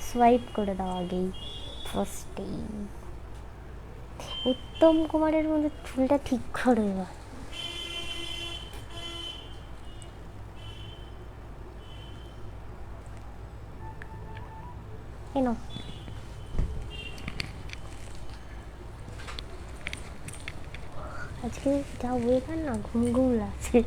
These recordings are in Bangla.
সোয়াইপ করে দাও আগেই ফার্স্টেই। উত্তম কুমারের মধ্যে চুলটা ঠিক করে এবার। এনো আজকে যা ওয়েদার না, ঘুম ঘুম লাগছে।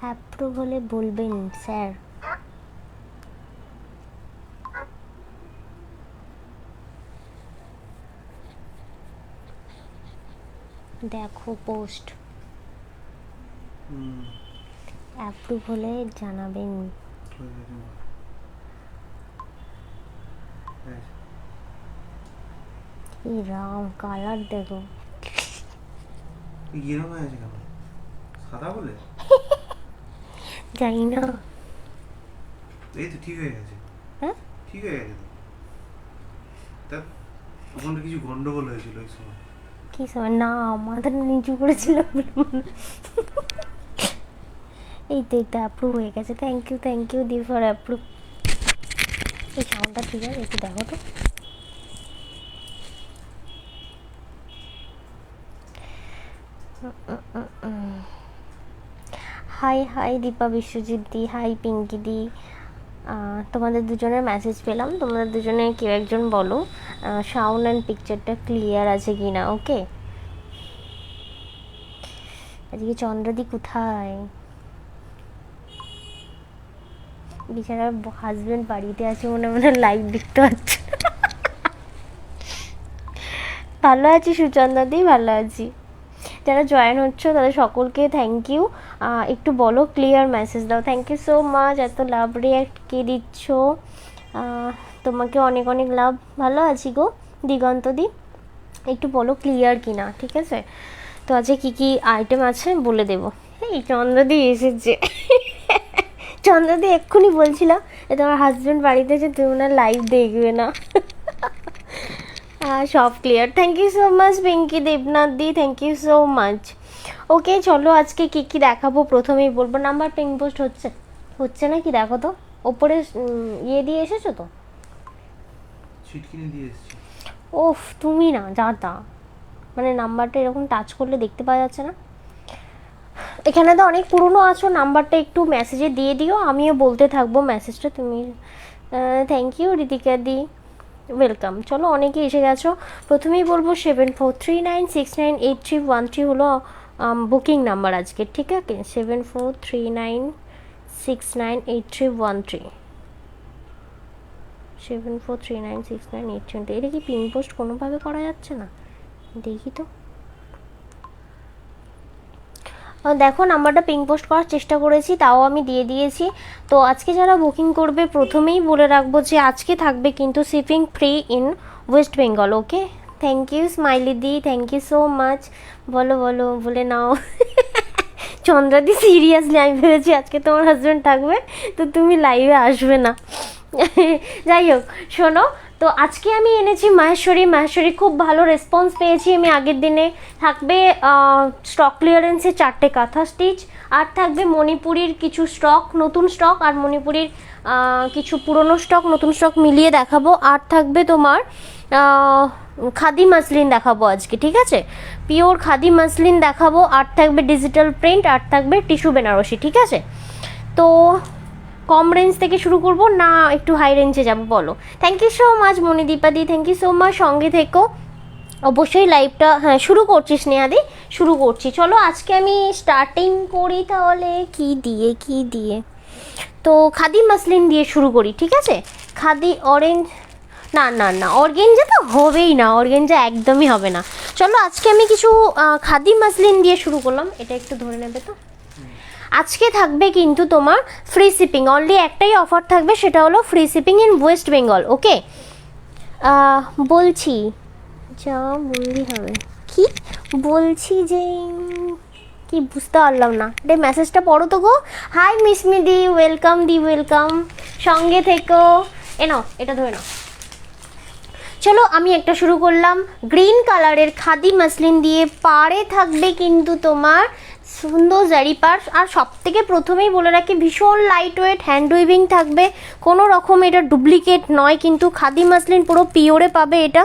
অ্যাপ্রুভ হলে বলবেন স্যার। দেখো পোস্ট অ্যাপ্রুভ হলে জানাবেন। এই রাম কালার দেখো, এরকম আছে কেন? সাদা বলে জানি না। এই তো ঠিক হয়ে গেছে। হ্যাঁ ঠিক হয়ে গেছে তো। তা ওখানে কিছু গন্ডগোল হয়েছিল ওই সময়। কি সময় না, মাথাটা নিচু করেছিল। এই তো এটা অ্যাপ্রুভ হয়ে গেছে। থ্যাংক ইউ দি ফর অ্যাপ্রুভ। এই সাউন্ডটা ঠিক আছে, একটু দেখো তো। হাই হাই দীপা বিশ্বজিৎ দি, হাই পিঙ্কি দি। তোমাদের দুজনের মেসেজ পেলাম, তোমাদের দুজনে কেউ একজন বলো সাউন্ড অ্যান্ড পিকচারটা ক্লিয়ার আছে কি না। ওকে, আজকে চন্দ্রদি কোথায়? বেচারা হাজবেন্ড বাড়িতে আছে, মনে মনে লাইভ দেখতে পাচ্ছে। ভালো আছি সুচন্দ্রাদি, ভালো আছি। যারা জয়েন হচ্ছে তাদের সকলকে থ্যাংক ইউ। একটু বলো ক্লিয়ার মেসেজ দাও। Thank you so much. এত লাভ রিয়াক্ট কে দিচ্ছ, তোমাকে অনেক অনেক লাভ। ভালো আছি গো দিগন্ত দি, একটু বলো ক্লিয়ার কি না, ঠিক আছে? তো আজকে কী কী আইটেম আছে বলে দেবো। এই চন্দ্রদি এসেছে। চন্দ্রদি এক্ষুনি বলছিলাম যে তোমার হাজব্যান্ড বাড়িতে আছে, তুমি ওনার লাইভ দেখবে না। সব clear. Thank you so much Pinki Debnath di, thank you so much. Okay চলো আজকে কী কী দেখাবো প্রথমেই বলবো। নাম্বার পিং পোস্ট হচ্ছে না কি দেখো তো, ওপরে ইয়ে দিয়ে এসেছো তো? সিট কিনে দিয়ে এসেছি। ওফ তুমি না যা তা, মানে নাম্বারটা এরকম টাচ করলে দেখতে পাওয়া যাচ্ছে না। এখানে তো অনেক পুরনো আছো, নাম্বারটা একটু মেসেজে দিয়ে দিও, আমিও বলতে থাকবো মেসেজটা। তুমি থ্যাংক ইউ ঋতিকা দি, ওয়েলকাম। চলো অনেকে এসে গেছো। প্রথমেই বলবো 7439698313 হলো বুকিং নাম্বার আজকে, ঠিক আছে? 7439698313, 7439698313। এটা কি পিন পোস্ট কোনোভাবে করা যাচ্ছে না? দেখি তো। দেখো নাম্বারটা পিং পোস্ট করার চেষ্টা করেছি, তাও আমি দিয়ে দিয়েছি। তো আজকে যারা বুকিং করবে প্রথমেই বলে রাখবো যে আজকে থাকবে কিন্তু shipping free in West Bengal. Okay, thank you Smiley দি, থ্যাংক ইউ সো মাচ। বলো বলো বলে নাও। চন্দ্রাদি সিরিয়াসলি আমি ভেবেছি আজকে তোমার হাজব্যান্ড থাকবে তো তুমি লাইভে আসবে না। যাই হোক শোনো, তো আজকে আমি এনেছি মাহেশ্বরী। খুব ভালো রেসপন্স পেয়েছি আমি আগের দিনে। থাকবে স্টক ক্লিয়ারেন্সে 4টে কাঁথা স্টিচ, আর থাকবে মণিপুরির কিছু স্টক, নতুন স্টক, আর মণিপুরির কিছু পুরনো স্টক, নতুন স্টক মিলিয়ে দেখাবো। আর থাকবে তোমার খাদি মাসলিন দেখাবো আজকে, ঠিক আছে? পিওর খাদি মাসলিন দেখাবো। আর থাকবে ডিজিটাল প্রিন্ট, আর থাকবে টিস্যু বেনারসি, ঠিক আছে? তো কম রেঞ্জ থেকে শুরু করব না একটু হাই রেঞ্জে যাব বলো? থ্যাংক ইউ সো মাচ মণিদীপাদি, থ্যাংক ইউ সো মাচ। সঙ্গে থেকো অবশ্যই লাইভটা। হ্যাঁ শুরু করছি স্নেহাদি, শুরু করছি। চলো আজকে আমি স্টার্টিং করি তাহলে কি দিয়ে তো খাদি মাসলিন দিয়ে শুরু করি, ঠিক আছে? খাদি অরেঞ্জ, না অর্গেঞ্জা তো হবেই না, অর্গেঞ্জা একদমই হবে না। চলো আজকে আমি কিছু খাদি মাসলিন দিয়ে শুরু করলাম। এটা একটু ধরে নেবে তো। আজকে থাকবে কিন্তু তোমার ফ্রি শিপিং, অনলি একটাই অফার থাকবে, সেটা হলো free shipping in West Bengal. Okay বলছি যা বললি হবে কি বলছি যে কি বুঝতে পারলাম না, এটা মেসেজটা পড়ো তো গো। Hi Mismi di, welcome di, welcome. সঙ্গে থেকো। এ নাও এটা ধরে নাও। চলো আমি একটা শুরু করলাম গ্রিন কালারের খাদি মাসলিন দিয়ে, পাড়ে থাকবে কিন্তু তোমার সুন্দর জারি পার্স। আর সব থেকে প্রথমেই বলে রাখি ভীষণ লাইট ওয়েট, হ্যান্ড উইভিং থাকবে, কোনো রকম এটা ডুপ্লিকেট নয়, কিন্তু খাদি মাসলিন পুরো পিওরে পাবে। এটা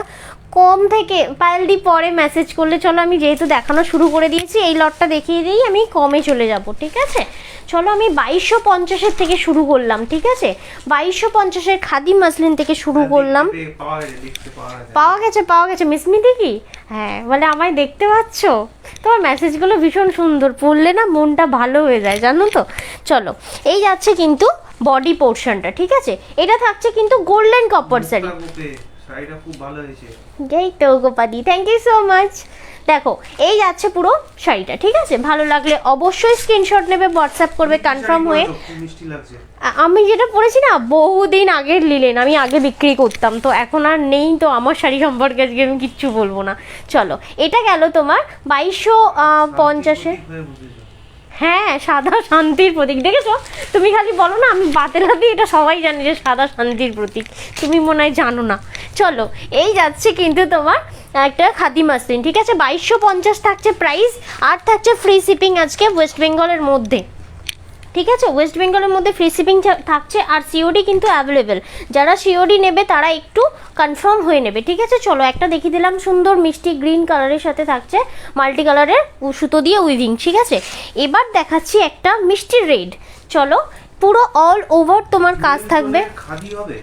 কম থেকে পায়েলদি পরে মেসেজ করলে, চলো আমি যেহেতু দেখানো শুরু করে দিয়েছি এই লটটা দেখিয়ে দিই, আমি কমে চলে যাব, ঠিক আছে। চলো আমি 2250-এর থেকে শুরু করলাম, ঠিক আছে, 2250-এর খাদি মাসলিন থেকে শুরু করলাম। পাওয়া গেছে মিসমিদি কি? হ্যাঁ বলে আমায় দেখতে পাচ্ছ? তোমার মেসেজগুলো ভীষণ সুন্দর, পড়লে না মনটা ভালো হয়ে যায় জানো তো। চলো এই যাচ্ছে কিন্তু বডি পোর্শনটা, ঠিক আছে, এটা থাকছে কিন্তু গোল্ডেন কপার শাড়ি। শাড়িটা খুব ভালো হয়েছে। এই তো গোপাদি, থ্যাংক ইউ সো মাচ। দেখো এই যাচ্ছে পুরো শাড়িটা, ঠিক আছে, ভালো লাগলে অবশ্যই স্ক্রিনশট নেবে, হোয়াটসঅ্যাপ করবে কনফার্ম হয়ে। খুব মিষ্টি লাগছে। আমি যেটা পরেছি না বহুদিন আগের লিলেন, আমি আগে বিক্রি করতাম, তো এখন আর নেই, তো আমার শাড়ি সম্পর্কে আজকে আমি কিচ্ছু বলবো না। চলো এটা গেল তোমার 2250-এ। হ্যাঁ সাদা শান্তির প্রতীক, দেখেছো? তুমি খালি বলো না আমি বাতেলা দিই, এটা সবাই জানে যে সাদা শান্তির প্রতীক, তুমি মনে হয় জানো না। চলো এই যাচ্ছে কিন্তু তোমার একটা খাদি মাসলিন, ঠিক আছে, 2250 থাকছে প্রাইস, আর থাকছে ফ্রি শিপিং আজকে ওয়েস্ট বেঙ্গলের মধ্যে, ঠিক আছে, ওয়েস্ট বেঙ্গলের মধ্যে ফ্রি শিপিং থাকছে, আর সিওডি কিন্তু অ্যাভেলেবেল। যারা সিওডি নেবে তারা একটু কনফার্ম হয়ে নেবে, ঠিক আছে। চলো একটা দেখিয়ে দিলাম, সুন্দর মিষ্টি গ্রিন কালারের সাথে থাকছে মাল্টি কালারের সুতো দিয়ে উইভিং, ঠিক আছে। এবার দেখাচ্ছি একটা মিষ্টি রেড, চলো পুরো অল ওভার তোমার কাজ থাকবে। খাদি হবে?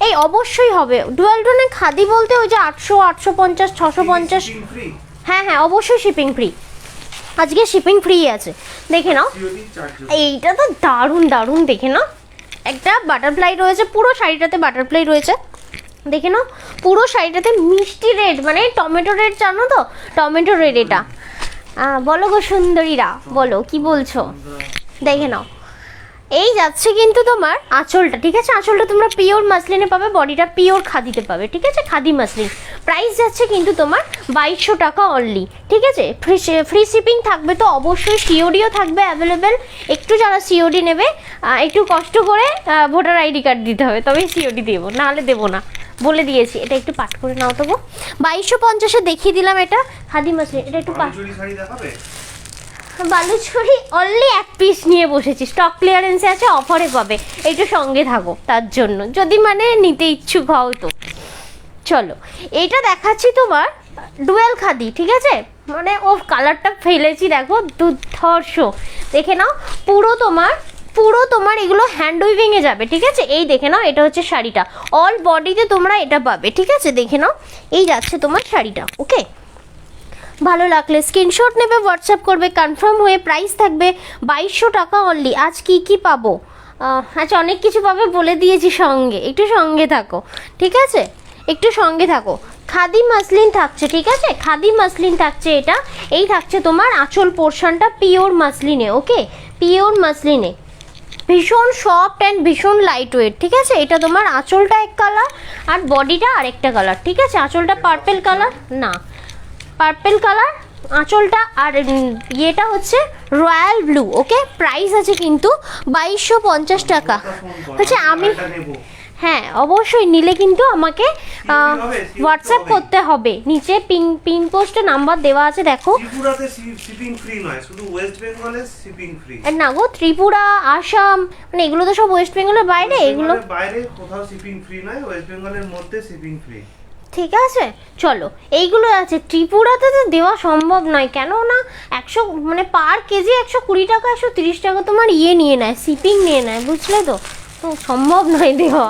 এই অবশ্যই হবে, ডুয়াল টোনে খাদি বলতে ওই যে 800, 850, 650। হ্যাঁ হ্যাঁ অবশ্যই শিপিং ফ্রি, আজকে শিপিং ফ্রি আছে, দেখে নাও। এইটা তো দারুণ দারুণ, দেখে নাও, একটা বাটারফ্লাই রয়েছে, পুরো শাড়িটাতে বাটারফ্লাই রয়েছে, দেখে নাও, পুরো শাড়িটাতে মিষ্টি রেড, মানে টমেটো রেড, জানো তো টমেটো রেড এটা। বলো গো সুন্দরীরা, বলো কি বলছো, দেখে নাও। এই যাচ্ছে কিন্তু তোমার আঁচলটা, ঠিক আছে, আঁচলটা তোমরা পিওর মাসলিনে পাবে, বডিটা পিওর খাদিতে পাবে, ঠিক আছে, খাদি মাসলিন। প্রাইস যাচ্ছে কিন্তু তোমার 2200 টাকা অনলি, ঠিক আছে। ফ্রি শিপিং থাকবে, তো অবশ্যই সিওডিও থাকবে অ্যাভেলেবেল। একটু যারা সিওডি নেবে একটু কষ্ট করে ভোটার আইডি কার্ড দিতে হবে, তবেই সিওডি দেবো, নাহলে দেবো না, বলে দিয়েছি। এটা একটু পাঠ করে নাও তো গো। 2250-এ দেখিয়ে দিলাম এটা খাদি মাসলিন, এটা একটু শাড়ি দেখাবে। বালুচুরি অনলি এক পিস নিয়ে বসেছি, স্টক ক্লিয়ারেন্সে আছে, অফারে পাবে, একটু সঙ্গে থাকো তার জন্য, যদি মানে নিতে ইচ্ছুক হও তো। চলো এটা দেখাচ্ছি তোমার ডুয়েল খাদি, ঠিক আছে, মানে ও কালারটা ফেলেছি দেখো দুর্ধর্ষ, দেখে নাও, পুরো তোমার এগুলো হ্যান্ড উইভিংয়ে যাবে, ঠিক আছে। এই দেখে নাও, এটা হচ্ছে শাড়িটা, অল বডিতে তোমরা এটা পাবে, ঠিক আছে, দেখে নাও। এই যাচ্ছে তোমার শাড়িটা, ওকে। ভালো লাগলে স্ক্রিনশট নেবে, হোয়াটসঅ্যাপ করবে কনফার্ম হয়ে। প্রাইস থাকবে 2200 টাকা অনলি। আজ কি কি পাবো? আচ্ছা অনেক কিছু পাবে বলে দিয়েছি, সঙ্গে একটু সঙ্গে থাকো, ঠিক আছে, একটু সঙ্গে থাকো। খাদি মাসলিন থাকছে, ঠিক আছে, খাদি মাসলিন থাকছে, এটা এই থাকছে তোমার আঁচল পোর্শনটা পিওর মাসলিনে, ওকে, পিওর মাসলিনে, ভীষণ সফট অ্যান্ড ভীষণ লাইট ওয়েট, ঠিক আছে। এটা তোমার আঁচলটা এক কালার আর বডিটা আরেকটা কালার, ঠিক আছে, আঁচলটা পার্পেল কালার, না পার্পেল কালার আঁচলটা, আর ইয়েটা হচ্ছে রয়্যাল ব্লু, ওকে। প্রাইস আছে কিন্তু 2250 টাকা হচ্ছে। আমি হ্যাঁ অবশ্যই নিলে কিন্তু আমাকে হোয়াটসঅ্যাপ করতে হবে, নিচে পিন পোস্টে নাম্বার দেওয়া আছে, দেখো। ত্রিপুরাতে শিপিং ফ্রি নয়, শুধু ওয়েস্ট বেঙ্গলে শিপিং ফ্রি। না গো, ত্রিপুরা, আসাম, মানে এগুলো তো সব ওয়েস্ট বেঙ্গলের বাইরে, এগুলো বাইরে কোথাও শিপিং ফ্রি নয়, ওয়েস্ট বেঙ্গলের মধ্যে শিপিং ফ্রি, ঠিক আছে। চলো এইগুলো আছে, ত্রিপুরাতে তো দেওয়া সম্ভব নয়, কেন না 100 মানে পার কেজি 120 টাকা 130 টাকা তোমার ইয়ে নিয়ে নেয়, শিপিং নিয়ে নেয়, বুঝলে তো, তো সম্ভব নয় দেওয়া।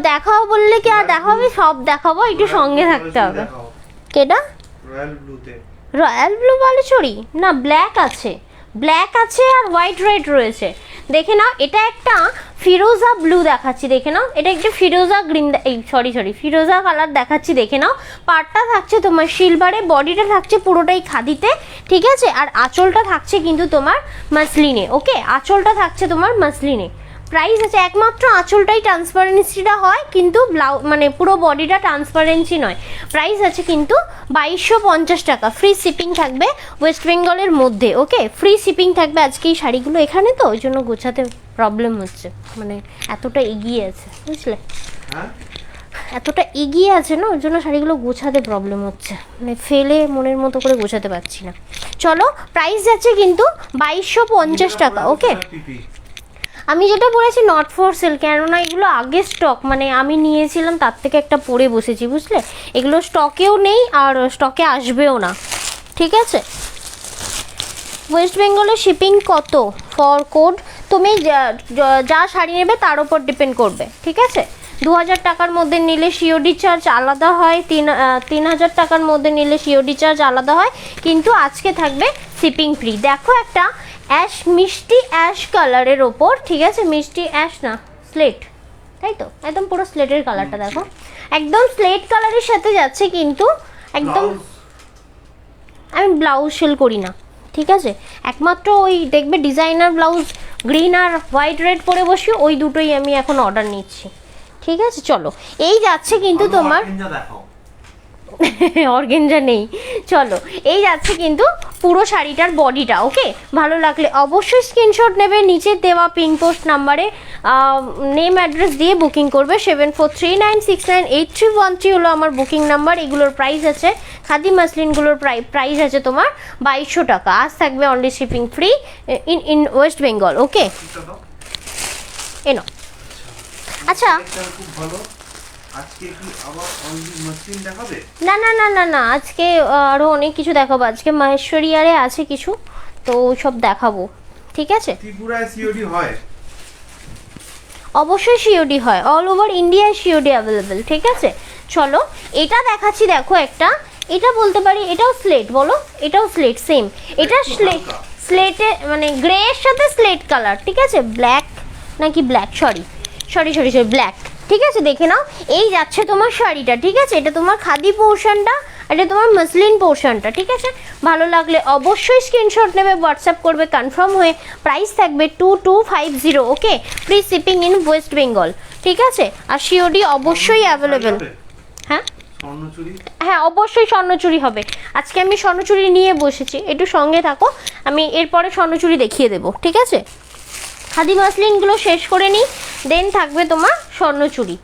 দেখাও বললে কি আর দেখাও, আমি সব দেখাবো, একটু সঙ্গে থাকতে হবে। কেডা? রয়্যাল ব্লু বালুচুরি না, ব্ল্যাক আছে, ব্ল্যাক আছে আর হোয়াইট রেড রয়েছে, দেখে নাও। এটা একটা ফিরোজা ব্লু দেখাচ্ছি, দেখে নাও, এটা একটা ফিরোজা গ্রিন, এই সরি ফিরোজা কালার দেখাচ্ছি, দেখে নাও। পাড়টা থাকছে তোমার সিলভারে, বডিটা থাকছে পুরোটাই খাদিতে, ঠিক আছে, আর আঁচলটা থাকছে কিন্তু তোমার মাসলিনে, ওকে, আঁচলটা থাকছে তোমার মাসলিনে। প্রাইস আছে, একমাত্র আঁচলটাই ট্রান্সপারেন্সিটা হয়, কিন্তু মানে পুরো বডিটা ট্রান্সপারেন্সি নয়। প্রাইস আছে কিন্তু 2250 টাকা, ফ্রি শিপিং থাকবে ওয়েস্ট বেঙ্গলের মধ্যে, ওকে, ফ্রি শিপিং থাকবে। আজকে এই শাড়িগুলো এখানে তো ওই জন্য গোছাতে প্রবলেম হচ্ছে, মানে এতটা এগিয়ে আছে, বুঝলে। এতটা এগিয়ে আছে না, ওর জন্য শাড়িগুলো গোছাতে প্রবলেম হচ্ছে, মানে ফেলে মনের মতো করে গোছাতে পারছি না। চলো, প্রাইস যাচ্ছে কিন্তু 2250 টাকা। ওকে, আমি যেটা বলেছি নট ফর সেল, কেননা এগুলো আগে স্টক, মানে আমি নিয়েছিলাম তার থেকে একটা পরে বসেছি, বুঝলে? এগুলো স্টকেও নেই আর স্টকে আসবেও না, ঠিক আছে? ওয়েস্ট বেঙ্গলে শিপিং কত ফর কোড? তুমি যা শাড়ি নেবে তার উপর ডিপেন্ড করবে, ঠিক আছে? 2000 টাকার মধ্যে নিলে সিওডি চার্জ আলাদা হয়, 3000 টাকার মধ্যে নিলে সিওডি চার্জ আলাদা হয়, কিন্তু আজকে থাকবে শিপিং ফ্রি। দেখো একটা অ্যাশ, মিষ্টি অ্যাশ কালারের ওপর, ঠিক আছে? মিষ্টি অ্যাশ না, স্লেট, তাই তো? একদম পুরো স্লেটের কালারটা দেখো, একদম স্লেট কালারের সাথে যাচ্ছে কিন্তু একদম। আমি ব্লাউজ সেল করি না, ঠিক আছে? একমাত্র ওই দেখবে ডিজাইনার ব্লাউজ গ্রিন আর হোয়াইট রেড পরে বসি, ওই দুটোই আমি এখন অর্ডার নিচ্ছি, ঠিক আছে? চলো, এই যাচ্ছে কিন্তু তোমার অর্গেঞ্জা নেই। চলো, এই যাচ্ছে কিন্তু পুরো শাড়িটার বডিটা। ওকে, ভালো লাগলে অবশ্যই স্ক্রিনশট নেবে, নিচে দেওয়া পিন পোস্ট নাম্বারে নেম অ্যাড্রেস দিয়ে বুকিং করবে। 7439698313 হলো আমার বুকিং নাম্বার। এগুলোর প্রাইস আছে, খাদি মাসলিনগুলোর প্রাইস আছে তোমার 2200 টাকা। আজ থাকবে only shipping free in West Bengal. Okay, এনো। আচ্ছা, খুব ভালো। আজকে কি আবার অনলি মাসলিন দেখাবে? না না না না না, আজকে আরো অনেক কিছু দেখাবো। আজকে মাহেশ্বরী আরে আছে কিছু, তো সব দেখাবো, ঠিক আছে? ত্রিপুরায় সিওডি হয়? অবশ্যই সিওডি হয়, অল ওভার ইন্ডিয়ায় সিওডি অ্যাভেলেবেল, ঠিক আছে? চলো, এটা দেখাচ্ছি, দেখো একটা, এটা বলতে পারি এটাও স্লেট, বলো? এটাও স্লেট, সেম। এটা স্লেটে মানে গ্রে এর সাথে স্লেট কালার, ঠিক আছে? ব্ল্যাক নাকি ব্ল্যাক, সরি ব্ল্যাক, ঠিক আছে? দেখে নাও, এই যাচ্ছে তোমার শাড়িটা, ঠিক আছে? এটা তোমার খাদি পোর্শনটা, এটা তোমার মাসলিন পোর্শনটা, ঠিক আছে? ভালো লাগলে অবশ্যই স্ক্রিনশট নেবে, হোয়াটসঅ্যাপ করবে কনফার্ম হয়ে। প্রাইস থাকবে 2250। Okay, free shipping in West Bengal, ঠিক আছে? আর সিওডি অবশ্যই অ্যাভেলেবেল। হ্যাঁ হ্যাঁ, অবশ্যই স্বর্ণচুরি হবে। আজকে আমি স্বর্ণচুরি নিয়ে বসেছি, একটু সঙ্গে থাকো, আমি এরপরে স্বর্ণচুরি দেখিয়ে দেবো, ঠিক আছে? খাদি মাসলিনগুলো শেষ করে নিই, দেন থাকবে তোমার স্বর্ণচুরি।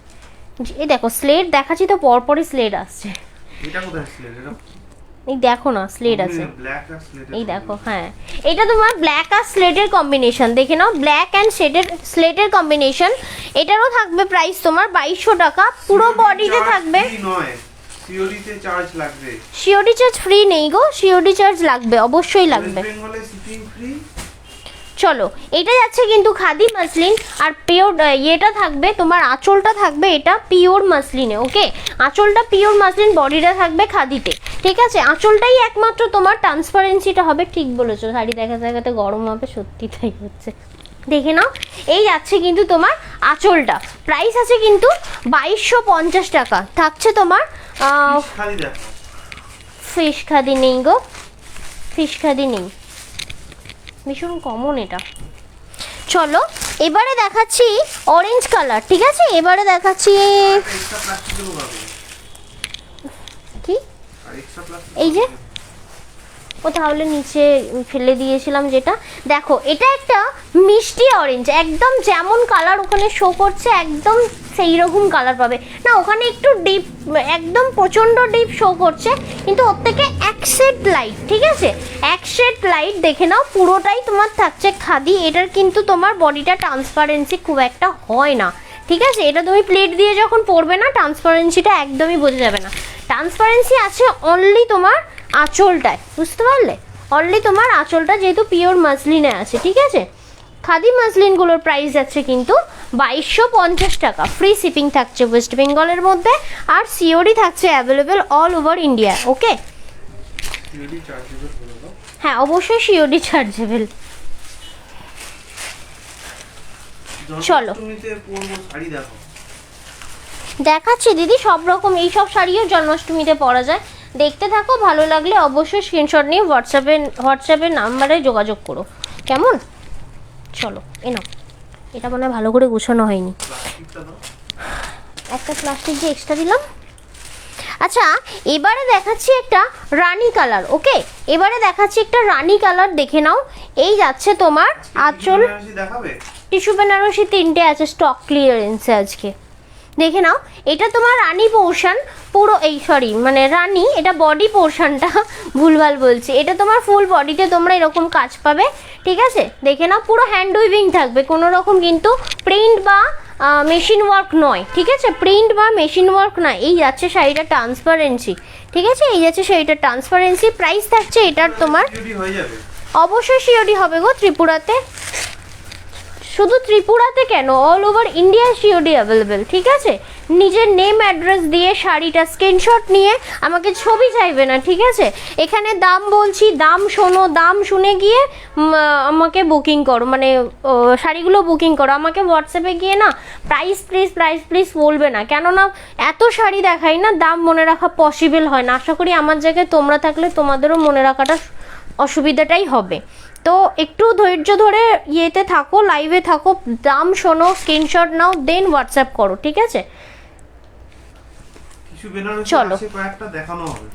এই দেখো স্লেট দেখাচ্ছি তো, পরপরই স্লেট আসছে। এটা কোথায় স্লেট? এটা এই দেখো না, স্লেট আছে, ব্ল্যাক আর স্লেট। এই দেখো, হ্যাঁ, এটা তোমার ব্ল্যাক আর স্লেটের কম্বিনেশন, দেখে নাও, ব্ল্যাক অ্যান্ড স্লেটের কম্বিনেশন। এটারও থাকবে প্রাইস তোমার 2200 টাকা, পুরো বডিতে থাকবে। সিওডিতে চার্জ লাগবে? সিওডি চার্জ ফ্রি নেই গো, সিওডি চার্জ লাগবে, অবশ্যই লাগবে। ওয়েস্ট বেঙ্গলে শিপিং ফ্রি। চলো, এটা যাচ্ছে কিন্তু খাদি মাসলিন, আর পিওর এটা থাকবে তোমার, আঁচলটা থাকবে এটা পিওর মাসলিনে। ওকে, আঁচলটা পিওর মাসলিন, বডিটা থাকবে খাদিতে, ঠিক আছে? আঁচলটাই একমাত্র তোমার ট্রান্সপারেন্সিটা হবে। ঠিক বলেছো, শাড়ি দেখাতে দেখাতে গরম হবে, সত্যি তাই হচ্ছে। দেখে নাও, এই যাচ্ছে কিন্তু তোমার আঁচলটা। প্রাইস আছে কিন্তু 2250 টাকা। থাকছে তোমার ফিশ খাদি নেই গো, ফিশ খাদি নেই, ভীষণ কমন এটা। চলো, এবারে দেখাচ্ছি অরেঞ্জ কালার, ঠিক আছে? এবারে দেখাচ্ছি কি, এই যে ও তাহলে নিচে ফেলে দিয়েছিলাম যেটা। দেখো, এটা একটা মিষ্টি অরেঞ্জ, একদম যেমন কালার ওখানে শো করছে একদম সেই রকম কালার পাবে না। ওখানে একটু ডিপ, একদম প্রচণ্ড ডিপ শো করছে, কিন্তু ওর থেকে এক শেড লাইট, ঠিক আছে? এক শেড লাইট, দেখে নাও, পুরোটাই তোমার থাকছে খাদি। এটার কিন্তু তোমার বডিটা ট্রান্সপারেন্সি খুব একটা হয় না, ঠিক আছে? এটা তুমি প্লেট দিয়ে যখন পরবে না, ট্রান্সপারেন্সিটা একদমই বোঝা যাবে না। ট্রান্সপারেন্সি আছে অনলি তোমার আঁচলটায়, বুঝতে পারলে? অনলি তোমার আঁচলটা, যেহেতু পিওর মাসলিনে আছে, ঠিক আছে? খাদি মাসলিনগুলোর প্রাইস যাচ্ছে কিন্তু 2250 টাকা। ফ্রি শিপিং থাকছে ওয়েস্ট বেঙ্গলের মধ্যে, আর সিওডি থাকছে অ্যাভেলেবেল অল ওভার ইন্ডিয়া। ওকে, হ্যাঁ, অবশ্যই সিওডি চার্জেবল। চলো, দেখাচ্ছি দিদি সব রকম, এই সব শাড়িও জন্মাষ্টমীতে পরা যায়। দেখতে থাকো, ভালো লাগলে অবশ্যই স্ক্রিনশট নিয়ে হোয়াটসঅ্যাপের নাম্বারে যোগাযোগ করো, কেমন? চলো, নাও, এটা মনে হয় ভালো করে গুছানো হয়নি, একটা প্লাস্টিক যে এক্সট্রা দিলাম। আচ্ছা, এবারে দেখাচ্ছি একটা রানী কালার। ওকে, এবারে দেখাচ্ছি একটা রানী কালার, দেখে নাও, এই যাচ্ছে তোমার আঁচল। টিস্যু বেনারসি 3টে আছে স্টক ক্লিয়ারেন্সে আজকে, দেখে নাও, এটা তোমার রানী পোর্শন পুরো, এই সরি মানে রানী, এটা বডি পোর্শনটা ভুলভাল বলছি, এটা তোমার ফুল বডিতে তোমরা এরকম কাজ পাবে, ঠিক আছে। দেখে নাও পুরো হ্যান্ড উইভিং থাকবে, কোনো রকম কিন্তু প্রিন্ট বা মেশিন ওয়ার্ক নয়, ঠিক আছে, প্রিন্ট বা মেশিন ওয়ার্ক নয়। এই যাচ্ছে শাড়িটা ট্রান্সপারেন্সি, ঠিক আছে, এই যাচ্ছে শাড়িটা ট্রান্সপারেন্সি। প্রাইস থাকছে এটার তোমার, যদি হয়ে যাবে অবশ্যই সিওডি হবে গো ত্রিপুরাতে, শুধু ত্রিপুরাতে কেন, all over India COD available, ঠিক আছে। নিজের নেম অ্যাড্রেস দিয়ে শাড়িটা স্ক্রিনশট নিয়ে আমাকে ছবি চাইবে না, ঠিক আছে। এখানে দাম বলছি, দাম শোনো, দাম শুনে গিয়ে আমাকে বুকিং করো, মানে শাড়িগুলো বুকিং করো। আমাকে হোয়াটসঅ্যাপে গিয়ে না প্রাইস প্লিজ বলবে না, কেননা এত শাড়ি দেখাই না, দাম মনে রাখা পসিবল হয় না। আশা করি আমার জায়গায় তোমরা থাকলে তোমাদেরও মনে রাখাটা অসুবিধাটাই হবে। তো একটু ধৈর্য ধরে ইয়েতে থাকো, লাইভে থাকো, দাম শোনো, স্ক্রিনশট নাও, দেন হোয়াটসঅ্যাপ করো, ঠিক আছে। কিছু বেনারসি চলো। আছে, কয়েকটা দেখানো হবে।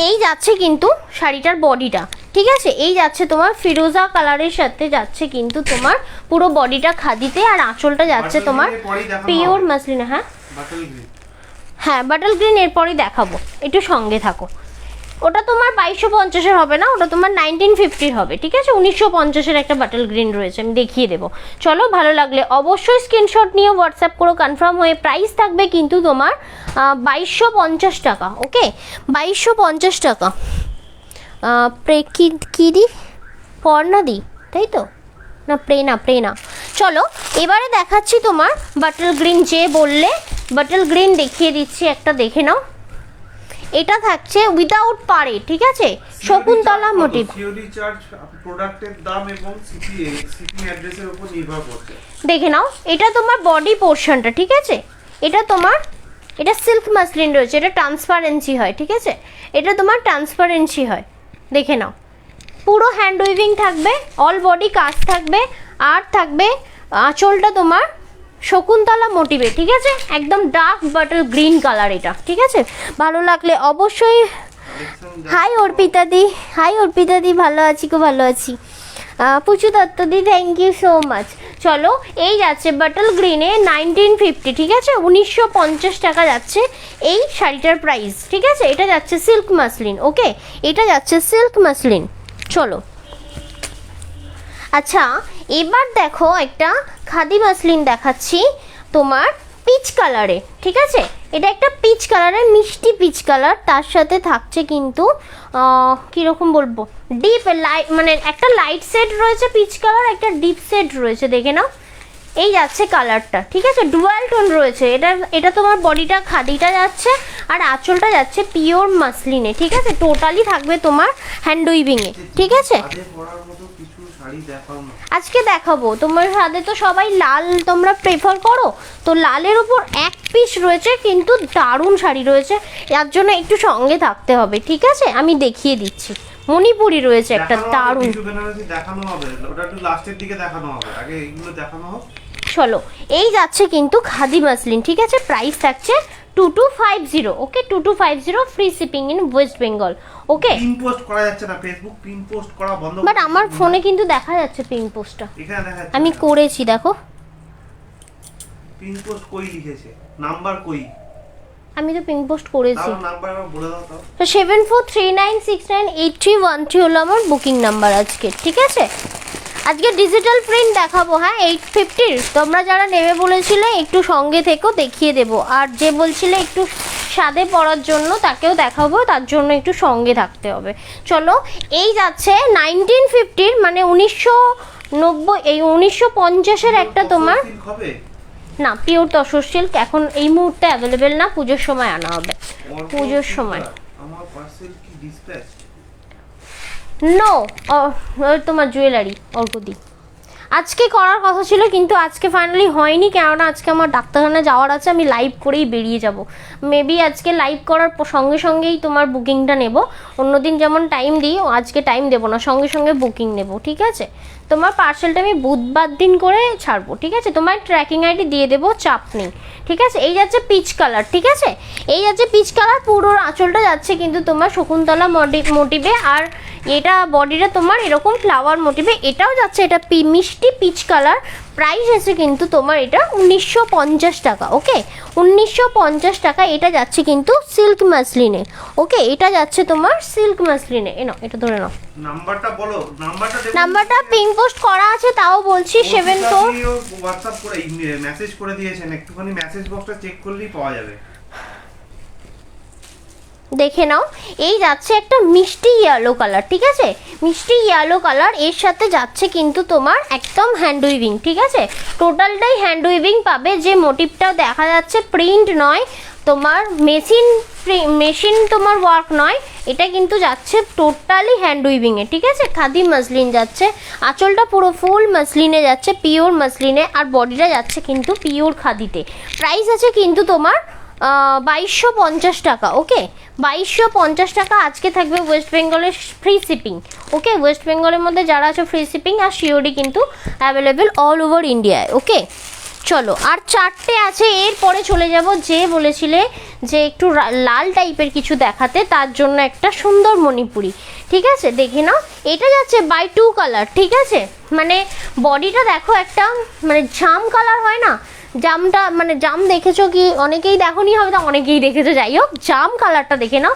এই যাচ্ছে কিন্তু শাড়িটার বডিটা, ঠিক আছে, এই যাচ্ছে তোমার ফিরোজা কালারের সাথে যাচ্ছে কিন্তু তোমার পুরো বডিটা খাদিতে, আর আঁচলটা যাচ্ছে Bottle তোমার green এর পরেই দেখানো পিওর হবে। মাসলিনে। হ্যাঁ বাটল গ্রিন। হ্যাঁ, বাটল গ্রিন এরপরই দেখাবো, একটু সঙ্গে থাকো। ওটা তোমার 2250-এর হবে না, ওটা তোমার 1950-র হবে, ঠিক আছে। 1950-এর একটা বাটল গ্রিন রয়েছে, আমি দেখিয়ে দেবো। চলো, ভালো লাগলে অবশ্যই স্ক্রিনশট নিয়ে হোয়াটসঅ্যাপ করো কনফার্ম হয়ে। প্রাইস থাকবে কিন্তু তোমার 2250 টাকা, ওকে, 2250 টাকা। কি দি পর্ণা দি, তাই তো, না প্রেনা। চলো এবারে দেখাচ্ছি তোমার বাটল গ্রিন, যে বললে বাটল গ্রিন দেখিয়ে দিচ্ছি একটা, দেখে নাও। এটা থাকছে উইদাউট পারে, ঠিক আছে, শকুন্তলা মোটিভ। সিওডি চার্জ প্রোডাক্টের দাম এবং শিপিং অ্যাড্রেসের উপর নির্ভর করছে। দেখে নাও, এটা তোমার বডি পোর্শনটা, ঠিক আছে, এটা তোমার, এটা সিল্ক মাসলিন রয়েছে, এটা ট্রান্সপারেন্সি হয়, ঠিক আছে, এটা তোমার ট্রান্সপারেন্সি হয়। দেখে নাও পুরো হ্যান্ড উইভিং থাকবে, অল বডি কাজ থাকবে, আর থাকবে আঁচলটা তোমার শকুন্তলা মোটিভে, ঠিক আছে, একদম ডার্ক বাটল গ্রিন কালার এটা, ঠিক আছে। ভালো লাগলে অবশ্যই। হাই অর্পিতা দি, ভালো আছি, খুব ভালো আছি। পুচু দত্ত দি, থ্যাংক ইউ সো মাচ। চলো, এই যাচ্ছে বাটল গ্রিনে 1950, ঠিক আছে, 1950 টাকা যাচ্ছে এই শাড়িটার প্রাইস, ঠিক আছে। এটা যাচ্ছে সিল্ক মাসলিন, ওকে, এটা যাচ্ছে সিল্ক মাসলিন। চলো, আচ্ছা এবার দেখো একটা খাদি মাসলিন দেখাচ্ছি তোমার পিচ কালারে, ঠিক আছে, এটা একটা পিচ কালারের, মিষ্টি পিচ কালার, তার সাথে থাকছে কিন্তু কীরকম বলবো, ডিপ লাইট, মানে একটা লাইট শেড রয়েছে পিচ কালার, একটা ডিপ শেড রয়েছে, দেখে নাও। এই যাচ্ছে কালারটা, ঠিক আছে, ডুয়াল টোন রয়েছে। এটা তোমার বডিটা খাদিটা যাচ্ছে, আর আঁচলটা যাচ্ছে পিওর মাসলিনে, ঠিক আছে। টোটালি থাকবে তোমার হ্যান্ড উইভিংয়ে, ঠিক আছে। আগে পরার মতো কিছু শাড়ি দেখাও না। আজকে দেখাবো, তোমার হাতে তো সবাই লাল তোমরা প্রেফার করো, তো লালের উপর এক পিস রয়েছে কিন্তু দারুণ শাড়ি রয়েছে, যার জন্য একটু সঙ্গে থাকতে হবে, ঠিক আছে। আমি দেখিয়ে দিচ্ছি, মণিপুরি রয়েছে একটা দেখানো হবে, দারুণ। কিছু বেনারসি দেখানো হবে, ওটা একটু লাস্টের দিকে দেখানো হবে, আগে এইগুলো দেখানো হোক। চলো, এই যাচ্ছে কিন্তু খাদি মাসলিন, ঠিক আছে, প্রাইস থাকছে 2250, ওকে, 2250, free shipping in West Bengal, okay. Pin post করা যাচ্ছে না, ফেসবুক পিন পোস্ট করা বন্ধ। বাট আমার ফোনে কিন্তু দেখা যাচ্ছে পিঙ্ক পোস্টটা, এখানে দেখা যাচ্ছে আমি করেছি, দেখো পিন পোস্ট কই লিখেছে, নাম্বার কই, আমি তো পিঙ্ক পোস্ট করেছি। তাও নাম্বার আবার বলে দাও তাও। তো 7439698313 হলো আমার বুকিং নাম্বার আজকে, ঠিক আছে। আজকে ডিজিটাল প্রিন্ট দেখাবো, হ্যাঁ 850, তোমরা যারা নেবে বলেছিলে একটু সঙ্গে থেকেও দেখিয়ে দেবো, আর যে বলছিলে একটু সাদে পরার জন্য তাকেও দেখাবো, তার জন্য একটু সঙ্গে থাকতে হবে। চলো, এই যাচ্ছে 1950, মানে 1990, এই 1950-এর একটা তোমার, সিল্ক হবে? না পিওর তসর সিল্ক এখন এই মুহূর্তে অ্যাভেলেবেল না, পুজোর সময় আনা হবে, পুজোর সময়। আমার পার্সেল কি ডিসপ্যাচ? নো, তোমার জুয়েলারি অর্কদি আজকে করার কথা ছিল, কিন্তু আজকে ফাইনালি হয়নি, কেননা আজকে আমার ডাক্তারখানায় যাওয়ার আছে, আমি লাইভ করেই বেরিয়ে যাব। মেবি আজকে লাইভ করার সঙ্গে সঙ্গেই তোমার বুকিংটা নেব, অন্যদিন যেমন টাইম দিই, আজকে টাইম দেবো না, সঙ্গে সঙ্গে বুকিং নেব, ঠিক আছে। তোমার পার্সেলটা আমি বুধবার দিন করে ছাড়বো, ঠিক আছে? তোমার ট্র্যাকিং আইডি দিয়ে দেবো, চাপ নেই, ঠিক আছে? এই যাচ্ছে পিচ কালার, ঠিক আছে? এই যাচ্ছে পিচ কালার, পুরো আঁচলটা যাচ্ছে কিন্তু তোমার শকুন্তলা মোটিভে, আর এটা বডিটা তোমার এরকম ফ্লাওয়ার মোটিভে, এটাও যাচ্ছে, এটা মিষ্টি পিচ কালার। প্রাইস আছে কিন্তু তোমার এটা 1950 টাকা, ওকে? 1950 টাকা এটা যাচ্ছে কিন্তু সিল্ক মাসলিনে, ওকে? এটা যাচ্ছে তোমার সিল্ক মাসলিনে। নাও এটা ধরে নাও, নাম্বারটা বলো, নাম্বারটা পিং পোস্ট করা আছে, তাও বলছি 74। হোয়াটসঅ্যাপ করে মেসেজ করে দিয়েছেন, একটুখানি মেসেজ বক্সটা চেক করলেই পাওয়া যাবে। দেখে নাও, এই যাচ্ছে একটা মিষ্টি ইয়েলো কালার, ঠিক আছে? মিষ্টি ইয়েলো কালার, এর সাথে যাচ্ছে কিন্তু তোমার একদম হ্যান্ড উইভিং, ঠিক আছে? টোটালটাই হ্যান্ড উইভিং পাবে, যে মোটিভটা দেখা যাচ্ছে প্রিন্ট নয় তোমার, মেশিন তোমার ওয়ার্ক নয়, এটা কিন্তু যাচ্ছে টোটালি হ্যান্ড উইভিংয়ে, ঠিক আছে? খাদি মাসলিন যাচ্ছে, আঁচলটা পুরো ফুল মাসলিনে যাচ্ছে, পিওর মাসলিনে, আর বডিটা যাচ্ছে কিন্তু পিওর খাদিতে। প্রাইস আছে কিন্তু তোমার 2250 টাকা, ওকে? 2250 টাকা আজকে থাকবে ওয়েস্ট বেঙ্গলের ফ্রি শিপিং, ওকে? ওয়েস্ট বেঙ্গলের মধ্যে যারা আছে ফ্রি শিপিং, আর সিওডি কিন্তু অ্যাভেলেবেল অল ওভার ইন্ডিয়ায়, ওকে? চলো, আর 4টে আছে, এরপরে চলে যাব, যে বলেছিলে যে একটু লাল টাইপের কিছু দেখাতে, তার জন্য একটা সুন্দর মণিপুরি, ঠিক আছে? দেখে নাও, এটা যাচ্ছে বাই 2 কালার, ঠিক আছে? মানে বডিটা দেখো, একটা মানে জাম কালার হয় না, জামটা মানে জাম দেখেছো কি? অনেকেই দেখোনি, হবে তো অনেকেই দেখেছো, যাই হোক জাম কালারটা দেখে নাও।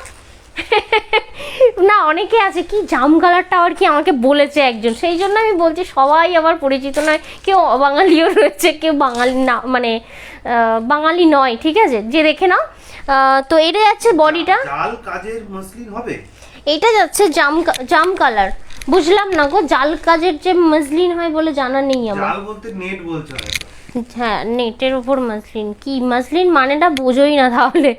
না অনেকে আছে কি জাম কালারটা আর কি আমাকে বলেছে একজন, সেই জন্য আমি বলছি, সবাই আবার পরিচিত নয়, কেউ অবাঙালিও রয়েছে, কেউ বাঙালি না, মানে বাঙালি নয়, ঠিক আছে? যে দেখে নাও, তো এটা যাচ্ছে বডিটা, জাল কাজের মসলিন হবে, এটা যাচ্ছে জাম কালার। বুঝলাম না গো, জাল কাজের যে মসলিন হয় বলে জানা নেই আমার। জাল বলতে নেট বলছো হয়তো। হ্যাঁ, নেটের ওপর মাসলিন, কি মাসলিন মানেটা বোঝোই না তাহলে,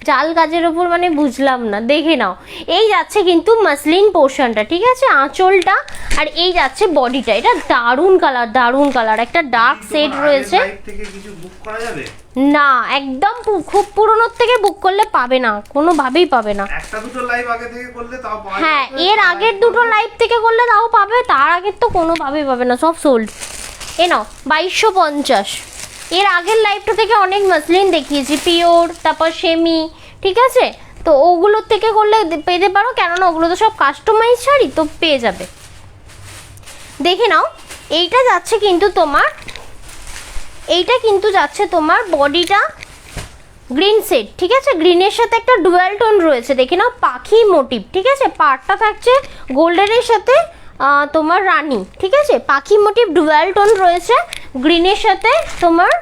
জাল কাজের ওপর মানে বুঝলাম না। দেখে নাও, এই যাচ্ছে কিন্তু মাসলিন পোর্শনটা, ঠিক আছে? আঁচলটা, আর এই যাচ্ছে বডিটা, এটা দারুণ কালার, দারুণ কালার, একটা ডার্ক শেড রয়েছে। থেকে কিছু বুক করা যাবে না, একদম খুব পুরনোর থেকে বুক করলে পাবে না, কোনোভাবেই পাবে না। একটা দুটো লাইভ আগে থেকে করলে তাও পাওয়া যাবে। হ্যাঁ, এর আগের দুটো লাইভ থেকে করলে তাও পাবে, তার আগের তো কোনোভাবেই পাবে না, সব সোল্ড। এ নাও 2250। এর আগের লাইভটা থেকে অনেক মাসলিন দেখিয়েছি, পিওর, তারপর সেমি, ঠিক আছে? তো ওগুলোর থেকে করলে পেতে পারো, কেননা ওগুলো তো সব কাস্টমাইজ শাড়ি, তো পেয়ে যাবে। দেখে নাও, এইটা যাচ্ছে কিন্তু তোমার, এইটা কিন্তু যাচ্ছে তোমার বডিটা গ্রিন সেট, ঠিক আছে? গ্রিনের সাথে একটা ডুয়াল টোন রয়েছে, দেখে নাও, পাখি মোটিভ, ঠিক আছে? পাড়টা থাকছে গোল্ডেনের সাথে তোমার রানী, ঠিক আছে? পাখি মোটিভ ডুয়াল টোন রয়েছে, গ্রিনের সাথে তোমার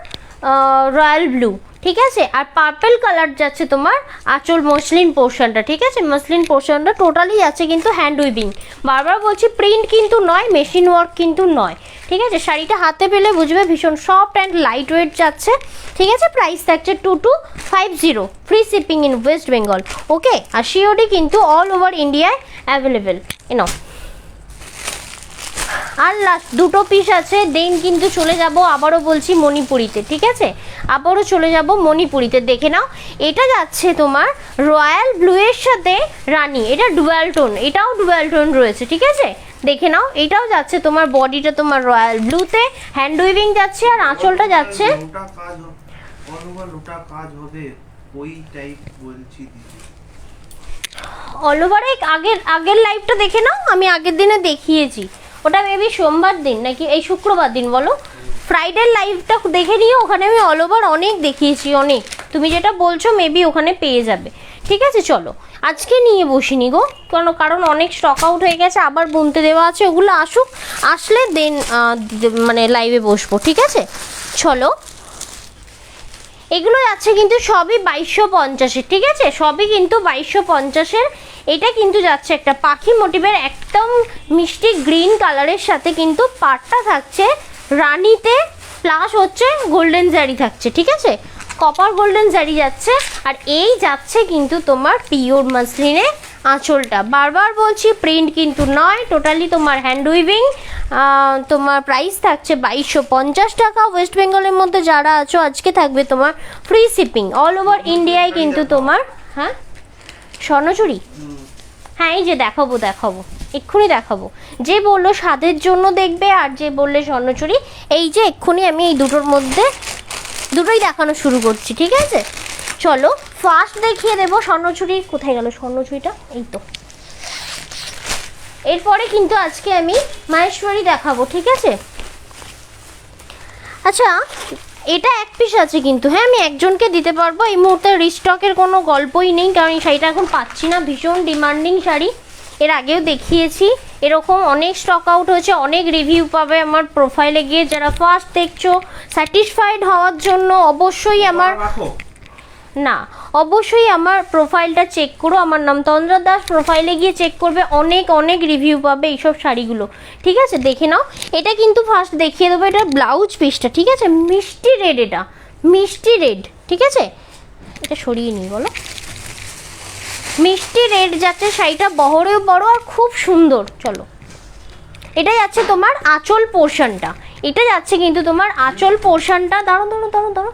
রয়্যাল ব্লু, ঠিক আছে? আর পার্পল কালার যাচ্ছে তোমার আঁচল মসলিন পোর্শনটা, ঠিক আছে? মসলিন পোর্শনটা টোটালি যাচ্ছে কিন্তু হ্যান্ড উইভিং, বারবার বলছি, প্রিন্ট কিন্তু নয়, মেশিন ওয়ার্ক কিন্তু নয়, ঠিক আছে? শাড়িটা হাতে পেলে বুঝবে, ভীষণ সফট অ্যান্ড লাইট ওয়েট যাচ্ছে, ঠিক আছে? প্রাইস থাকছে 2250, free shipping in West Bengal, okay? আর সিওডি কিন্তু অল ওভার ইন্ডিয়ায় অ্যাভেলেবেল। নাও, আর লাস্ট দুটো পিস আছে, দেন কিন্তু চলে যাব, আবারও বলছি, মণিপুরিতে, ঠিক আছে? আবারও চলে যাব মণিপুরিতে। দেখে নাও, এটা যাচ্ছে তোমার রয়্যাল ব্লু এর সাথে রানী, এটা ডুয়াল টোন, এটাও ডুয়াল টোন রয়েছে, ঠিক আছে? দেখে নাও, এটাও যাচ্ছে তোমার বডিটা তোমার রয়্যাল ব্লুতে, হ্যান্ড উইভিং যাচ্ছে, আর আঁচলটা যাচ্ছে লোটা কাজ হবে, ওই টাইপ বলছি দিদি। অল ওভারে আগের লাইভটা দেখে নাও, আমি আগের দিনে দেখিয়েছি, ওটা মেবি সোমবার দিন নাকি এই শুক্রবার দিন বলো, ফ্রাইডের লাইভটা দেখে নিও, ওখানে আমি অল ওভার অনেক দেখিয়েছি, অনেক। তুমি যেটা বলছো মেবি ওখানে পেয়ে যাবে, ঠিক আছে? চলো, আজকে নিয়ে বসিনি গো, কারণ অনেক স্টক আউট হয়ে গেছে, আবার বুনতে দেওয়া আছে, ওগুলো আসুক, আসলে দেন মানে লাইভে বসবো, ঠিক আছে? চলো, এগুলো যাচ্ছে কিন্তু সবই 2250, ঠিক আছে? সবই কিন্তু 2250। এটা কিন্তু যাচ্ছে একটা পাখি মোটিভের একদম মিষ্টি গ্রিন কালারের সাথে, কিন্তু পাটটা থাকছে রানীতে, প্লাস হচ্ছে গোল্ডেন জারি থাকছে, ঠিক আছে? কপার গোল্ডেন জারি যাচ্ছে, আর এই যাচ্ছে কিন্তু তোমার পিওর মাসলিনে আঁচলটা, বারবার বলছি, প্রিন্ট কিন্তু নয়, টোটালি তোমার হ্যান্ড উইভিং। তোমার প্রাইস থাকছে 2250 টাকা। ওয়েস্ট বেঙ্গলের মধ্যে যারা আছো, আজকে থাকবে তোমার ফ্রি শিপিং অল ওভার ইন্ডিয়ায় কিন্তু তোমার। হ্যাঁ, স্বর্ণচুরি, হ্যাঁ এই যে দেখাবো, এক্ষুনি দেখাবো। যে বললো স্বাদের জন্য দেখবে আর যে বললে স্বর্ণচুরি, এই যে এক্ষুনি আমি এই দুটোর মধ্যে দুটোই দেখানো শুরু করছি, ঠিক আছে? চলো ফার্স্ট দেখিয়ে দেবো স্বর্ণচুরি। কোথায় গেল স্বর্ণচুরিটা? এই তো। এরপরে কিন্তু আজকে আমি মাহেশ্বরী দেখাবো, ঠিক আছে? আচ্ছা, এটা এক পিস আছে কিন্তু, হ্যাঁ আমি একজনকে দিতে পারবো। এই মুহূর্তে রিস্টকের কোনো গল্পই নেই, কারণ এই শাড়িটা এখন পাচ্ছি না। ভীষণ ডিমান্ডিং শাড়ি, এর আগেও দেখিয়েছি, এরকম অনেক স্টক আউট হয়েছে। অনেক রিভিউ পাবে আমার প্রোফাইলে গিয়ে। যারা ফার্স্ট দেখছো, স্যাটিসফাইড হওয়ার জন্য অবশ্যই আমার অবশ্যই আমার প্রোফাইলটা চেক করো। আমার নাম তন্দ্রা দাস, প্রোফাইলে গিয়ে চেক করবে, অনেক অনেক রিভিউ পাবে এইসব শাড়িগুলো, ঠিক আছে? দেখে নাও। এটা কিন্তু ফার্স্ট দেখিয়ে দেবো, এটা ব্লাউজ পিসটা, ঠিক আছে? মিষ্টি রেড, এটা মিষ্টি রেড, ঠিক আছে? এটা সরিয়ে নিই, বলো। মিষ্টি রেড যাচ্ছে শাড়িটা, বহরেও বড় আর খুব সুন্দর। চলো, এটা যাচ্ছে তোমার আঁচল পোর্শনটা, এটা যাচ্ছে কিন্তু তোমার আঁচল পোর্শনটা। দাঁড়ো দাঁড়ো দাঁড়ো দাঁড়ো।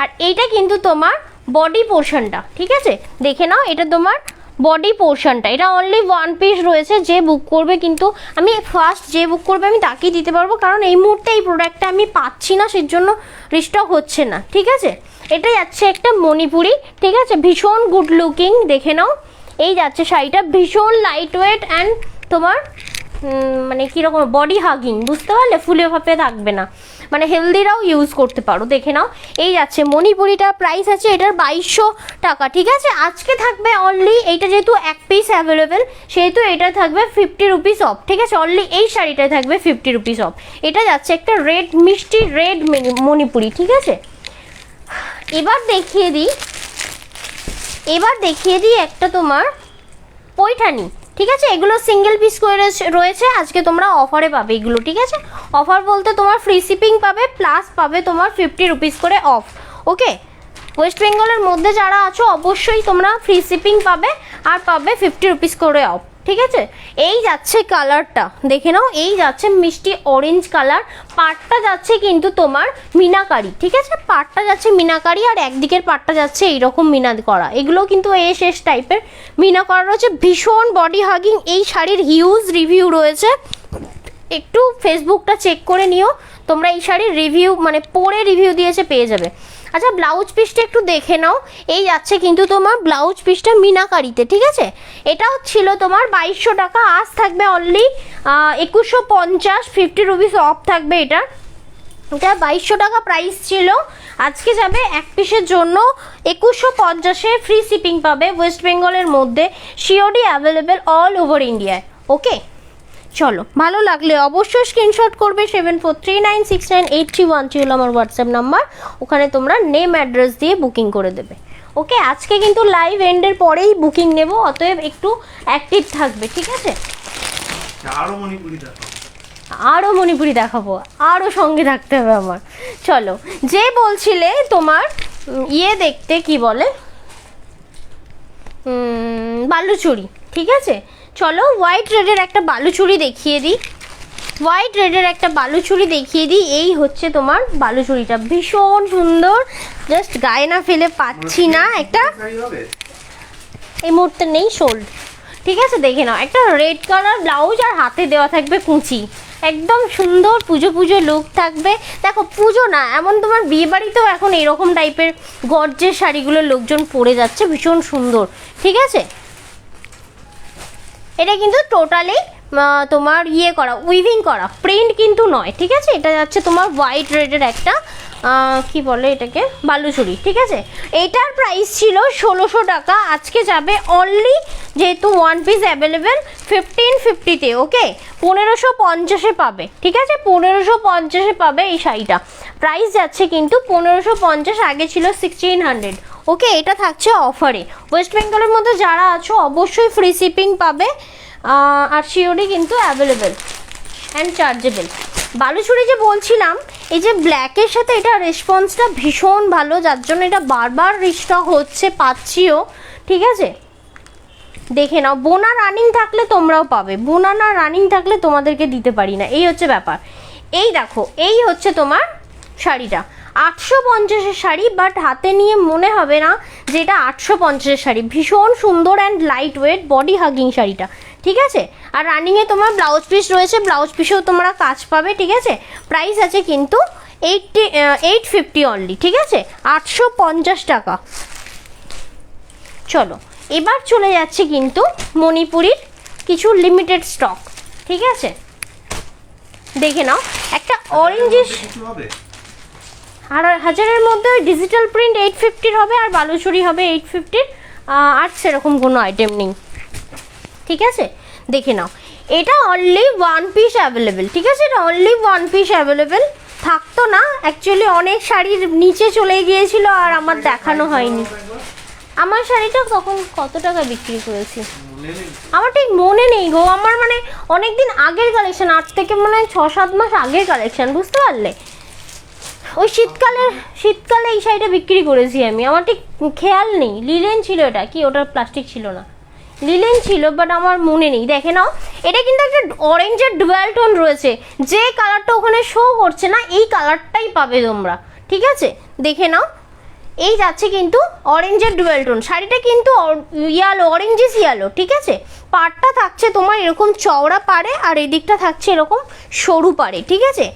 আর এইটা কিন্তু তোমার বডি পোর্শনটা, ঠিক আছে? দেখে নাও, এটা তোমার বডি পোর্শনটা। এটা অনলি ওয়ান পিস রয়েছে। যে বুক করবে, কিন্তু আমি ফার্স্ট যে বুক করবে আমি তাকেই দিতে পারবো, কারণ এই মুহূর্তে এই প্রোডাক্টটা আমি পাচ্ছি না, সেই জন্য রিস্টক হচ্ছে না, ঠিক আছে? এটা যাচ্ছে একটা মণিপুরি, ঠিক আছে? ভীষণ গুড লুকিং, দেখে নাও। এই যাচ্ছে শাড়িটা, ভীষণ লাইট ওয়েট অ্যান্ড তোমার মানে কীরকম বডি হাগিং, বুঝতে পারলে? ফুলে ফাঁপে থাকবে না, মানে হেলদিরাও ইউজ করতে পারো। দেখে নাও, এই যাচ্ছে মণিপুরিটা। প্রাইস আছে এটার 2200 টাকা, ঠিক আছে? আজকে থাকবে অনলি, এইটা যেহেতু এক পিস অ্যাভেলেবেল, সেহেতু এটা থাকবে 50 রুপিস অফ, ঠিক আছে? অনলি এই শাড়িটায় থাকবে 50 রুপিস অফ। এটা যাচ্ছে একটা রেড, মিষ্টি রেড মণিপুরি, ঠিক আছে? এবার দেখিয়ে দিই একটা তোমার পৈঠানি, ঠিক আছে? এগুলো সিঙ্গেল পিস করে রয়েছে, আজকে তোমরা অফারে পাবে এগুলো, ঠিক আছে? অফার বলতে তোমার ফ্রি শিপিং পাবে, প্লাস পাবে তোমার 50 রুপিস করে অফ। ওকে, ওয়েস্ট বেঙ্গলের মধ্যে যারা আছো অবশ্যই তোমরা ফ্রি শিপিং পাবে, আর পাবে 50 রুপিস করে অফ, ঠিক আছে? এই যাচ্ছে কালারটা, দেখে নাও। এই যাচ্ছে মিষ্টি অরেঞ্জ কালার। পাটটা যাচ্ছে কিন্তু তোমার মিনাকারি, ঠিক আছে? পাটটা যাচ্ছে মিনাকারি, আর একদিকের পাটটা যাচ্ছে এইরকম মিনা করা। এগুলো কিন্তু এস টাইপের মিনা করা রয়েছে। ভীষণ বডি হাগিং, এই শাড়ির হিউজ রিভিউ রয়েছে। একটু ফেসবুকটা চেক করে নিও তোমরা, এই শাড়ির রিভিউ মানে পরে রিভিউ দিয়েছে, পেয়ে যাবে। আচ্ছা, ব্লাউজ পিসটা একটু দেখে নাও। এই যাচ্ছে কিন্তু তোমার ব্লাউজ পিসটা মিনাকারিতে, ঠিক আছে? এটাও ছিল তোমার 2200 টাকা, আজ থাকবে অনলি 2150, 50 রুপিস অফ থাকবে এটা। এটা 2200 টাকা প্রাইস ছিল, আজকে যাবে এক পিসের জন্য 2150-এ ফ্রি শিপিং পাবে ওয়েস্ট বেঙ্গলের মধ্যে। সিওডি অ্যাভেলেবেল অল ওভার ইন্ডিয়ায়। ওকে, চলো, ভালো লাগলে অবশ্যই স্ক্রিনশট করবে। 7439698313 হলো আমার হোয়াটসঅ্যাপ নাম্বার, ওখানে তোমরা নেম অ্যাড্রেস দিয়ে বুকিং করে দেবে। ওকে, আজকে কিন্তু লাইভ এন্ডের পরেই বুকিং নেব, অতএব একটু অ্যাক্টিভ থাকবে, ঠিক আছে? আরও মণিপুরি দেখাবো, আরও সঙ্গে থাকতে হবে আমার। চলো, যে বলছিলে তোমার দেখতে কি বলে বালুচুরি, ঠিক আছে? চলো, হোয়াইট রেডের একটা বালুচুরি দেখিয়ে দিই। এই হচ্ছে তোমার বালুচুরিটা, ভীষণ সুন্দর। জাস্ট গায়ে না ফেলে পাচ্ছি না, একটা এই মুহূর্তে নেই সোল্ড, ঠিক আছে? দেখে নাও, একটা রেড কালার ব্লাউজ আর হাতে দেওয়া থাকবে কুঁচি, একদম সুন্দর পুজো লুক থাকবে। দেখো, পুজো না, এমন তোমার বিয়ে বাড়িতেও এখন এরকম টাইপের গর্জের শাড়িগুলো লোকজন পরে যাচ্ছে, ভীষণ সুন্দর, ঠিক আছে? এটা কিন্তু টোটালি তোমার করা, উইভিং করা, প্রিন্ট কিন্তু নয়, ঠিক আছে? এটা যাচ্ছে তোমার হোয়াইট রেডের একটা কি বলে এটাকে, বালুচুরি, ঠিক আছে? এটার প্রাইস ছিল 1600 টাকা, আজকে যাবে অনলি, যেহেতু ওয়ান পিস অ্যাভেলেবেল, 1550-তে। ওকে, 1550-এ পাবে, ঠিক আছে? 1550-এ পাবে এই শাড়িটা। প্রাইস যাচ্ছে কিন্তু 1550, আগে ছিল 1600। ওকে, এটা থাকছে অফারে। ওয়েস্ট বেঙ্গলের মধ্যে যারা আছো অবশ্যই ফ্রি শিপিং পাবে, আর সিওডি কিন্তু অ্যাভেলেবেল অ্যান্ড চার্জেবল। বালুচুরি যে বলছিলাম, এই যে ব্ল্যাকের সাথে এটা রেসপন্সটা ভীষণ ভালো, যার জন্য এটা বারবার রিস্টক হচ্ছে, পাচ্ছিও, ঠিক আছে? দেখে নাও, বোনা রানিং থাকলে তোমরাও পাবে, বোনা না রানিং থাকলে তোমাদেরকে দিতে পারি না, এই হচ্ছে ব্যাপার। এই দেখো, এই হচ্ছে তোমার শাড়িটা, 850-এর শাড়ি, বাট হাতে নিয়ে মনে হবে না যে এটা 850-এর শাড়ি। ভীষণ সুন্দর and light weight body hugging শাড়িটা, ঠিক আছে। আর রানিংয়ে তোমার ব্লাউজ পিস রয়েছে, ব্লাউজ পিসেও তোমরা কাজ পাবে, ঠিক আছে। প্রাইস আছে কিন্তু 850 অনলি, ঠিক আছে, 850 টাকা। চলো এবার চলে যাচ্ছে কিন্তু মণিপুরির কিছু লিমিটেড স্টক, ঠিক আছে। দেখে নাও, একটা অরেঞ্জিশ কিছু হবে আর 1000-এর মধ্যে ডিজিটাল প্রিন্ট 850 হবে, আর বালুচুরি হবে 850, আর সেরকম কোনো আইটেম নেই, ঠিক আছে। দেখে নাও, এটা অনলি 1 পিস অ্যাভেলেবেল, ঠিক আছে, এটা অনলি 1 পিস অ্যাভেলেবেল। থাকতো না অ্যাকচুয়ালি, অনেক শাড়ির নিচে চলে গিয়েছিল আর আমার দেখানো হয়নি। আমার শাড়িটা তখন কত টাকা বিক্রি করেছি আমার ঠিক মনে নেই গো, আমার মানে অনেক দিন আগের কালেকশন, 8 থেকে মানে 6-7 মাস আগের কালেকশন, বুঝতে পারলে। ওই শীতকালে এই শাড়িটা বিক্রি করেছি আমি, আমার ঠিক খেয়াল নেই। লিলেন ছিল এটা, কি ওটা প্লাস্টিক ছিল না, লিলেন ছিল, বাট আমার মনে নেই। দেখে নাও, এটা কিন্তু একটা অরেঞ্জের ডুয়াল টোন রয়েছে, যে কালারটা ওখানে শো করছে না এই কালারটাই পাবে তোমরা, ঠিক আছে। দেখে নাও, এই যাচ্ছে কিন্তু অরেঞ্জের ডুয়াল টোন, শাড়িটা কিন্তু ইয়ালো, অরেঞ্জিস ইয়ালো, ঠিক আছে। পাড়টা থাকছে তোমার এরকম চওড়া পাড়ে, আর এদিকটা থাকছে এরকম সরু পাড়ে, ঠিক আছে।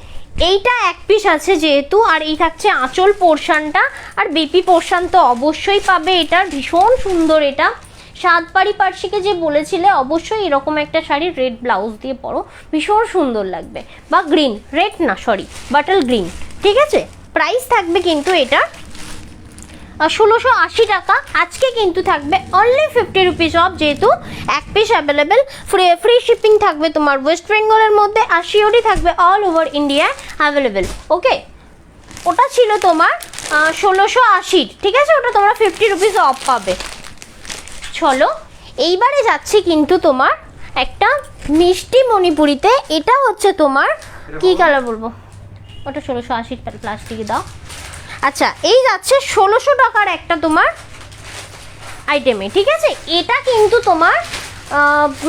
এইটা এক পিস আছে যেহেতু, আর এই থাকছে আঁচল পোর্শনটা, আর বেপি পোর্শন তো অবশ্যই পাবে। এটা ভীষণ সুন্দর, এটা সাতপাড়ি পার্সিকে যে বলেছিলে, অবশ্যই এরকম একটা শাড়ি রেড ব্লাউজ দিয়ে পরো, ভীষণ সুন্দর লাগবে। বা গ্রিন, রেড না সরি, বাটল গ্রিন, ঠিক আছে। প্রাইস থাকবে কিন্তু এটা 1680 টাকা। আজকে কিন্তু থাকবে অনলি 50 রুপিস অফ, যেহেতু এক পিস অ্যাভেলেবেল। ফ্রি শিপিং থাকবে তোমার ওয়েস্ট বেঙ্গলের মধ্যে, আর সিওডি থাকবে অল ওভার ইন্ডিয়া অ্যাভেলেবেল, ওকে। ওটা ছিল তোমার 1680, ঠিক আছে, ওটা তোমরা 50 রুপিস অফ পাবে। চলো এইবারে যাচ্ছে কিন্তু তোমার একটা মিষ্টি মণিপুরিতে, এটা হচ্ছে তোমার কি কালার বলবো, ওটা 1680 প্লাস্টিকে দাও। আচ্ছা, এই যাচ্ছে 1600 টাকার একটা তোমার আইটেমে, ঠিক আছে। এটা কিন্তু তোমার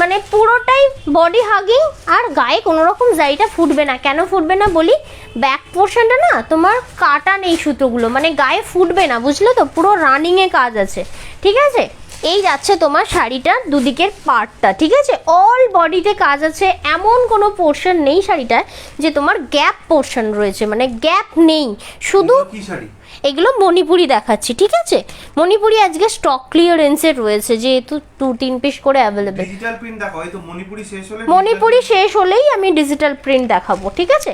মানে পুরোটাই বডি হাগিং, আর গায়ে কোনো রকম জারিটা ফুটবে না। কেন ফুটবে না বলি, ব্যাক পোর্শনটা না তোমার কাটা নেই সুতোগুলো, মানে গায়ে ফুটবে না, বুঝলে তো, পুরো রানিংয়ে কাজ আছে, ঠিক আছে। এই যাচ্ছে তোমার শাড়িটার দুদিকের পার্টটা, ঠিক আছে, অল বডিতে কাজ আছে, এমন কোনো পোর্শন নেই শাড়িটায় যে তোমার গ্যাপ পোর্শন রয়েছে, মানে গ্যাপ নেই, শুধু কি শাড়ি? এগুলো মণিপুরি দেখাচ্ছি, ঠিক আছে। মণিপুরি আজকে স্টক ক্লিয়ারেন্সে রয়েছে, যেহেতু 2-3 পিস করে অ্যাভেলেবেল। ডিজিটাল প্রিন্ট দেখো, হয়তো মণিপুরি শেষ হলেই আমি ডিজিটাল প্রিন্ট দেখাবো, ঠিক আছে।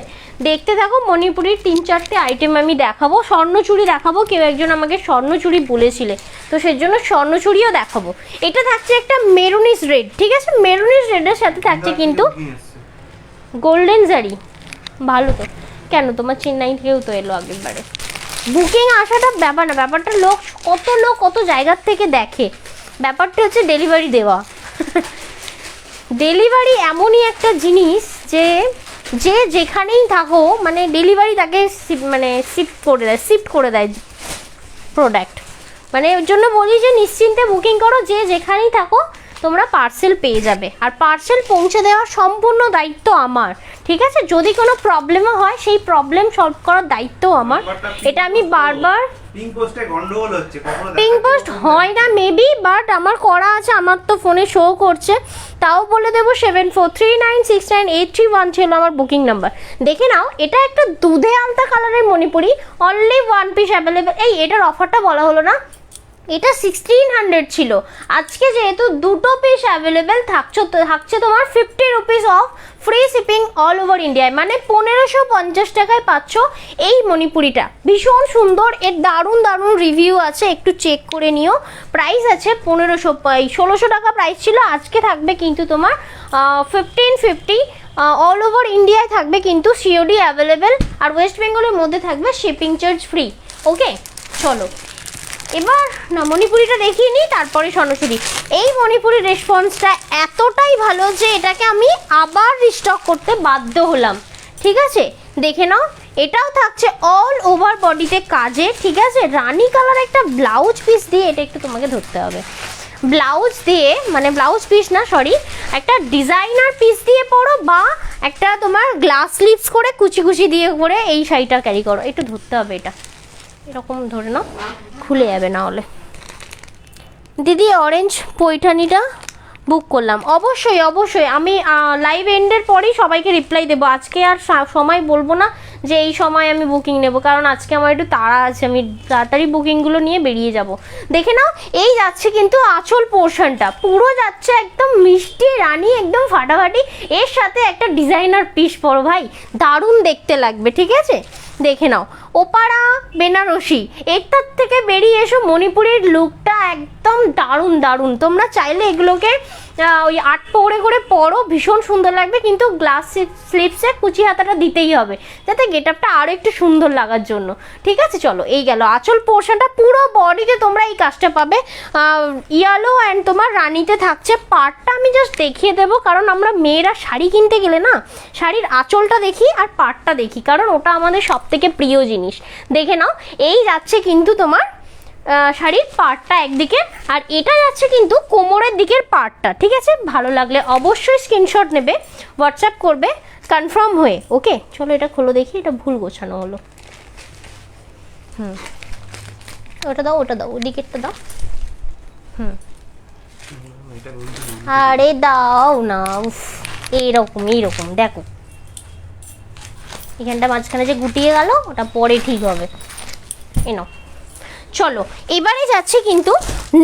দেখতে থাকো, মণিপুরির 3-4টে আইটেম আমি দেখাবো, স্বর্ণচুড়ি দেখাবো, কেউ একজন আমাকে স্বর্ণচুড়ি বলেছিলে, তো সেজন্য স্বর্ণচুড়িও দেখাবো। এটা থাকছে একটা মেরুনিস রেড, ঠিক আছে, মেরুনিস রেডের সাথে থাকছে কিন্তু গোল্ডেন জারি। ভালো তো, কেন তোমার চেন্নাই থেকেও তো এলো আগের বারে। বুকিং আসাটা ব্যাপার না, ব্যাপারটা লোক কত জায়গার থেকে দেখে, ব্যাপারটা হচ্ছে ডেলিভারি দেওয়া। ডেলিভারি এমনই একটা জিনিস যে যে যেখানেই থাকো, মানে ডেলিভারি তাকে মানে শিফট করে দেয় প্রোডাক্ট। মানে ওর জন্য বলি যে নিশ্চিন্তে বুকিং করো, যে যেখানেই থাকো তোমরা পার্সেল পেয়ে যাবে, আর পার্সেল পৌঁছে দেওয়ার সম্পূর্ণ দায়িত্ব আমার, ঠিক আছে। যদি কোনো প্রবলেমও হয়, সেই প্রবলেম সলভ করার দায়িত্ব আমার। এটা আমি বারবার, পিঙ্ক পোস্টে গন্ডগোল হচ্ছে, কখনো পিঙ্ক পোস্ট হয় না মেবি, বাট আমার করা আছে, আমার তো ফোনে শো করছে। তাও বলে দেবো, 7439698331 ছিল আমার বুকিং নাম্বার। দেখে নাও, এটা একটা দুধে আলতা কালারের মণিপুরি, অনলি 1 পিস অ্যাভেলেবেল। এই এটার অফারটা বলা হলো না, এটা 1600 ছিল, আজকে যেহেতু 2 পিস অ্যাভেলেবেল থাকছে তোমার 50 rupees of, free shipping all over ইন্ডিয়ায়, মানে 1550 টাকায় পাচ্ছ এই মণিপুরিটা। ভীষণ সুন্দর, এর দারুণ রিভিউ আছে, একটু চেক করে নিও। প্রাইস আছে 1600 টাকা প্রাইস ছিল, আজকে থাকবে কিন্তু তোমার 1550 অল ওভার ইন্ডিয়ায় থাকবে কিন্তু, সিওডি অ্যাভেলেবেল, আর ওয়েস্ট বেঙ্গলের মধ্যে থাকবে শিপিং চার্জ ফ্রি, ওকে। চলো এবার না মণিপুরিটা দেখিয়ে নিই, তারপরে স্বর্ণচুড়ি। এই মণিপুরির রেসপন্সটা এতটাই ভালো যে এটাকে আমি আবার রিস্টক করতে বাধ্য হলাম, ঠিক আছে। দেখে নাও, এটাও থাকছে অল ওভার বডিতে কাজে, ঠিক আছে। রানী কালার একটা ব্লাউজ পিস দিয়ে, এটা একটু তোমাকে ধরতে হবে, ব্লাউজ দিয়ে, মানে ব্লাউজ পিস না সরি, একটা ডিজাইনার পিস দিয়ে পরো, বা একটা তোমার গ্লাস স্লিভস করে কুচি দিয়ে করে এই শাড়িটা ক্যারি করো। একটু ধরতে হবে, এটা এরকম ধরে নাও, খুলে যাবে না হলে। দিদি অরেঞ্জ পৈঠানিটা বুক করলাম। অবশ্যই অবশ্যই আমি লাইভ এন্ডের পরেই সবাইকে রিপ্লাই দেবো। আজকে আর সময় বলবো না যে এই সময় আমি বুকিং নেব, কারণ আজকে আমার একটু তাড়া আছে, আমি তাড়াতাড়ি বুকিংগুলো নিয়ে বেরিয়ে যাব। দেখে নাও, এই যাচ্ছে কিন্তু আঁচল পোর্শনটা, পুরো যাচ্ছে একদম মিষ্টি রানী, একদম ফাটাফাটি। এর সাথে একটা ডিজাইনার পিস পরো ভাই, দারুণ দেখতে লাগবে। ঠিক আছে, দেখে নাও, ওপারা বেনারসি, এটার থেকে বেরিয়ে এসো মণিপুরের লুকটা একদম দারুণ দারুণ। তোমরা চাইলে এগুলোকে ওই 8 পৌড়ে করে পরো, ভীষণ সুন্দর লাগবে, কিন্তু গ্লাস স্লিপসে কুচি হাতাটা দিতেই হবে যাতে গেটআপটা আরও একটু সুন্দর লাগার জন্য। ঠিক আছে, চলো, এই গেল আঁচল পোর্শনটা। পুরো বডিতে তোমরা এই কাজটা পাবে, ইয়েলো অ্যান্ড তোমার রানিতে থাকছে। পাড়টা আমি জাস্ট দেখিয়ে দেবো, কারণ আমরা মেয়েরা শাড়ি কিনতে গেলে না শাড়ির আঁচলটা দেখি আর পাড়টা দেখি, কারণ ওটা আমাদের সব থেকে প্রিয় জিনিস। দেখে নাও, এই যাচ্ছে কিন্তু তোমার শাড়ির পাড়টা একদিকে, আর এটা যাচ্ছে কিন্তু কোমরের দিকের পাড়টা। ঠিক আছে, ভালো লাগলে অবশ্যই স্ক্রিনশট নেবে, হোয়াটসঅ্যাপ করবে কনফার্ম হয়ে। ওকে, চলো এটা খোলো দেখি, এটা ভুল গোছানো হলো। ওটা দাও, ওটা দাও, ওদিকেরটা দাও। আরে দাও না, উফ, এইরকম এইরকম দেখো, এখানটা মাঝখানে যে গুটিয়ে গেল ওটা পরে ঠিক হবে। এনো, চলো এবারে যাচ্ছে কিন্তু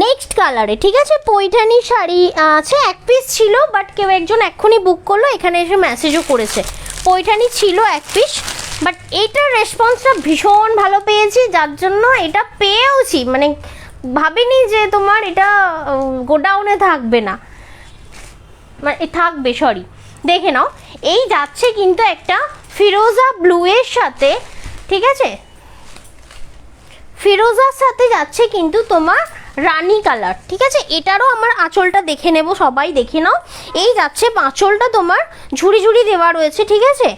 নেক্সট কালারে। ঠিক আছে, পৈঠানি শাড়ি আছে, এক পিস ছিল, বাট কেউ একজন এক্ষুনি বুক করলো, এখানে এসে মেসেজও করেছে। পৈঠানি ছিল এক পিস, বাট এটার রেসপন্সটা ভীষণ ভালো পেয়েছি, যার জন্য এটা পেয়েওছি, মানে ভাবিনি যে তোমার এটা গোডাউনে থাকবে না, মানে থাকবে, সরি। দেখে নাও, এই যাচ্ছে কিন্তু একটা ফিরোজা ব্লু এর সাথে, ঠিক আছে, ফিরোজার সাথে যাচ্ছে কিন্তু তোমার রানী কালার। ঠিক আছে, এটারও আমার আঁচলটা দেখে নেব, সবাই দেখে নাও। এই যাচ্ছে আঁচলটা তোমার ঝুড়ি ঝুড়ি দেওয়া রয়েছে। ঠিক আছে,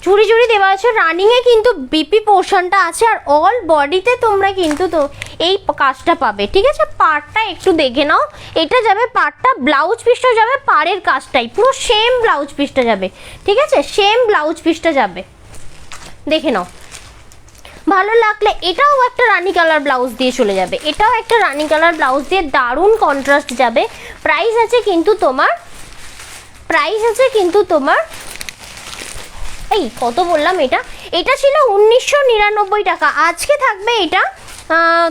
ঝুড়ি ঝুড়ি দেওয়া আছে, রানিংয়ে কিন্তু বিপি পোর্শনটা আছে, আর অল বডিতে তোমরা কিন্তু তো এই কাজটা পাবে। ঠিক আছে, পাড়টা একটু দেখে নাও, এটা যাবে পাড়টা, ব্লাউজ পিসটা যাবে পাড়ের কাজটাই, পুরো সেম ব্লাউজ পিসটা যাবে। ঠিক আছে, সেম ব্লাউজ পিসটা যাবে, দেখে নাও। ভালো লাগলে এটাও একটা রানী কালার ব্লাউজ দিয়ে চলে যাবে, এটাও একটা রানী কালার ব্লাউজ দিয়ে দারুণ কন্ট্রাস্ট যাবে। প্রাইস আছে কিন্তু তোমার এই কত বললাম, এটা ছিল 1999 টাকা, আজকে থাকবে এটা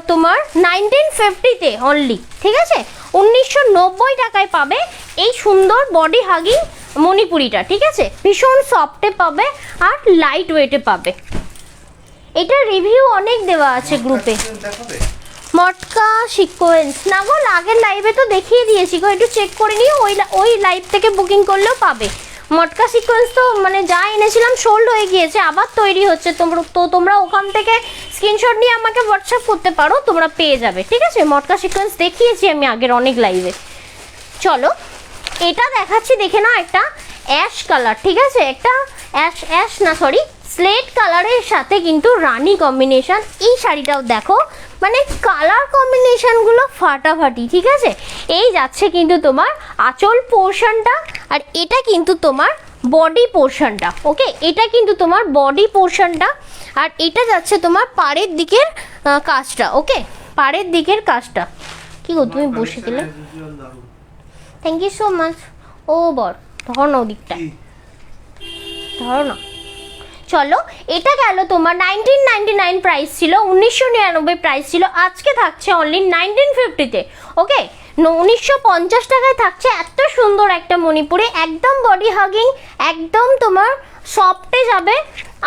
তোমার 1950-তে অনলি। ঠিক আছে, 1990 টাকায় পাবে এই সুন্দর বডি হাগিং মণিপুরিটা। ঠিক আছে, ভীষণ সফটে পাবে আর লাইট ওয়েটে পাবে। এটা রিভিউ অনেক দেওয়া আছে গ্রুপে। মটকা সিকোয়েন্স না গো, আগের লাইভে তো দেখিয়ে দিয়েছি গো, একটু চেক করে নিও, ওই লাইভ থেকে বুকিং করলেও পাবে। মটকা সিকোয়েন্স তো মানে যা এনেছিলাম সোল্ড হয়ে গিয়েছে, আবার তৈরি হচ্ছে, তোমরা ওখান থেকে স্ক্রিনশট নিয়ে আমাকে হোয়াটসঅ্যাপ করতে পারো, তোমরা পেয়ে যাবে। ঠিক আছে, মটকা সিকোয়েন্স দেখিয়েছি আমি আগের অনেক লাইভে। চলো এটা দেখাচ্ছি, দেখে নাও, একটা অ্যাশ কালার। ঠিক আছে, একটা অ্যাশ না সরি স্লেট কালারের সাথে কিন্তু রানী কম্বিনেশন। এই শাড়িটাও দেখো, মানে কালার কম্বিনেশনগুলো ফাটাফাটি। ঠিক আছে, এই যাচ্ছে কিন্তু তোমার আঁচল পোর্শনটা, আর এটা কিন্তু তোমার বডি পোর্শনটা। ওকে, এটা কিন্তু তোমার বডি পোর্শনটা, আর এটা যাচ্ছে তোমার পাড়ের দিকের কাজটা। ওকে, পাড়ের দিকের কাজটা। কি গো তুমি বসে গেলে, থ্যাংক ইউ সো মাচ। ও বর ধরো না, ওদিকটা ধরো না। চলো, এটা গেল তোমার 1999 প্রাইস ছিল, 1999 প্রাইস ছিল, আজকে থাকছে অনলি 1950-তে। ওকে, 1950 টাকায় থাকছে এত সুন্দর একটা মণিপুরে, একদম বডি হাগিং, একদম তোমার সফটে যাবে,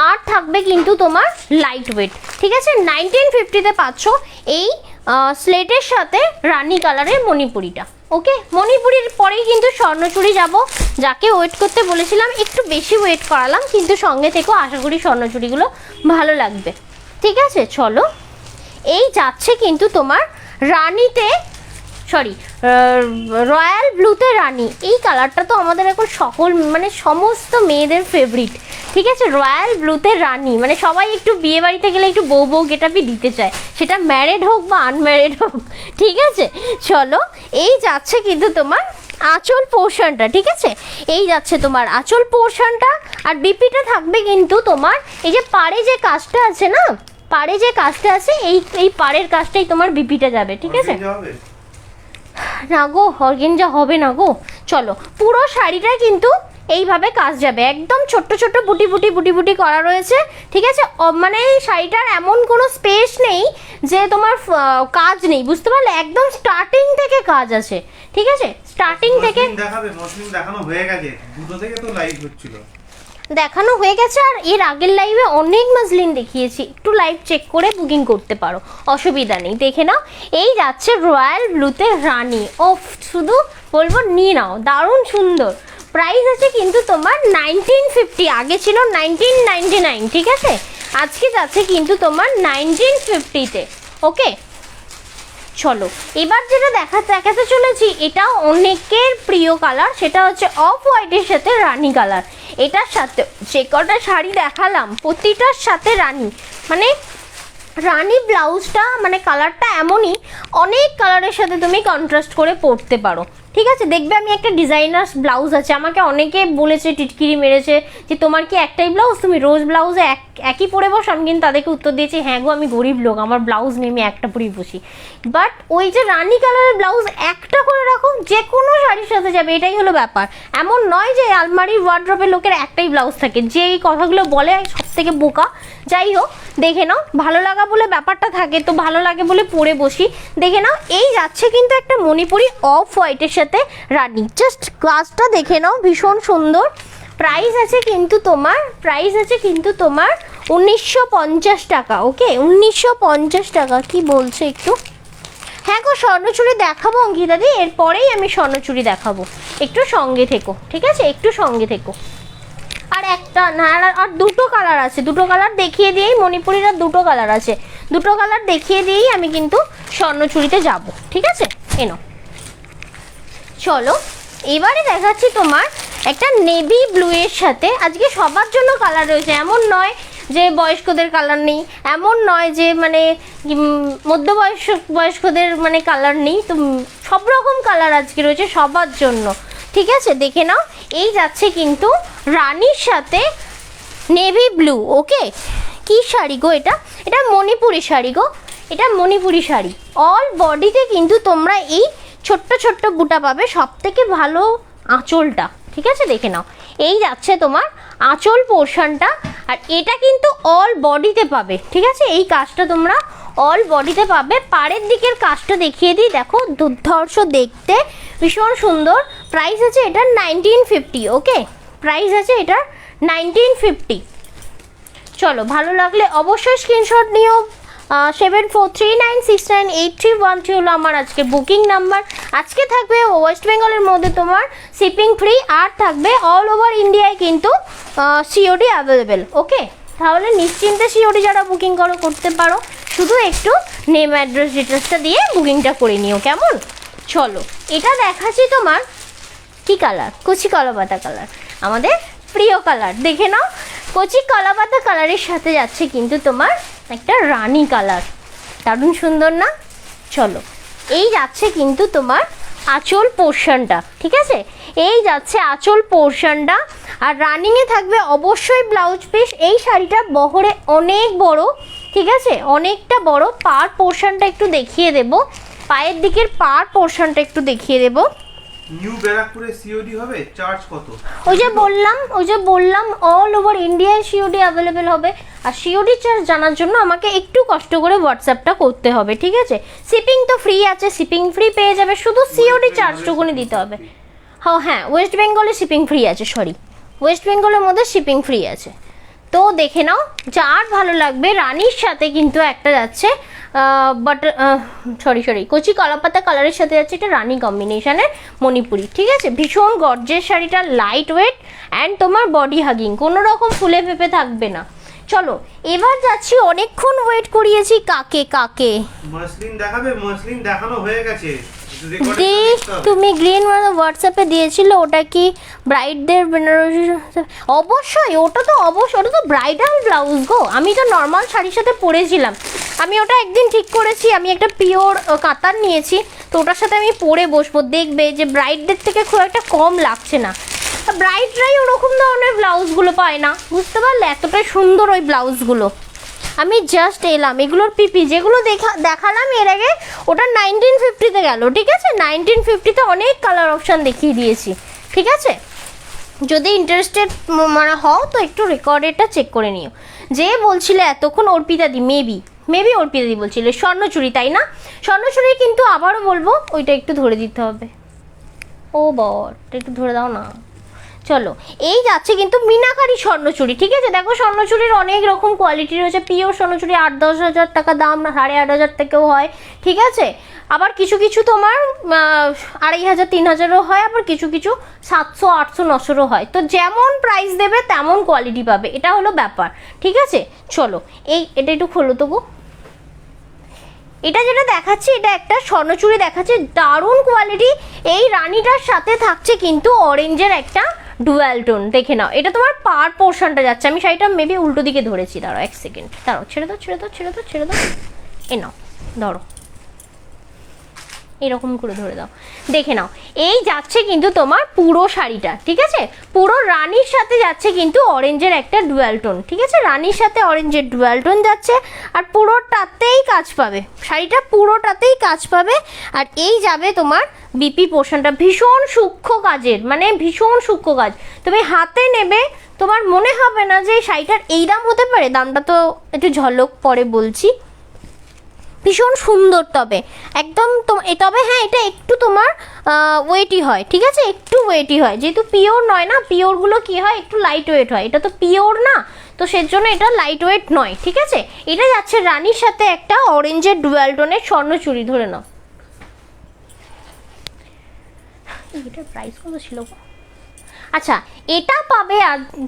আর থাকবে কিন্তু তোমার লাইট ওয়েট। ঠিক আছে, 1950-তে পাচ্ছ এই স্লেটের সাথে রানী কালারের মণিপুরিটা। ওকে, মণিপুরির পরেই কিন্তু স্বর্ণচুড়ি যাব, যাকে ওয়েট করতে বলেছিলাম একটু বেশি ওয়েট করালাম, কিন্তু সঙ্গে থেকেও আশা করি স্বর্ণচুড়িগুলো ভালো লাগবে। ঠিক আছে, চলো এই যাচ্ছে কিন্তু তোমার রানীতে, সরি রয়্যাল ব্লুতে রানী। এই কালারটা তো আমাদের এখন মানে সমস্ত মেয়েদের ফেভারিট। ঠিক আছে, রয়্যাল ব্লুতে রানী, মানে সবাই একটু বিয়ে বাড়িতে গেলে একটু বউ গেটাপি দিতে চায়, সেটা ম্যারেড হোক বা আনম্যারেড হোক। ঠিক আছে, চলো এই যাচ্ছে কিন্তু তোমার আঁচল পোর্শনটা। ঠিক আছে, এই যাচ্ছে তোমার আঁচল পোর্শনটা, আর বিপিটা থাকবে কিন্তু তোমার এই যে পাড়ে যে কাজটা আছে না, পাড়ে যে কাজটা আছে, এই পাড়ের কাজটাই তোমার বিপিটা যাবে। ঠিক আছে, না গো, অর্গেঞ্জা হবে না গো। চলো, পুরো শাড়িটা কিন্তু এইভাবে কাজ যাবে, একদম ছোট্ট ছোট্ট বুটি বুটি বুটি বুটি করা রয়েছে, ঠিক আছে। মানে এই শাড়িটার এমন কোনো স্পেস নেই যে তোমার কাজ নেই, বুঝতে পারলে, একদম স্টার্টিং থেকে কাজ আছে, ঠিক আছে, স্টার্টিং থেকে দেখাবে। মসলিন দেখানো হয়ে গেছে, দুটো থেকে তো লাইভ হচ্ছিল। দেখানো হয়ে গেছে, আর এর আগের লাইভে অনেক মাসলিন দেখিয়েছি, একটু লাইভ চেক করে বুকিং করতে পারো, অসুবিধা নেই। দেখে নাও, এই যাচ্ছে রয়্যাল ব্লুতে রানী। ওফ, শুধু বলবো নিয়ে নাও, দারুণ সুন্দর। প্রাইস আছে কিন্তু তোমার 1950, আগে ছিল 1999, ঠিক আছে, আজকে যাচ্ছে কিন্তু তোমার 1950-তে। ওকে, চলো এবার যেটা দেখাতে চলেছি, এটা অনেকের প্রিয় কালার, সেটা হচ্ছে অফ হোয়াইটের সাথে রানী কালার। এটার সাথে যে কটা শাড়ি দেখালাম প্রতিটার সাথে রানী, মানে রানী ব্লাউজটা, মানে কালারটা এমনই, অনেক কালারের সাথে তুমি কন্ট্রাস্ট করে পরতে পারো, ঠিক আছে। দেখবে আমি একটা ডিজাইনার্স ব্লাউজ আছে, আমাকে অনেকে বলেছে, টিটকিরি মেরেছে যে তোমার কি একটাই ব্লাউজ, তুমি রোজ ব্লাউজে একই পরে বসো। আমি কিন্তু তাদেরকে উত্তর দিয়েছি, হ্যাঁ গো, আমি গরিব লোক, আমার ব্লাউজ নেই, আমি একটা পরেই বসি। বাট ওই যে রানী কালারের ব্লাউজ একটা করে রাখো, যে কোনো শাড়ির সাথে যাবে, এটাই হলো ব্যাপার। এমন নয় যে আলমারির ওয়ার্ড্রপের লোকের একটাই ব্লাউজ থাকে, যে এই কথাগুলো বলে সব থেকে বোকা। যাই হোক, দেখে নাও, ভালো লাগা বলে ব্যাপারটা থাকে, তো ভালো লাগে বলে পরে বসি। দেখে নাও, এই যাচ্ছে কিন্তু একটা মণিপুরি অফ হোয়াইটের সাথে রানী, জাস্ট কাজটা দেখে নাও, ভীষণ সুন্দর। প্রাইস আছে কিন্তু তোমার 1950 টাকা। ওকে, 1950 টাকা। কি বলছে একটু, হ্যাঁ গো, স্বর্ণচুড়ি দেখাবো অঙ্কিতাদি, এরপরেই আমি স্বর্ণচুড়ি দেখাবো, একটু সঙ্গে থেকো, ঠিক আছে, একটু সঙ্গে থেকো। আর একটা না, আর দুটো কালার আছে, দুটো কালার দেখিয়ে দিয়েই, মণিপুরির আর দুটো কালার আছে, দুটো কালার দেখিয়ে দিয়েই আমি কিন্তু স্বর্ণচুড়িতে যাব, ঠিক আছে। এনো, চলো এবারে দেখাচ্ছি তোমার একটা নেভি ব্লু এর সাথে। আজকে সবার জন্য কালার রয়েছে, এমন নয় যে বয়স্কদের কালার নেই, এমন নয় যে মানে বয়স্কদের মানে কালার নেই, তো সব রকম কালার আজকে রয়েছে সবার জন্য, ঠিক আছে। দেখে নাও, এই যাচ্ছে কিন্তু রানীর সাথে নেভি ব্লু। ওকে, কি শাড়ি গো এটা, এটা মণিপুরি শাড়ি গো, এটা মণিপুরি শাড়ি। অল বডিতে কিন্তু তোমরা এই ছোট্ট ছোট্ট বুটা পাবে, সব থেকে ভালো আঁচলটা, ঠিক আছে। দেখে নাও, এই যাচ্ছে তোমার আঁচল পোর্শনটা, আর এটা কিন্তু অল বডিতে পাবে, ঠিক আছে। এই কাজটা তোমরা অল বডিতে পাবে। পাড়ের দিকের কাজটা দেখিয়ে দিই, দেখো দুর্ধর্ষ দেখতে, ভীষণ সুন্দর। প্রাইস আছে এটার 1950। ওকে, প্রাইস আছে এটার 1950। চলো, ভালো লাগলে অবশ্যই স্ক্রিনশট নিও। 7439698313 হলো আমার আজকে বুকিং নাম্বার। আজকে থাকবে ওয়েস্ট বেঙ্গলের মধ্যে তোমার শিপিং ফ্রি, আর থাকবে অল ওভার ইন্ডিয়ায় কিন্তু সিওডি অ্যাভেলেবেল। ওকে, তাহলে নিশ্চিন্তে সিওডি যারা বুকিং করতে পারো, শুধু একটু নেম অ্যাড্রেস ডিটেলসটা দিয়ে বুকিংটা করে নিও, কেমন। চলো, এটা দেখাচ্ছি তোমার কি কালার, কচি কলাপাতা কালার, আমাদের প্রিয় কালার। দেখে নাও, কচি কলাপাতা কালারের সাথে যাচ্ছে কিন্তু তোমার একটা রানী কালার, দারুণ সুন্দর না। চলো, এই যাচ্ছে কিন্তু তোমার আঁচল পোর্শনটা, ঠিক আছে, এই যাচ্ছে আঁচল পোর্শনটা, আর রানিংয়ে থাকবে অবশ্যই ব্লাউজ পিস। এই শাড়িটা বহরে অনেক বড়, ঠিক আছে, অনেকটা বড়। পার পোর্শনটা একটু দেখিয়ে দেব, পায়ের দিকের পার পোর্শনটা একটু দেখিয়ে দেব। নিউ ব্যারাকপুরে সিওডি হবে, চার্জ কত? ওই যে বললাম অল ওভার ইন্ডিয়ায় সিওডি অ্যাভেলেবেল হবে। আর সিওডি চার্জ জানার জন্য আমাকে একটু কষ্ট করে হোয়াটসঅ্যাপটা করতে হবে, ঠিক আছে। শিপিং তো ফ্রি আছে, শিপিং ফ্রি পেয়ে যাবে, শুধু সিওডি চার্জটুকুনি দিতে হবে। হ্যাঁ, ওয়েস্ট বেঙ্গলে শিপিং ফ্রি আছে, সরি, ওয়েস্ট বেঙ্গলের মধ্যে শিপিং ফ্রি আছে। তো দেখে নাও, যার ভালো লাগবে। রানীর সাথে কিন্তু একটা যাচ্ছে কচি কলাপাতা কালারের সাথে যাচ্ছে এটা রানী কম্বিনেশনের মণিপুরি, ঠিক আছে। ভীষণ গর্জের শাড়িটা, লাইট ওয়েট অ্যান্ড তোমার বডি হাগিং, কোনো রকম ফুলে ফেপে থাকবে না। চলো, এবার যাচ্ছি, অনেকক্ষণ ওয়েট করিয়েছি, কাকে মসলিন দেখাবে, মসলিন দেখানো হয়ে গেছে। তুমি গ্রিন হোয়াটসঅ্যাপে দিয়েছিল, ওটা কি ব্রাইডদের বেনারসি? অবশ্যই, ওটা তো ব্রাইডাল ব্লাউজ গো। আমি তো নর্মাল শাড়ির সাথে পরেছিলাম, আমি ওটা একদিন ঠিক করেছি, আমি একটা পিওর কাতার নিয়েছি, তো ওটার সাথে আমি পরে বসবো, দেখবে যে ব্রাইডদের থেকে খুব একটা কম লাগছে না। ব্রাইডরাই ওরকম ধরনের ব্লাউজগুলো পায় না, বুঝতে পারলে, এতটাই সুন্দর ওই ব্লাউজগুলো। আমি জাস্ট এলাম, এগুলোর পিপি যেগুলো দেখালাম এর আগে ওটা 1950-তে গেল, ঠিক আছে? 1950-তে অনেক কালার অপশান দেখিয়ে দিয়েছি, ঠিক আছে? যদি ইন্টারেস্টেড মানে হও তো একটু রেকর্ডেডটা চেক করে নিও। যে বলছিলে এতক্ষণ অর্পিতাদি, মেবি অর্পিতাদি বলছিলে স্বর্ণচুরি, তাই না? স্বর্ণচুরি কিন্তু আবারও বলবো ওইটা একটু ধরে দিতে হবে। ও বট, একটু ধরে দাও না। চলো, এই যাচ্ছে কিন্তু মিনাকারি স্বর্ণচুরি, ঠিক আছে? দেখো স্বর্ণচুরির অনেক রকম কোয়ালিটি রয়েছে। পিওর স্বর্ণচুরি 8-10 হাজার টাকা দাম, 8,500 থেকেও হয়, ঠিক আছে? আবার কিছু কিছু তোমার 2,500-3,000-ও হয়, আবার কিছু কিছু 700, 800, 900-ও হয়। তো যেমন প্রাইস দেবে তেমন কোয়ালিটি পাবে, এটা হলো ব্যাপার, ঠিক আছে? চলো, এটা একটু খোলো তবু। এটা যেটা দেখাচ্ছি এটা একটা স্বর্ণচুরি দেখাচ্ছে, দারুণ কোয়ালিটি। এই রানীটার সাথে থাকছে কিন্তু অরেঞ্জের একটা ডুয়াল টোন, দেখে নাও। এটা তোমার পার পোর্শনটা যাচ্ছে, আমি শাড়িটা মেবি উল্টো দিকে ধরেছি, দাঁড়াও 1 সেকেন্ড, দাঁড়াও, ছেড়ে দাও, এ নাও, ধরো, এরকম করে ধরে দাও, দেখে নাও। এই যাচ্ছে কিন্তু তোমার পুরো শাড়িটা, ঠিক আছে? পুরো রানীর সাথে যাচ্ছে কিন্তু অরেঞ্জের একটা ডুয়াল টোন, ঠিক আছে? রানীর সাথে অরেঞ্জের ডুয়াল টোন যাচ্ছে, আর পুরোটাতেই কাজ পাবে, শাড়িটা পুরোটাতেই কাজ পাবে। আর এই যাবে তোমার বিপি পোর্শনটা, ভীষণ সূক্ষ্ম কাজের, মানে ভীষণ সূক্ষ্ম কাজ। তুমি হাতে নেবে, তোমার মনে হবে না যে এই শাড়িটার এই দাম হতে পারে। দামটা তো একটু ঝলক পরে বলছি। ভীষণ সুন্দর, তবে একদম তবে হ্যাঁ, এটা একটু তোমার ওয়েটই হয়, ঠিক আছে? একটু ওয়েটই হয়, যেহেতু পিওর নয় না, পিওরগুলো কি হয় একটু লাইট ওয়েট হয়, এটা তো পিওর না, তো সেজন্য এটা লাইট ওয়েট নয়, ঠিক আছে? এটা যাচ্ছে রানীর সাথে একটা অরেঞ্জের ডুয়াল টোনের স্বর্ণচুরি, ধরে নাও। এটার প্রাইস কত ছিল? আচ্ছা, এটা পাবে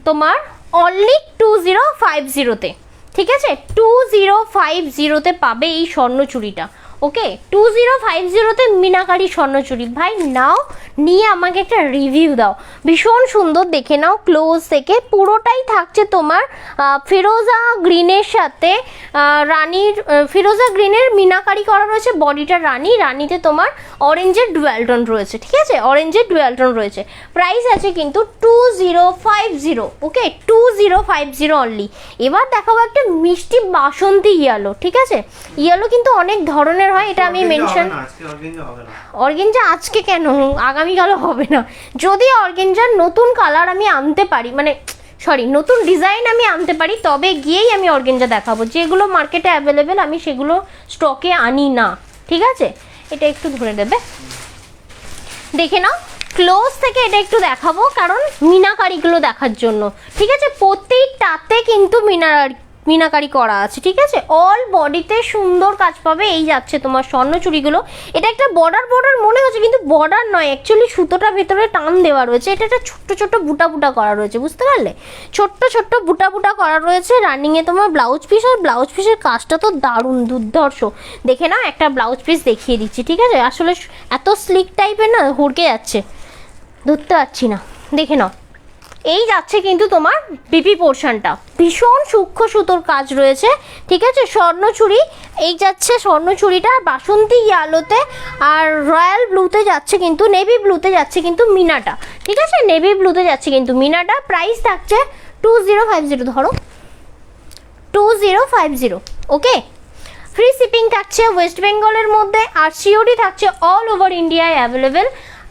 তোমার অনলি 2050-তে, ঠিক আছে? 2050-তে পাবে এই স্বর্ণচুরিটা, ওকে? 2050-তে মিনাকারি স্বর্ণচুরি। ভাই নাও, নিয়ে আমাকে একটা রিভিউ দাও। ভীষণ সুন্দর, দেখে নাও ক্লোজ থেকে। পুরোটাই থাকছে তোমার ফিরোজা গ্রিনের সাথে রানীর, ফিরোজা গ্রিনের মিনাকারি করা রয়েছে, বডিটা রানীতে তোমার অরেঞ্জের ডুয়াল টোন রয়েছে, ঠিক আছে? অরেঞ্জের ডুয়াল টোন রয়েছে। প্রাইস আছে কিন্তু 2050, ওকে? 2050 অনলি। এবার দেখাবো একটা মিষ্টি বাসন্তী ইয়েলো, ঠিক আছে? ইয়েলো কিন্তু অনেক ধরনের হয়, এটা আমি মেনশন, অর্গেঞ্জা আজকে কেন, আগামীকালও হবে না। যদি অর্গেঞ্জার নতুন কালার আমি আনতে পারি, মানে সরি নতুন ডিজাইন আমি আনতে পারি, তবে গিয়েই আমি অর্গেঞ্জা দেখাবো। যেগুলো মার্কেটে অ্যাভেলেবেল আমি সেগুলো স্টকে আনি না, ঠিক আছে? এটা একটু ধরে দেবে, দেখে নাও ক্লোজ থেকে। এটা একটু দেখাবো কারণ মিনাকারিগুলো দেখার জন্য, ঠিক আছে? প্রত্যেকটাতে কিন্তু মিনাকারি করা আছে, ঠিক আছে? অল বডিতে সুন্দর কাজ পাবে। এই যাচ্ছে তোমার স্বর্ণচুরিগুলো। এটা একটা বর্ডার মনে হচ্ছে, কিন্তু বর্ডার নয়, অ্যাকচুয়ালি সুতোটা ভেতরে টান দেওয়া রয়েছে। এটা একটা ছোট্ট বুটা করা রয়েছে, বুঝতে পারলে? ছোট্ট বুটা করা রয়েছে। রানিংয়ে তোমার ব্লাউজ পিস, আর ব্লাউজ পিসের কাজটা তো দারুণ দুর্ধর্ষ। দেখে না, একটা ব্লাউজ পিস দেখিয়ে দিচ্ছি, ঠিক আছে? আসলে এত স্লিক টাইপের না, হড়কে যাচ্ছে, ধরতে পারছি না, দেখে নাও। এই যাচ্ছে কিন্তু তোমার বিপি পোর্শনটা, ভীষণ সূক্ষ্ম সুতোর কাজ রয়েছে, ঠিক আছে? স্বর্ণচুরি, এই যাচ্ছে স্বর্ণচুরিটা বাসন্তী ইয়েলোতে, আর রয়্যাল ব্লুতে যাচ্ছে কিন্তু, নেভি ব্লুতে যাচ্ছে কিন্তু মিনাটা, ঠিক আছে? নেভি ব্লুতে যাচ্ছে কিন্তু মিনাটা। প্রাইস থাকছে 2050, ধরো 2050, ওকে? ফ্রি শিপিং থাকছে ওয়েস্ট বেঙ্গলের মধ্যে, আর সিওডি থাকছে অল ওভার ইন্ডিয়ায় অ্যাভেলেবেল।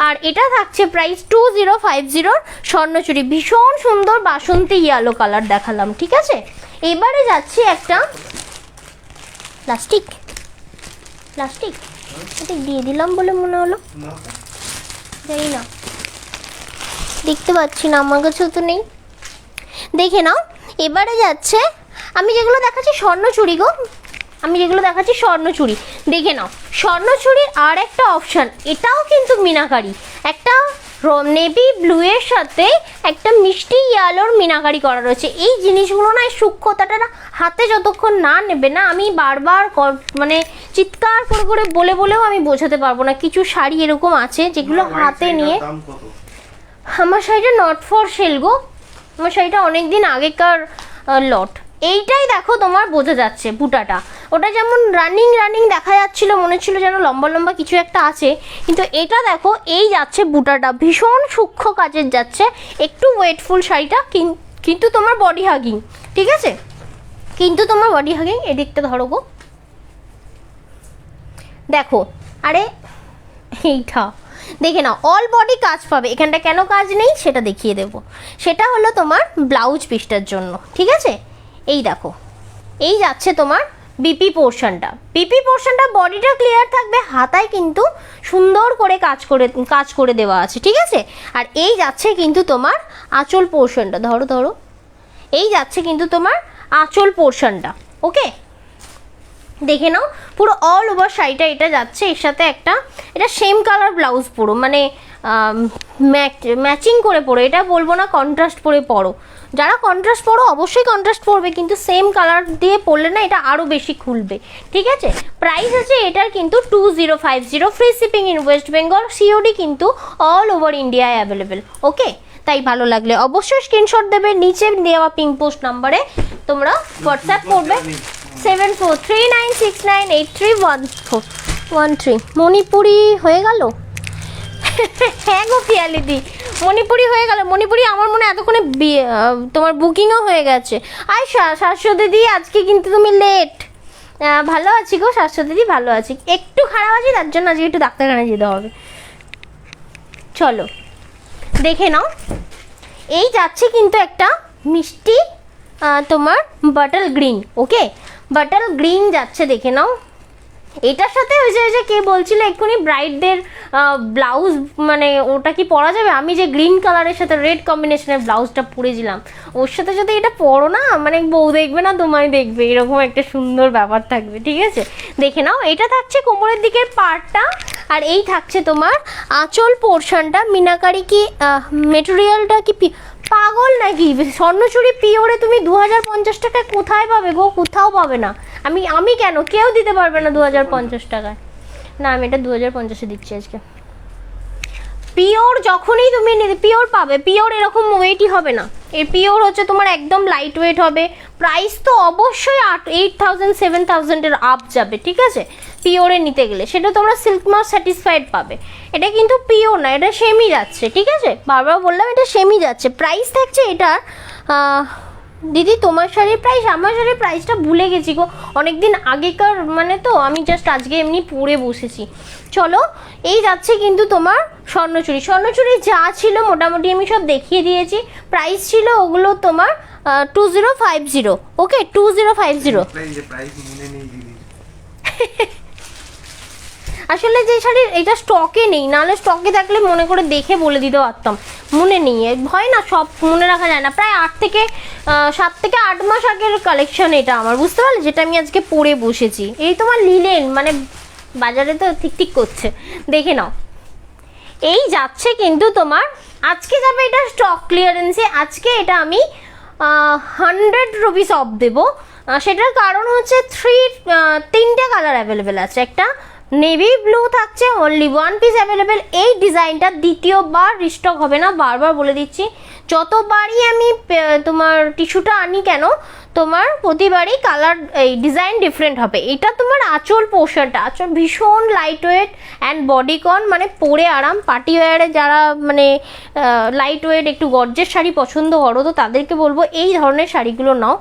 আর এটা থাকছে প্রাইস 2050 স্বর্ণচুরি। ভীষণ সুন্দর বাসন্তী ইয়েলো কালার দেখালাম, ঠিক আছে? এবারে যাচ্ছি একটা প্লাস্টিক এটা দিয়ে দিলাম বলে মনে হলো, জানি না, দেখতে পাচ্ছি না, আমার কাছেও তো নেই, দেখে নাও। এবারে যাচ্ছে, আমি যেগুলো দেখাচ্ছি স্বর্ণচুরি গো, দেখে নাও। স্বর্ণচুরির আর একটা অপশান, এটাও কিন্তু মিনাকারি, একটা নেভি ব্লু এর সাথে একটা মিষ্টি ইয়েলোর মিনাকারি করা রয়েছে। এই জিনিসগুলো না, সূক্ষ্মতাটা না, হাতে যতক্ষণ না নেবে না, আমি বারবার মানে চিৎকার করে বলেও আমি বোঝাতে পারবো না। কিছু শাড়ি এরকম আছে যেগুলো হাতে নিয়ে, আমার শাড়িটা নট ফর সেল গো, আমার শাড়িটা অনেকদিন আগেকার লট। এইটাই দেখো তোমার বোঝা যাচ্ছে বুটাটা, ওটা যেমন রানিং দেখা যাচ্ছিল, মনে ছিল যেন লম্বা কিছু একটা আছে, কিন্তু এটা দেখো এই যাচ্ছে বুটাটা, ভীষণ সূক্ষ্ম কাজের যাচ্ছে, একটু ওয়েটফুল শাড়িটা, কিন্তু তোমার বডি হাগিং, ঠিক আছে? কিন্তু তোমার বডি হাগিং এদিকটা ধরো গো, দেখো, আরে এইটা দেখে নাও, অল বডি কাজ পাবে। এখানটা কেন কাজ নেই সেটা দেখিয়ে দেবো। সেটা হলো তোমার ব্লাউজ পিসটার জন্য, ঠিক আছে। এই দেখো, এই যাচ্ছে তোমার বিপি পোর্শনটা, বিপি পোর্শনটা বডিটা ক্লিয়ার থাকবে, হাতায় কিন্তু সুন্দর করে কাজ করে দেওয়া আছে, ঠিক আছে। আর এই যাচ্ছে কিন্তু তোমার আঁচল পোর্শনটা, ধরো ধরো, এই যাচ্ছে কিন্তু তোমার আঁচল পোর্শনটা, ওকে। দেখে নাও, পুরো অল ওভার শাড়িটা এটা যাচ্ছে। এর সাথে একটা এটা সেম কালার ব্লাউজ পুরো, মানে ম্যাচিং করে পরো, এটা বলবো না কন্ট্রাস্ট পরে পরো। যারা কন্ট্রাস্ট পরো অবশ্যই কন্ট্রাস্ট পরবে, কিন্তু সেম কালার দিয়ে পরলে না এটা আরও বেশি খুলবে, ঠিক আছে। প্রাইস আছে এটার কিন্তু 2050, free shipping in West Bengal, COD কিন্তু অল ওভার ইন্ডিয়ায় অ্যাভেলেবেল, ওকে। তাই ভালো লাগলে অবশ্যই স্ক্রিনশট দেবে, নিচে দেওয়া পিঙ্ক পোস্ট নাম্বারে তোমরা হোয়াটসঅ্যাপ করবে 743989831413। মণিপুরি হয়ে গেল? হ্যাঁ গো পিয়ালিদি, মণিপুরি হয়ে গেল। মণিপুরি আমার মনে হয় এতক্ষণে তোমার বুকিংও হয়ে গেছে। আয়শা, শাশ্বত দিদি আজকে কিন্তু তুমি লেট। ভালো আছি গো শাশ্বত দিদি, ভালো আছি, একটু খারাপ আছি, তার জন্য আজকে একটু ডাক্তারখানায় যেতে হবে। চলো দেখে নাও, এই যাচ্ছে কিন্তু একটা মিষ্টি তোমার বাটল গ্রিন, ওকে, বাটল গ্রিন যাচ্ছে, দেখে নাও। এটার সাথে ওই যে কে বলছিল এক্ষুনি ব্রাইডদের ব্লাউজ, মানে ওটা কি পরা যাবে? আমি যে গ্রিন কালারের সাথে রেড কম্বিনেশনের ব্লাউজটা পরেছিলাম, ওর সাথে যদি এটা পরো না, মানে বউ দেখবে না তোমায় দেখবে, এরকম একটা সুন্দর ব্যাপার থাকবে, ঠিক আছে। দেখে নাও, এটা থাকছে কোমরের দিকের পার্টটা, আর এই থাকছে তোমার আঁচল পোর্শনটা। মিনাকারি কি মেটেরিয়ালটা কি পাগল নাকি? স্বর্ণচুরি পিওরে তুমি 2050 টাকায় কোথায় পাবে গো? কোথাও পাবে না। আমি কেন, কেউ দিতে পারবে না 2050 টাকায়। না, আমি এটা 2050-এ দিচ্ছি আজকে। পিওর যখনই তুমি পিওর পাবে, পিওর এরকম ওয়েটই হবে না, এর পিওর হচ্ছে তোমার একদম লাইট ওয়েট হবে। প্রাইস তো অবশ্যই 8000 7000-এর আপ যাবে, ঠিক আছে, পিওরে নিতে গেলে। সেটা তোমরা সিল্ক মার্ক স্যাটিসফাইড পাবে। এটা কিন্তু পিওর না, এটা সেমি যাচ্ছে, ঠিক আছে, বারবার বললাম এটা সেমি যাচ্ছে। প্রাইস থাকছে এটা দিদি তোমার শাড়ির প্রাইস, আমার শাড়ির প্রাইসটা ভুলে গেছি গো, অনেকদিন আগেকার, মানে তো আমি জাস্ট আজকে এমনি পরে বসেছি। চলো, এই যাচ্ছে কিন্তু তোমার স্বর্ণচুরি যা ছিল মোটামুটি আমি সব দেখিয়ে দিয়েছি। প্রাইস ছিল ওগুলো তোমার 2050, ওকে, 2050। আসলে যে শাড়ির এটা স্টকে নেই, নাহলে স্টকে থাকলে মনে করে দেখে বলে দিতে পারতাম, মনে নেই, হয় না, সব মনে রাখা যায় না। প্রায় 7 থেকে 8 মাস আগের কালেকশন এটা আমার, বুঝতে পারলে, যেটা আমি আজকে পরে বসেছি। এই তোমার লিলেন, মানে বাজারে তো ঠিক করছে, দেখে নাও। এই যাচ্ছে কিন্তু তোমার, আজকে যাবে এটা স্টক ক্লিয়ারেন্সে, আজকে এটা আমি 100 রুপিস অফ দেবো। সেটার কারণ হচ্ছে 3টে কালার অ্যাভেলেবেল আছে, একটা নেভি ব্লু থাকছে, অনলি 1 পিস অ্যাভেলেবেল। এই ডিজাইনটা দ্বিতীয়বার রিস্টক হবে না, বারবার বলে দিচ্ছি। যতবারই আমি তোমার টিস্যুটা আনি কেন, তোমার প্রতিবারই কালার এই ডিজাইন ডিফারেন্ট হবে। এটা তোমার আঁচল পোর্শনটা, আঁচল ভীষণ লাইট ওয়েট অ্যান্ড বডিকন, মানে পরে আরাম। পার্টি ওয়্যারে যারা মানে লাইট ওয়েট একটু গর্জের শাড়ি পছন্দ করো, তো তাদেরকে বলবো এই ধরনের শাড়িগুলো নাও।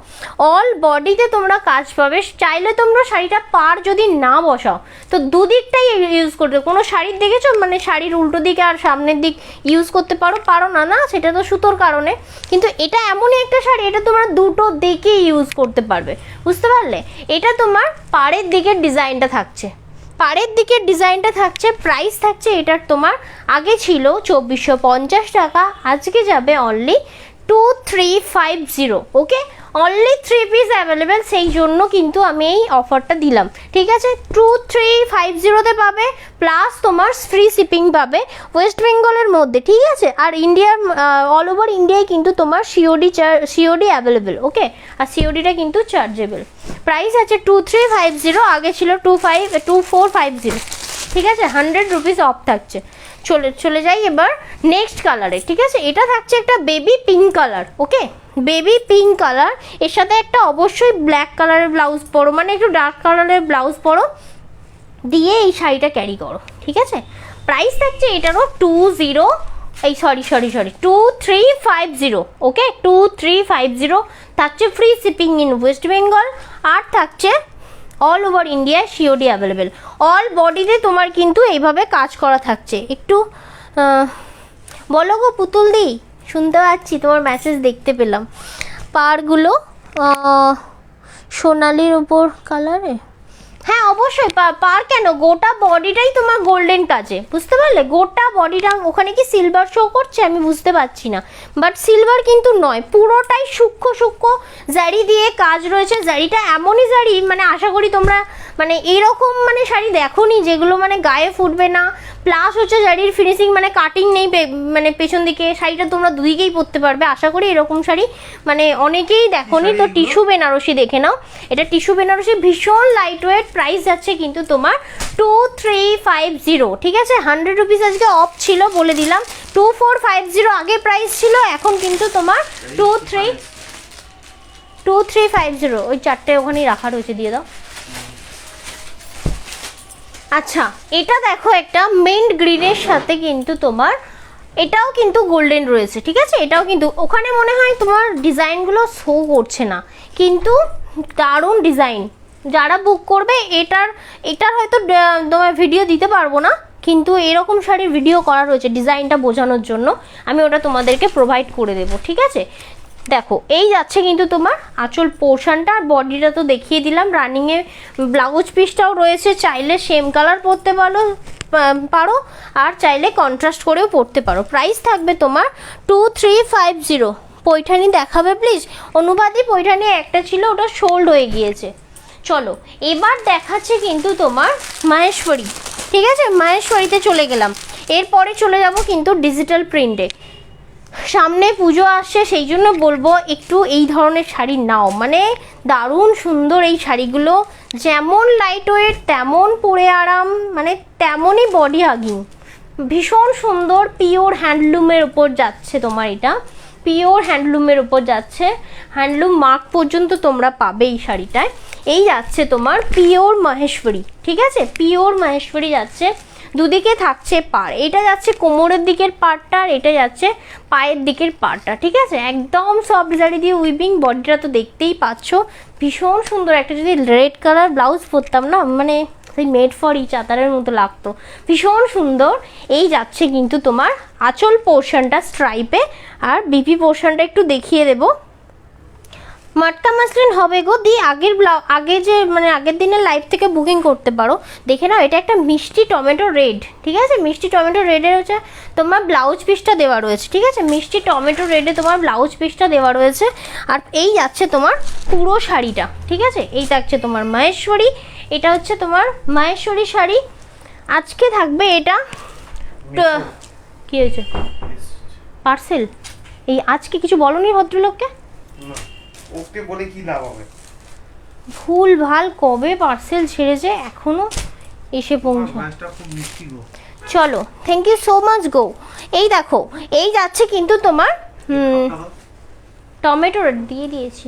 অল বডিতে তোমরা কাজ পাবে। চাইলে তোমরা শাড়িটা পার যদি না বসাও, তো দুদিকটাই ইউজ করতে, কোনো শাড়ির দেখেছো মানে শাড়ির উল্টো দিকে আর সামনের দিক ইউজ করতে পারো না, না সেটা তো সুতোর কারণে। কিন্তু এটা এমনই একটা শাড়ি, এটা তোমরা দুটো দিকে ইউজ করতে পারবে, বুঝতে পারলে। এটা তোমার পাড়ের দিকের ডিজাইনটা থাকছে, পাড়ের দিকের ডিজাইনটা থাকছে। প্রাইস থাকছে এটার তোমার, আগে ছিল 2450 টাকা, আজকে যাবে অনলি 2350, ওকে। অনলি 3 পিস অ্যাভেলেবেল, সেই জন্য কিন্তু আমি এই অফারটা দিলাম, ঠিক আছে। 2350-তে পাবে, প্লাস তোমার ফ্রি শিপিং পাবে ওয়েস্ট বেঙ্গলের মধ্যে, ঠিক আছে। আর ইন্ডিয়ার অল ওভার ইন্ডিয়ায় কিন্তু তোমার সিওডি অ্যাভেলেবেল, ওকে। আর সিওডিটা কিন্তু চার্জেবল। প্রাইস আছে 2350, আগে ছিল 2450, ঠিক আছে। 100 রুপিস অফ থাকছে। চলে যাই এবার নেক্সট কালারে, ঠিক আছে। এটা থাকছে একটা বেবি পিঙ্ক কালার, ওকে, বেবি পিঙ্ক কালার। এর সাথে একটা অবশ্যই ব্ল্যাক কালারের ব্লাউজ পরো, মানে একটু ডার্ক কালারের ব্লাউজ পরো, দিয়ে এই শাড়িটা ক্যারি করো, ঠিক আছে। প্রাইস থাকছে এটারও এই সরি 2350, ওকে 2350 থাকছে free shipping in West Bengal, আর থাকছে all over India COD available. All বডিতে তোমার কিন্তু এইভাবে কাজ করা থাকছে। একটু বলো গো পুতুল দি, শুনতে পাচ্ছি, তোমার মেসেজ দেখতে পেলাম। পাড়গুলো সোনালির উপর কালারে, হ্যাঁ অবশ্যই পার কেন, গোটা বডিটাই তোমার গোল্ডেন কাজে, বুঝতে পারলে? গোটা বডিটা, ওখানে কি সিলভার শো করছে আমি বুঝতে পারছি না, বাট সিলভার কিন্তু নয়, পুরোটাই সূক্ষ্ম সূক্ষ্ম জারি দিয়ে কাজ রয়েছে। জারিটা এমনই জারি, মানে আশা করি তোমরা মানে এইরকম মানে শাড়ি দেখোনি যেগুলো মানে গায়ে ফুটবে না, প্লাস হচ্ছে শাড়ির ফিনিশিং মানে কাটিং নেই, মানে পেছন দিকে শাড়িটা তোমরা দুদিকেই পরতে পারবে। আশা করি এরকম শাড়ি মানে অনেকেই দেখোনি। তো টিস্যু বেনারসি দেখে নাও, এটা টিস্যু বেনারসি, ভীষণ লাইট ওয়েট। প্রাইস যাচ্ছে কিন্তু তোমার 2350, ঠিক আছে? 100 রুপিস আজকে অফ ছিল বলে দিলাম। 2450 আগে প্রাইস ছিল, এখন কিন্তু তোমার 2350। ওই চারটে ওখানেই রাখা রয়েছে, দিয়ে দাও। আচ্ছা, এটা দেখো একটা মিন্ট গ্রিনের সাথে কিন্তু তোমার এটাও কিন্তু গোল্ডেন রয়েছে, ঠিক আছে? এটাও কিন্তু ওখানে মনে হয় তোমার ডিজাইনগুলো শো করছে না, কিন্তু দারুণ ডিজাইন। যারা বুক করবে এটার হয়তো তোমার ভিডিও দিতে পারবো না, কিন্তু এরকম শাড়ির ভিডিও করা রয়েছে ডিজাইনটা বোঝানোর জন্য, আমি ওটা তোমাদেরকে প্রোভাইড করে দেবো, ঠিক আছে? দেখো এই যাচ্ছে কিন্তু তোমার আঁচল পোর্শনটা, আর বডিটা তো দেখিয়ে দিলাম। রানিংয়ে ব্লাউজ পিসটাও রয়েছে, চাইলে সেম কালার পরতে পারো আর চাইলে কন্ট্রাস্ট করেও পরতে পারো। প্রাইস থাকবে তোমার 2350। পৈঠানি দেখাবে প্লিজ অনুবাদী? পৈঠানি একটা ছিল, ওটা সোল্ড হয়ে গিয়েছে। চলো এবার দেখাচ্ছে কিন্তু তোমার মাহেশ্বরী, ঠিক আছে? মাহেশ্বরীতে চলে গেলাম, এরপরে চলে যাব কিন্তু ডিজিটাল প্রিন্টে। সামনে পুজো আসছে, সেই জন্য বলবো একটু এই ধরনের শাড়ি নাও, মানে দারুণ সুন্দর এই শাড়িগুলো, যেমন লাইট ওয়েট তেমন পরে আরাম, মানে তেমনই বডি হাগিং, ভীষণ সুন্দর। পিওর হ্যান্ডলুমের উপর যাচ্ছে তোমার, এটা পিওর হ্যান্ডলুমের উপর যাচ্ছে, হ্যান্ডলুম মার্ক পর্যন্ত তোমরা পাবে এই শাড়িটায়। এই যাচ্ছে তোমার পিওর মাহেশ্বরী, ঠিক আছে? পিওর মাহেশ্বরী যাচ্ছে, দুদিকে থাকছে পাড়, এটা যাচ্ছে কোমরের দিকের পাড়টা, আর এটা যাচ্ছে পায়ের দিকের পাড়টা, ঠিক আছে? একদম সফট জারি দিয়ে উইভিং, বডিটা তো দেখতেই পাচ্ছ, ভীষণ সুন্দর। একটা যদি রেড কালার ব্লাউজ পরতাম না, মানে সেই মেড ফর ইচ আতারের মতো লাগতো, ভীষণ সুন্দর। এই যাচ্ছে কিন্তু তোমার আঁচল পোর্শনটা স্ট্রাইপে, আর বিপি পোর্শনটা একটু দেখিয়ে দেবো। মাটকা মাসলিন হবে গো দি, আগে যে মানে আগের দিনের লাইভ থেকে বুকিং করতে পারো। দেখে নাও, এটা একটা মিষ্টি টমেটো রেড, ঠিক আছে? মিষ্টি টমেটো রেডের হচ্ছে তোমার ব্লাউজ পিসটা দেওয়া রয়েছে, ঠিক আছে? মিষ্টি টমেটো রেডে তোমার ব্লাউজ পিসটা দেওয়া রয়েছে, আর এই যাচ্ছে তোমার পুরো শাড়িটা, ঠিক আছে? এই থাকছে তোমার মাহেশ্বরী, এটা হচ্ছে তোমার মাহেশ্বরী শাড়ি। আজকে থাকবে এটা, কি হয়েছে? পার্সেল? এই আজকে কিছু বলনি ভদ্রলোককে? ওকে বলে কি লাভ হবে? ভুল ভাল কবে পার্সেল ছেড়েছে, এখনো এসে পৌঁছায়। খুব মিষ্টি গো। চলো, থ্যাংক ইউ সো মাচ গো। এই দেখো এই যাচ্ছে কিন্তু তোমার টমেটো রেড দিয়ে দিয়েছি,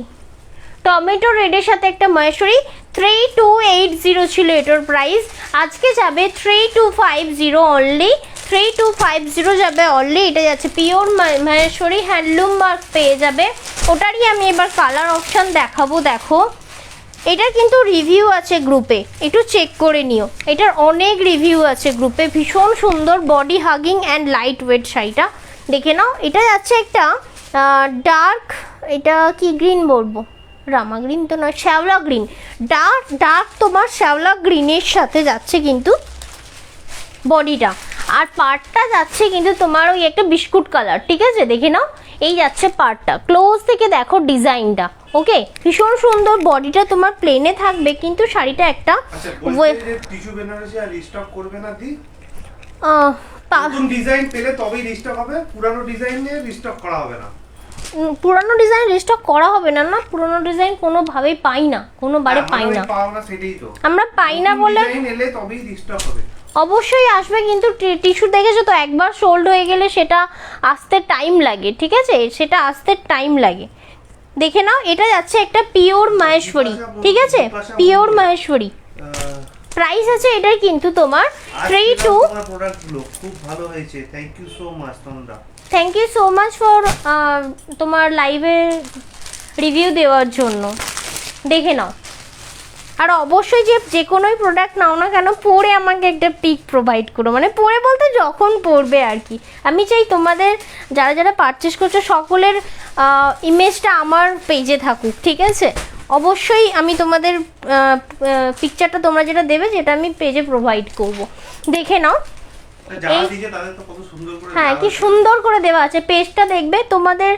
টমেটো রেডের সাথে একটা মাহেশ্বরী। 3280 ছিল এটার প্রাইস, আজকে যাবে 3250 অনলি, 3250 যাবে অনলি। এটা যাচ্ছে পিওর মাহেশ্বরী, হ্যান্ডলুম মার্ক পেয়ে যাবে। ওটারই আমি এবার কালার অপশান দেখাবো। দেখো এটার কিন্তু রিভিউ আছে গ্রুপে, একটু চেক করে নিও, এটার অনেক রিভিউ আছে গ্রুপে। ভীষণ সুন্দর body hugging and light weight শাড়িটা দেখে নাও। এটা যাচ্ছে একটা ডার্ক, এটা কি গ্রিন বলবো, রামা গ্রিন তো নয়, শ্যাওলা গ্রিন, ডার্ক তোমার শ্যাওলা গ্রিনের সাথে যাচ্ছে কিন্তু বডিটা, আর পার্টটা যাচ্ছে কিন্তু তোমার ওই একটা বিস্কুট কালার, ঠিক আছে? দেখে নাও, এই যাচ্ছে পার্টটা, ক্লোজ থেকে দেখো ডিজাইনটা, ওকে? ভীষণ সুন্দর, বডিটা তোমার প্লেনে থাকবে, কিন্তু শাড়িটা একটা টিস্যু বেনারসি আর রিস্টক করবে না দি, নতুন ডিজাইন পেলে তবেই রিস্টক হবে, পুরানো ডিজাইন নিয়ে রিস্টক করা হবে না। পুরানো ডিজাইন রিস্টক করা হবে না, না পুরানো ডিজাইন কোনোভাবেই পাই না, কোনোবারে পাই না, আমরা পাই না বলে এলে তবেই রিস্টক হবে। অবশ্যই আসবে, কিন্তু টিস্যু দেখেছো তো, একবার সোল্ড হয়ে গেলে সেটা আসতে টাইম লাগে, ঠিক আছে? সেটা আসতে টাইম লাগে। দেখে নাও, এটা যাচ্ছে একটা পিওর মাহেশ্বরী, ঠিক আছে? পিওর মাহেশ্বরী, প্রাইস আছে এটার কিন্তু তোমার 3 টু তোমার প্রোডাক্টগুলো খুব ভালো হয়েছে, থ্যাংক ইউ সো মাচ তোমরা। Thank you so much for তোমার লাইভে রিভিউ দেওয়ার জন্য। দেখে নাও, আর অবশ্যই যে কোনোই প্রোডাক্ট নাও না কেন পরে আমাকে একটা পিক প্রোভাইড করো, মানে পরে বলতে যখন পড়বে আর কি। আমি চাই তোমাদের যারা যারা পারচেস করছো সকলের ইমেজটা আমার পেজে থাকুক, ঠিক আছে? অবশ্যই আমি তোমাদের পিকচারটা তোমরা যেটা দেবে যেটা আমি পেজে প্রোভাইড করব। দেখে নাও, যারা দিয়েছে তাদের তো কত সুন্দর করে হ্যাঁ দেওয়া কি আছে। সুন্দর করে দেওয়া আছে। পেজটা দেখবে, তোমাদের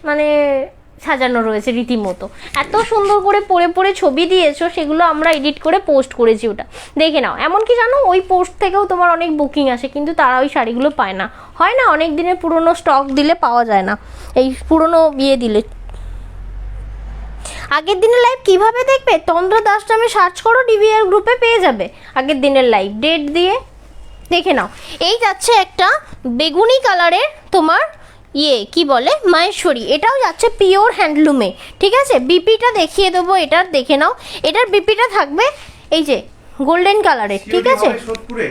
মানে সাজানো রয়েছে রীতিমতো, এত সুন্দর করে পরে পরে ছবি দিয়েছো, সেগুলো আমরা এডিট করে পোস্ট করেছি, ওটা দেখে নাও। এমনকি জানো ওই পোস্ট থেকেও তোমার অনেক বুকিং আসে, কিন্তু তারা ওই শাড়িগুলো পায় না, হয় না অনেক দিনের পুরনো স্টক দিলে পাওয়া যায় না, এই পুরনো বিয়ে দিলে। আগের দিনের লাইভ কিভাবে দেখবে? তন্দ্রা দাস নামে সার্চ করো, ডিভিআর গ্রুপে পেয়ে যাবে আগের দিনের লাইভ ডেট দিয়ে, দেখে নাও। এই যাচ্ছে একটা বেগুনি কালারের তোমার কি বলে মাহেশ্বরী, এটাও যাচ্ছে পিওর হ্যান্ডলুমে, ঠিক আছে? বিপিটা দেখিয়ে দেবো এটার, দেখে নাও। এটার বিপিটা থাকবে এই যে গোল্ডেন কালারের, ঠিক আছে? সোদপুরে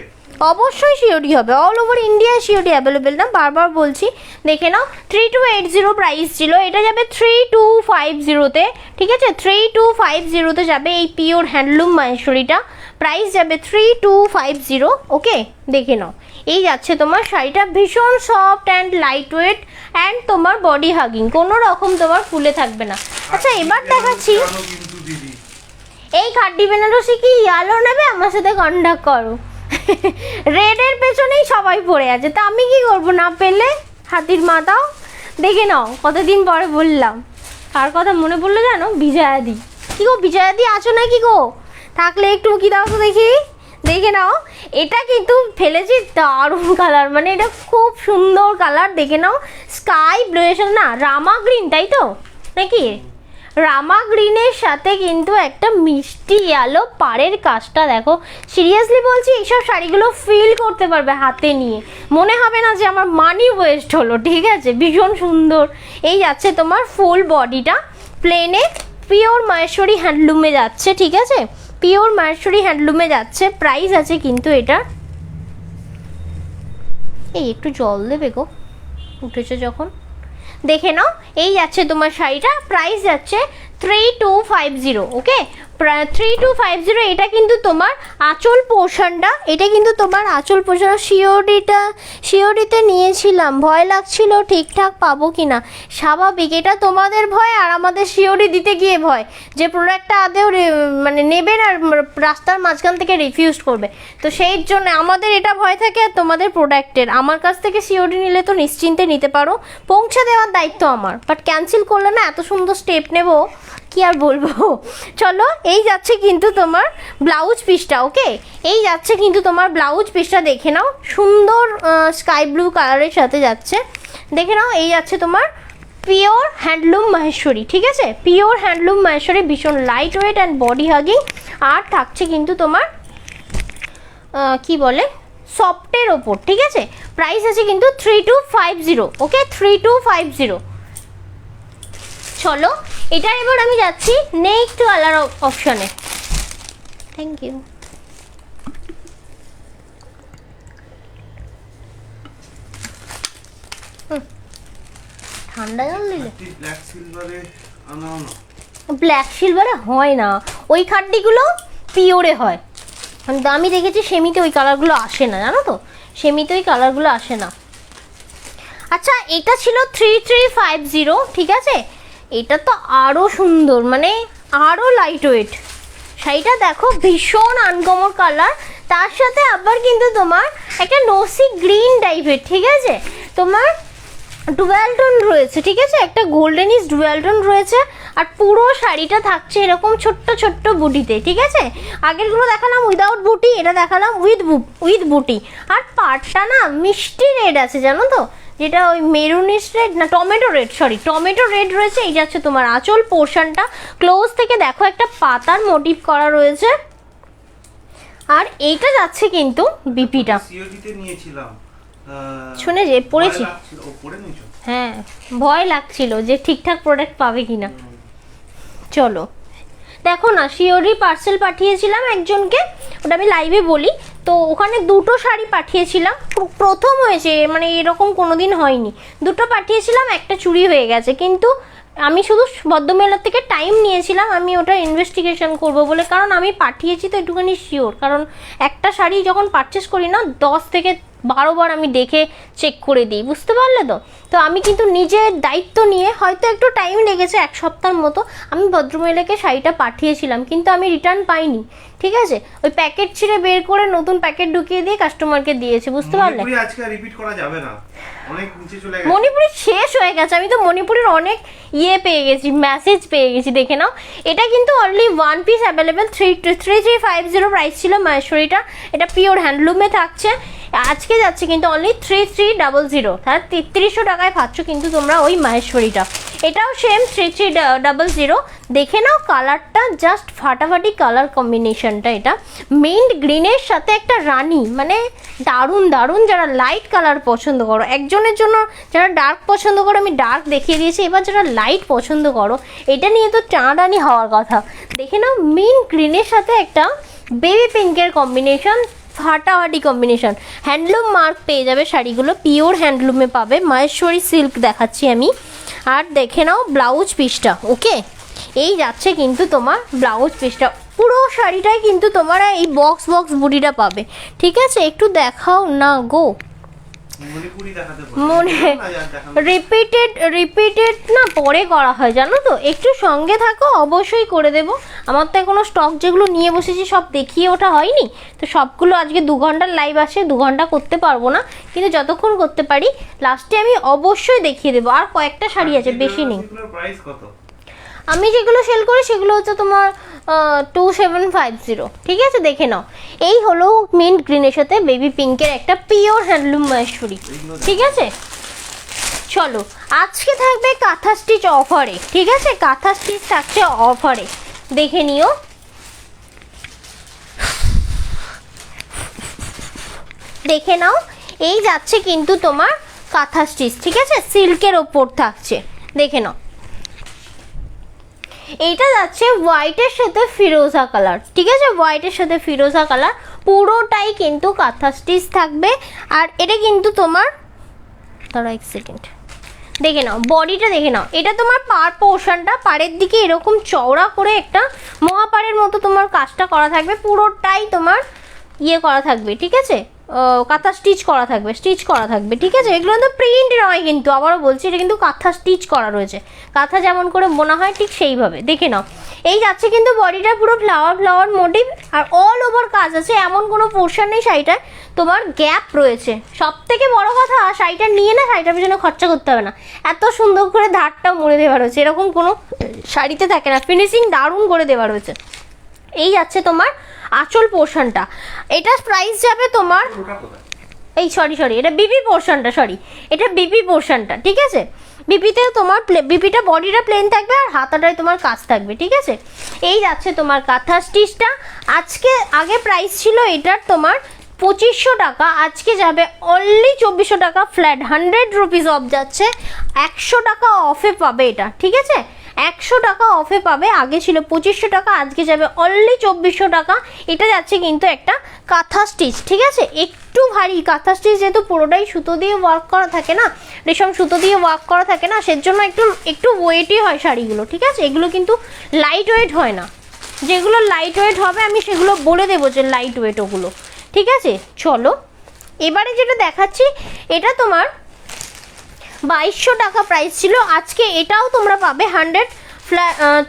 অবশ্যই সিওডি হবে, all over India COD available না, বারবার বলছি। দেখে নাও 3280 প্রাইস ছিল, এটা যাবে 3250-তে, ঠিক আছে? 3250-তে যাবে এই পিওর হ্যান্ডলুম মাহেশ্বরীটা, প্রাইস যাবে 3250, ওকে? দেখে নাও, এই যাচ্ছে তোমার শাড়িটা, ভীষণ soft and light weight and তোমার বডি হাগিং, কোনো রকম তোমার ফুলে থাকবে না। আচ্ছা এবার দেখাচ্ছি, জানো কিন্তু দিদি, এই খাড্ডি বেনারসি কি ইয়ালো নেবে? আমার সাথে কন্ট্যাক্ট করো। রেডের পেছনেই সবাই পড়ে আছে, তা আমি কি করবো না পেলে? হাতির মাথাও। দেখে নাও, কতদিন পরে বললাম, কার কথা মনে পড়লো জানো? বিজয়াদি। কি গো বিজয়াদি আছো নাকি গো? থাকলে একটু কি দাও তো দেখি। দেখে নাও, এটা কিন্তু ফেলেছি দারুণ কালার, মানে এটা খুব সুন্দর কালার। দেখে নাও, স্কাই ব্লু এর সাথে না রামা গ্রিন, তাই তো নাকি? রামা গ্রিনের সাথে কিন্তু একটা মিষ্টি আলো পাড়ের কাজটা দেখো, সিরিয়াসলি বলছি এইসব শাড়িগুলো ফিল করতে পারবে হাতে নিয়ে, মনে হবে না যে আমার মানি ওয়েস্ট হলো, ঠিক আছে? ভীষণ সুন্দর। এই যাচ্ছে তোমার ফুল বডিটা প্লেনে, পিওর মাহেশ্বরী হ্যান্ডলুমে যাচ্ছে, ঠিক আছে? পিওর মাহেশ্বরী হ্যান্ডলুমে যাচ্ছে, প্রাইস আছে কিন্তু এটা, এই একটু জল দেবে গো, উঠেছে যখন। দেখে নাও, এই যাচ্ছে তোমার শাড়িটা, প্রাইস যাচ্ছে 3250, ওকে? 3250। এটা কিন্তু তোমার আঁচল পোর্শনটা, এটা কিন্তু তোমার আঁচল পোর্শন। সিওডিতে নিয়েছিলাম, ভয় লাগছিল ঠিকঠাক পাবো কিনা। স্বাভাবিক, এটা তোমাদের ভয় আর আমাদের সিওডি দিতে গিয়ে ভয়, যে প্রোডাক্টটা আদেও মানে নেবে না, রাস্তার মাঝখান থেকে রিফিউজ করবে, তো সেই জন্য আমাদের এটা ভয় থাকে, আর তোমাদের প্রোডাক্টের। আমার কাছ থেকে সিওডি নিলে তো নিশ্চিন্তে নিতে পারো, পৌঁছে দেওয়ার দায়িত্ব আমার, বাট ক্যান্সেল করলে না এত সুন্দর স্টেপ নেবো কি আর বলবো। চলো, এই যাচ্ছে কিন্তু তোমার ব্লাউজ পিসটা, ওকে? এই যাচ্ছে কিন্তু তোমার ব্লাউজ পিসটা, দেখে নাও, সুন্দর স্কাই ব্লু কালারের সাথে যাচ্ছে, দেখে নাও। এই যাচ্ছে তোমার পিওর হ্যান্ডলুম মাহেশ্বরী, ঠিক আছে? পিওর হ্যান্ডলুম মাহেশ্বরী, ভীষণ light weight and body hugging, আর থাকছে কিন্তু তোমার কি বলে সফটের ওপর, ঠিক আছে? প্রাইস আছে কিন্তু 3250, ওকে? 3250। চলো, এটা এবার আমি যাচ্ছি নেক্সট কালার অপশনে। Thank you. ঠান্ডা জল দিলে ব্ল্যাক সিলভারে আনাও না, ব্ল্যাক সিলভারে হয় না, ওই খাড্ডিগুলো পিওরে হয়, কিন্তু আমি দেখেছি সেমিতে ওই কালারগুলো আসে না, জানো তো? সেমিতে ওই কালারগুলো আসে না। আচ্ছা, এটা ছিল 3350, ঠিক আছে? এটা তো আরও সুন্দর, মানে আরও লাইট ওয়েট শাড়িটা, দেখো ভীষণ আনকমন কালার, তার সাথে আবার কিন্তু তোমার একটা নসি গ্রিন টাইপের, ঠিক আছে? তোমার ডুয়াল টোন রয়েছে, ঠিক আছে? একটা গোল্ডেনিশ ডুয়াল টোন রয়েছে, আর পুরো শাড়িটা থাকছে এরকম ছোট্ট ছোট্ট বুটিতে, ঠিক আছে? আগেরগুলো দেখালাম উইদাউট বুটি, এটা দেখালাম উইথ বুটি, আর পাটটা না মিষ্টি রেড আছে, জানো তো? যেটা ওই মেরুনিশ রেড না, টমেটো রেড রয়েছে। এই যাচ্ছে তোমার আঁচল পোর্শনটা, ক্লোজ থেকে দেখো একটা পাতার মোটিভ করা রয়েছে, আর এইটা যাচ্ছে কিন্তু বিপিটা। সিওডিতে নিয়েছিলাম, শুনে যে পড়েছি, ও পড়ে নিয়েছো? হ্যাঁ ভয় লাগছিল যে ঠিকঠাক প্রোডাক্ট পাবে কিনা। চলো, দেখো না, শিওরি পার্সেল পাঠিয়েছিলাম একজনকে, ওটা আমি লাইভে বলি। তো ওখানে দুটো শাড়ি পাঠিয়েছিলাম, প্রথম হয়েছে, মানে এরকম কোনোদিন হয়নি। দুটো পাঠিয়েছিলাম, একটা চুরি হয়ে গেছে। কিন্তু আমি শুধু ভদ্রমেলার থেকে টাইম নিয়েছিলাম আমি ওটা ইনভেস্টিগেশন করব বলে, কারণ আমি পাঠিয়েছি তো একটুখানি শিওর। কারণ একটা শাড়ি যখন পারচেস করি না 10 থেকে 12 বার আমি দেখে চেক করে দিই, বুঝতে পারলে তো। তো আমি কিন্তু নিজের দায়িত্ব নিয়ে, হয়তো একটু টাইম লেগেছে 1 সপ্তাহের মতো, আমি ভদ্রমহিলাকে শাড়িটা পাঠিয়েছিলাম, কিন্তু আমি রিটার্ন পাইনি, ঠিক আছে। ওই প্যাকেট ছিঁড়ে বের করে নতুন প্যাকেট ঢুকিয়ে দিয়ে কাস্টমারকে দিয়েছে, বুঝতে পারলে। মণিপুরি আজকে রিপিট করা যাবে না, অনেক নিচে চলে গেছে। মণিপুরি শেষ হয়ে গেছে, আমি তো মণিপুরের অনেক পেয়ে গেছি, মেসেজ পেয়ে গেছি, দেখে নাও। এটা কিন্তু অনলি 1 পিস অ্যাভেলেবেল, 3350 প্রাইস ছিল মহেশ্বরীটা। এটা পিওর হ্যান্ডলুমে থাকছে। আজকে যাচ্ছে কিন্তু অনলি 3300, তাহলে 3300 টাকায় পাচ্ছ কিন্তু তোমরা ওই মহেশ্বরীটা। এটাও সেম 3300। দেখে নাও কালারটা, জাস্ট ফাটাফাটি কালার কম্বিনেশনটা। এটা মিন্ট গ্রিনের সাথে একটা রানী, মানে দারুণ দারুণ। যারা লাইট কালার পছন্দ করো, একজনের জন্য যারা ডার্ক পছন্দ করো আমি ডার্ক দেখিয়ে দিয়েছি, এবার যারা লাইট পছন্দ করো এটা নিয়ে তো টানাটানি হওয়ার কথা। দেখে নাও মিন্ট গ্রিনের সাথে একটা বেবি পিঙ্কের কম্বিনেশন, ফাটাফাটি কম্বিনেশন। হ্যান্ডলুম মার্ক পেয়ে যাবে শাড়িগুলো, পিওর হ্যান্ডলুমে পাবে। মহেশ্বরী সিল্ক দেখাচ্ছি আমি। আর দেখে নাও ব্লাউজ পিসটা, ওকে। এই যাচ্ছে কিন্তু তোমার ব্লাউজ পিসটা, পুরো শাড়িটাই কিন্তু তোমরা এই বক্স বুটিটা পাবে, ঠিক আছে। একটু দেখাও না গো, মনে রিপিটেড না পরে করা হয়, জানো তো। একটু সঙ্গে থাকো, অবশ্যই করে দেবো। আমার তো এখনো স্টক যেগুলো নিয়ে বসেছি সব দেখিয়ে ওঠা হয়নি, তো সবগুলো আজকে 2 ঘন্টার লাইভ আসে, 2 ঘন্টা করতে পারবো না, কিন্তু যতক্ষণ করতে পারি লাস্টে আমি অবশ্যই দেখিয়ে দেবো। আর কয়েকটা শাড়ি আছে, বেশি নেই। আমি যেগুলো সেল করি সেগুলো হচ্ছে তোমার 2750, ঠিক আছে। দেখে নাও, এই হলো মিন্ট গ্রিনের সাথে বেবি পিঙ্কের একটা পিওর হ্যান্ডলুম মহেশ্বরী, ঠিক আছে। চলো, আজকে থাকবে কাঁথা স্টিচ অফারে, ঠিক আছে। কাঁথা স্টিচ থাকছে অফারে, দেখে নিও। দেখে নাও, এই যাচ্ছে কিন্তু তোমার কাঁথা স্টিচ, ঠিক আছে, সিল্কের ওপর থাকছে, দেখে নাও। এইটা যাচ্ছে হোয়াইটের সাথে ফিরোজা কালার, ঠিক আছে, হোয়াইটের সাথে ফিরোজা কালার, পুরোটাই কিন্তু কাঁথা স্টিচ থাকবে। আর এটা কিন্তু তোমার, দাঁড়াও 1 সেকেন্ড, দেখে নাও বডিটা, দেখে নাও। এটা তোমার পার পোর্শনটা, পাড়ের দিকে এরকম চওড়া করে একটা মহাপাড়ের মতো তোমার কাজটা করা থাকবে, পুরোটাই তোমার করা থাকবে, ঠিক আছে। কাঁথা স্টিচ করা থাকবে, ঠিক আছে। এগুলো কিন্তু প্রিন্ট নয়, কিন্তু আবারও বলছি এটা কিন্তু কাঁথা স্টিচ করা রয়েছে, কাঁথা যেমন করে বোনা হয় ঠিক সেইভাবে, দেখে নাও। এই যাচ্ছে কিন্তু বডিটা পুরো ফ্লাওয়ার মোটিভ, আর অল ওভার কাজ আছে, এমন কোনো পোর্শন নেই শাড়িটায় তোমার গ্যাপ রয়েছে। সব থেকে বড় কথা, শাড়িটা নিয়ে না শাড়িটার পিছনে খরচা করতে হবে না, এত সুন্দর করে ধারটাও মুড়ে দেওয়া রয়েছে, এরকম কোনো শাড়িতে থাকে না, ফিনিশিং দারুণ করে দেওয়া রয়েছে। এই যাচ্ছে তোমার আঁচল পোর্শনটা, এটা প্রাইস যাবে তোমার, এই সরি এটা বিপি পোর্শনটা, এটা বিপি পোর্শনটা, ঠিক আছে। বিপিতে তোমার বিপিটা বডিটা প্লেন থাকবে আর হাতাটায় তোমার কাজ থাকবে, ঠিক আছে। এই যাচ্ছে তোমার কাঁথা স্টিচটা। আজকে আগে প্রাইস ছিল এটার তোমার 2500 টাকা, আজকে যাবে অনলি 2400 টাকা, ফ্ল্যাট 100 রুপিস অফ যাচ্ছে, 100 টাকা অফে পাবে এটা, ঠিক আছে। 100 টাকা অফে পাবে, আগে ছিল 2500 টাকা, আজকে যাবে অনলি 2400 টাকা। এটা যাচ্ছে কিন্তু একটা কাঁথা স্টিচ, ঠিক আছে। একটু ভারী কাঁথা স্টিচ, যেহেতু পুরোটাই সুতো দিয়ে ওয়ার্ক করা থাকে না, রেশম সুতো দিয়ে ওয়ার্ক করা থাকে না, সেজন্য একটু ওয়েটই হয় শাড়িগুলো, ঠিক আছে। এগুলো কিন্তু লাইট ওয়েট হয় না, যেগুলো লাইট ওয়েট হবে আমি সেগুলো বলে দেবো যে লাইট ওয়েট ওগুলো, ঠিক আছে। চলো, এবারে যেটা দেখাচ্ছি এটা তোমার 2200 টাকা প্রাইস ছিল, আজকে এটাও তোমরা পাবে 100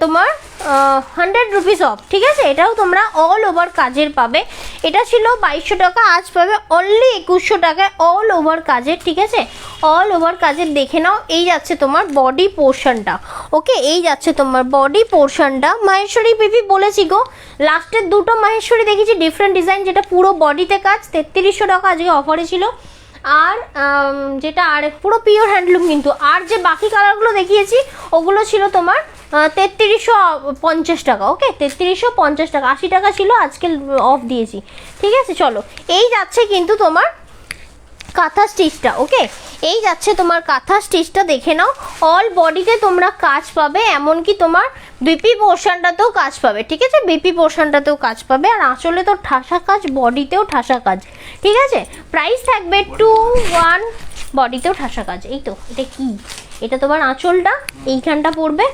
তোমার 100 রুপিস অফ, ঠিক আছে। এটাও তোমরা অল ওভার কাজের পাবে, এটা ছিল 2200 টাকা, আজ পাবে অনলি 2100 টাকায় অল ওভার কাজের, ঠিক আছে, অল ওভার কাজের। দেখে নাও, এই যাচ্ছে তোমার বডি পোর্শনটা, ওকে। এই যাচ্ছে তোমার বডি পোর্শনটা, মহেশ্বরী পিপি বলেছি গো, লাস্টের দুটো মহেশ্বরী দেখেছি ডিফারেন্ট ডিজাইন, যেটা পুরো বডিতে কাজ 3300 টাকা আজকে অফারে ছিল। আর যেটা আর পুরো পিওর হ্যান্ডলুম কিন্তু, আর যে বাকি কালারগুলো দেখিয়েছি ওগুলো ছিল তোমার 3350 টাকা, ওকে, 3350 টাকা, 80 টাকা ছিল, আজকে অফ দিয়েছি, ঠিক আছে। চলো, এই যাচ্ছে কিন্তু তোমার কাঁথা স্টিচটা, ওকে। এই যাচ্ছে তোমার কাঁথা স্টিচটা, দেখে নাও। অল বডিতে তোমরা কাজ পাবে, এমনকি তোমার বিপি পোর্শনটাতেও কাজ পাবে, ঠিক আছে? বিপি পোর্শনটাতেও কাজ পাবে, আর আঁচলে তো ঠাসা কাজ, বডিতেও ঠাসা কাজ, ঠিক আছে? প্রাইস থাকবে 2-1, বডিতেও ঠাসা কাজ। এই তো, এটা কি, এটা তোমার আঁচলটা এইখানটা পড়বে,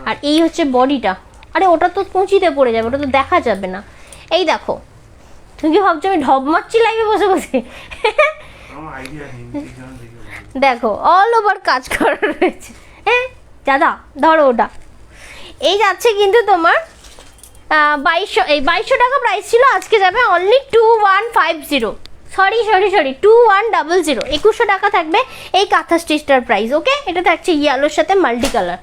আর এই হচ্ছে বডিটা। আরে ওটা তো কুঁচিতে পড়ে যাবে, ওটা তো দেখা যাবে না। এই দেখো, তুমি কি ভাবছো আমি ঢপ মারছি লাইভে বসে বসে? আমার আইডিয়া নেই, দেখো অল ওভার কাজ করা রয়েছে। হ্যাঁ দাদা ধরো ওটা। এই যাচ্ছে কিন্তু তোমার 2200 টাকা প্রাইস ছিল, আজকে যাবে অনলি 2150, সরি 2100, 2100 টাকা থাকবে এই কাঁথা স্টিচটার প্রাইস। ওকে, এটা থাকছে ইয়েলোর সাথে মাল্টি কালার।